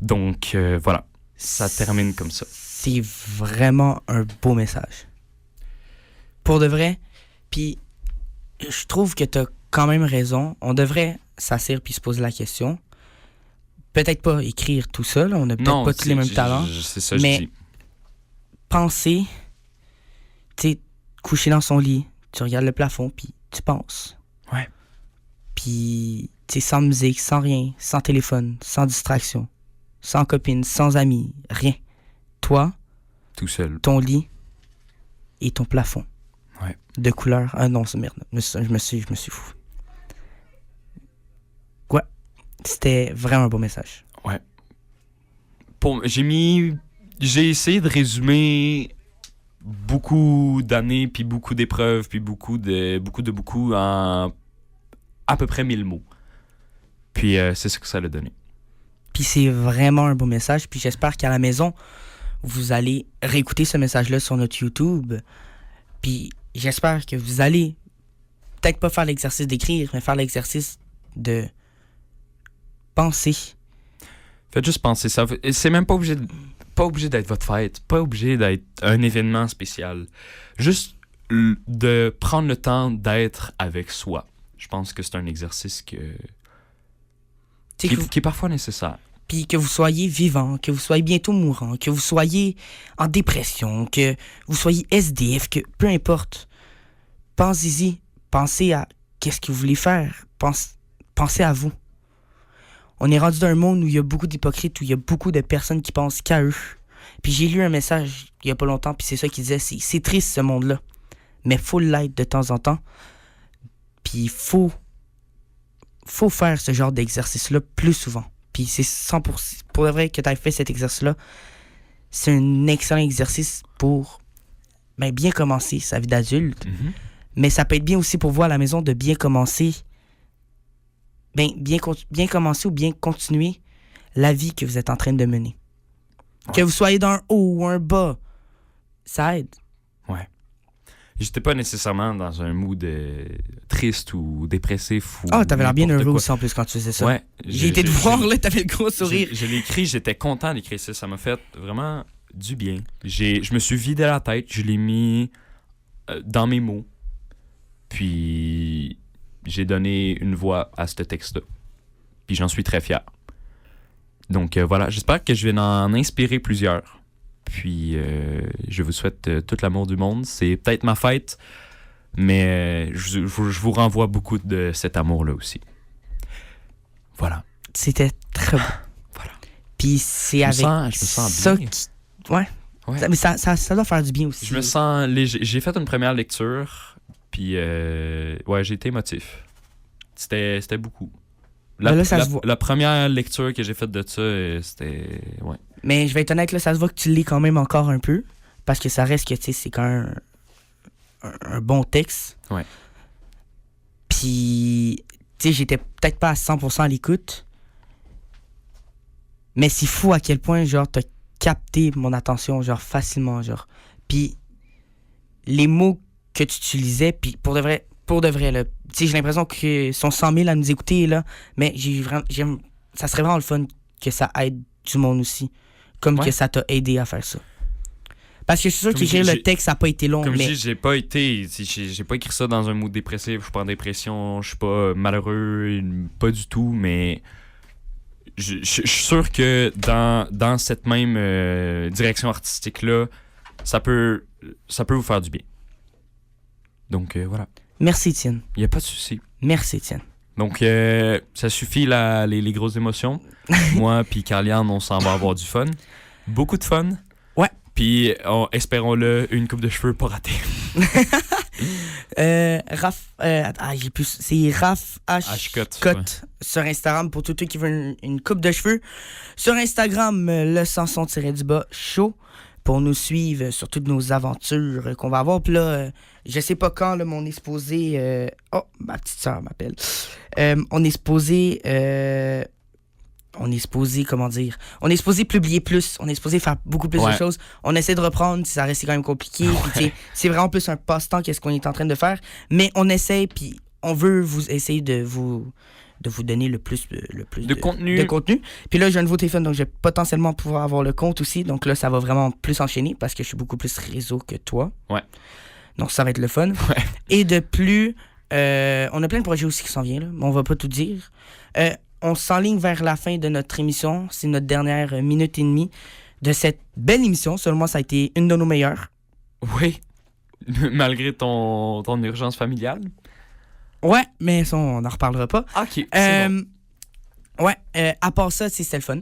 E: Donc, voilà, ça termine comme ça.
C: C'est vraiment un beau message. Pour de vrai, puis je trouve que t'as quand même raison. On devrait s'asseoir puis se poser la question. Peut-être pas écrire tout ça, là. On n'a peut-être pas tous les mêmes talents.
E: C'est ça,
C: mais
E: je dis.
C: penser, tu sais, couché dans son lit, tu regardes le plafond, puis tu penses.
E: Ouais.
C: Puis, tu sais, sans musique, sans rien, sans téléphone, sans distraction, sans copine, sans amis, rien. Toi,
E: tout seul,
C: ton lit et ton plafond.
E: Ouais.
C: De couleur. Ah non, c'est merde. Je me suis fou. Ouais. C'était vraiment un beau message.
E: Ouais. J'ai essayé de résumer beaucoup d'années, puis beaucoup d'épreuves, puis beaucoup en à peu près 1000 mots. Puis c'est ce que ça l'a donné.
C: Puis c'est vraiment un beau message. Puis j'espère qu'à la maison, vous allez réécouter ce message-là sur notre YouTube. Puis j'espère que vous allez peut-être pas faire l'exercice d'écrire, mais faire l'exercice de penser.
E: Faites juste penser ça. C'est même pas obligé d'être votre fête, pas obligé d'être un événement spécial. Juste de prendre le temps d'être avec soi. Je pense que c'est un exercice qui est parfois nécessaire.
C: Puis que vous soyez vivant, que vous soyez bientôt mourant, que vous soyez en dépression, que vous soyez SDF, que peu importe. Pensez-y. Pensez à qu'est-ce que vous voulez faire. Pensez à vous. On est rendu dans un monde où il y a beaucoup d'hypocrites, où il y a beaucoup de personnes qui pensent qu'à eux. Puis j'ai lu un message il y a pas longtemps, puis c'est ça qui disait, c'est triste ce monde-là. Mais faut l'être de temps en temps. Puis il faut faire ce genre d'exercice-là plus souvent. Puis c'est 100%. Pour le vrai que tu aies fait cet exercice-là, c'est un excellent exercice pour bien commencer sa vie d'adulte.
E: Mm-hmm.
C: Mais ça peut être bien aussi pour vous à la maison de bien commencer bien commencer ou bien continuer la vie que vous êtes en train de mener. Ouais. Que vous soyez dans un haut ou un bas, ça aide.
E: Ouais. J'étais pas nécessairement dans un mood triste ou dépressif.
C: Ah, t'avais l'air bien heureux aussi en plus quand tu faisais ça.
E: Ouais.
C: J'ai été te voir, là, t'avais le gros sourire.
E: Je l'ai écrit, j'étais content d'écrire ça. Ça m'a fait vraiment du bien. Je me suis vidé la tête, je l'ai mis dans mes mots. Puis j'ai donné une voix à ce texte-là. Puis j'en suis très fier. Donc voilà, j'espère que je vais en inspirer plusieurs. Puis je vous souhaite tout l'amour du monde. C'est peut-être ma fête, mais je vous renvoie beaucoup de cet amour-là aussi. Voilà.
C: C'était très beau.
E: Voilà.
C: Puis c'est avec
E: je me sens
C: ça
E: bien.
C: Ouais. Mais ça doit faire du bien aussi.
E: Je me sens léger. J'ai fait une première lecture, puis ouais, j'ai été émotif. C'était beaucoup. La première lecture que j'ai faite de ça, c'était... Ouais.
C: Mais je vais être honnête, là, ça se voit que tu lis quand même encore un peu, parce que ça reste que, tu sais, c'est quand même un bon texte.
E: Ouais.
C: Puis, tu sais, j'étais peut-être pas à 100% à l'écoute, mais c'est fou à quel point, genre, t'as capté mon attention, genre, facilement, genre. Puis, les mots que tu utilisais, puis pour de vrai, là, tu sais, j'ai l'impression que sont 100 000 à nous écouter, là, mais ça serait vraiment le fun que ça aide du monde aussi, comme que ça t'a aidé à faire ça. Parce que je suis sûr qu'écrire le texte, ça n'a pas été long.
E: Comme
C: mais...
E: je dis, j'ai pas écrit ça dans un mood dépressif, je suis pas en dépression, je suis pas malheureux, pas du tout, mais je suis sûr que dans cette même direction artistique-là, ça peut vous faire du bien. Donc voilà.
C: Merci, Étienne.
E: Il n'y a pas de souci.
C: Merci, Étienne.
E: Donc, ça suffit, les grosses émotions. Moi puis Carliane, on s'en va avoir du fun. Beaucoup de fun.
C: Ouais.
E: Puis, espérons-le, une coupe de cheveux pas ratée.
C: J'ai plus... C'est Raph H. Cotte sur Instagram pour tous ceux qui veulent une coupe de cheveux. Sur Instagram, le Sanson-du-bas show pour nous suivre sur toutes nos aventures qu'on va avoir. Puis là, je sais pas quand, là, mais on est supposé... Oh, ma petite sœur m'appelle. On est supposé, comment dire? On est supposé publier plus. On est supposé faire beaucoup plus de choses. On essaie de reprendre, ça reste quand même compliqué. Puis, c'est vraiment plus un passe-temps qu'est-ce qu'on est en train de faire. Mais on essaie, puis on veut vous essayer de vous donner le plus de contenu. Puis là, j'ai un nouveau téléphone, donc je vais potentiellement pouvoir avoir le compte aussi. Donc là, ça va vraiment plus enchaîner parce que je suis beaucoup plus réseau que toi.
E: Ouais.
C: Donc ça va être le fun. Ouais. Et de plus, on a plein de projets aussi qui s'en viennent, là, mais on va pas tout dire. On s'enligne vers la fin de notre émission. C'est notre dernière minute et demie de cette belle émission. Selon moi, ça a été une de nos meilleures.
E: Oui. Malgré ton urgence familiale.
C: Ouais, mais ça, on n'en reparlera pas.
E: OK, c'est bon.
C: Ouais, à part ça, c'était le fun.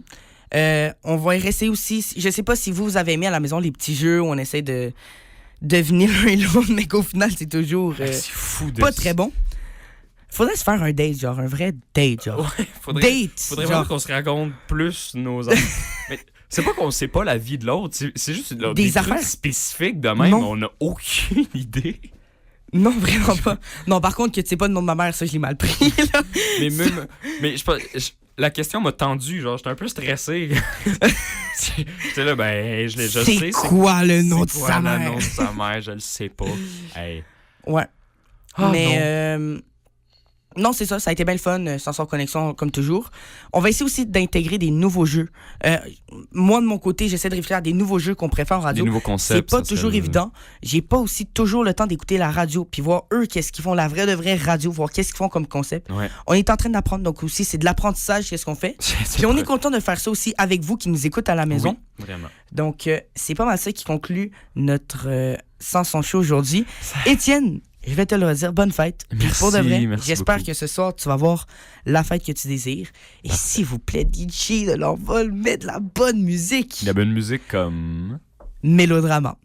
C: On va y rester aussi... Je sais pas si vous avez aimé à la maison les petits jeux où on essaie de devenir l'un et l'autre, mais qu'au final, c'est toujours
E: c'est fou
C: pas très bon. Faudrait se faire un date, genre, un vrai date, genre.
E: Ouais, faudrait vraiment qu'on se raconte plus nos affaires. Mais c'est pas qu'on sait pas la vie de l'autre, c'est juste des affaires spécifiques de même, on n'a aucune idée.
C: Non, vraiment pas. Non, par contre, que tu sais pas le nom de ma mère, ça, je l'ai mal pris, là.
E: Mais la question m'a tendu, genre, j'étais un peu stressé. J'étais là, ben, je sais.
C: C'est quoi le nom de sa mère?
E: Le nom de sa mère, je le sais pas. Hey.
C: Ouais. Mais, non, c'est ça a été bien le fun, Sanson Connexion, comme toujours. On va essayer aussi d'intégrer des nouveaux jeux. Moi, de mon côté, j'essaie de réfléchir à des nouveaux jeux qu'on préfère en radio.
E: Des nouveaux concepts.
C: C'est pas toujours évident. J'ai pas aussi toujours le temps d'écouter la radio, puis voir eux, qu'est-ce qu'ils font, la vraie de vraie radio, voir qu'est-ce qu'ils font comme concept.
E: Ouais.
C: On est en train d'apprendre, donc aussi, c'est de l'apprentissage, qu'est-ce qu'on fait. Puis on est content de faire ça aussi avec vous qui nous écoutent à la maison.
E: Oui, vraiment.
C: Donc, c'est pas mal ça qui conclut notre Sanson Show aujourd'hui. Étienne, je vais te le redire, bonne fête.
E: Merci,
C: pour de vrai,
E: j'espère
C: que ce soir, tu vas avoir la fête que tu désires. Et s'il vous plaît, DJ de l'envol, mets de la bonne musique.
E: La bonne musique comme...
C: Mélodrama.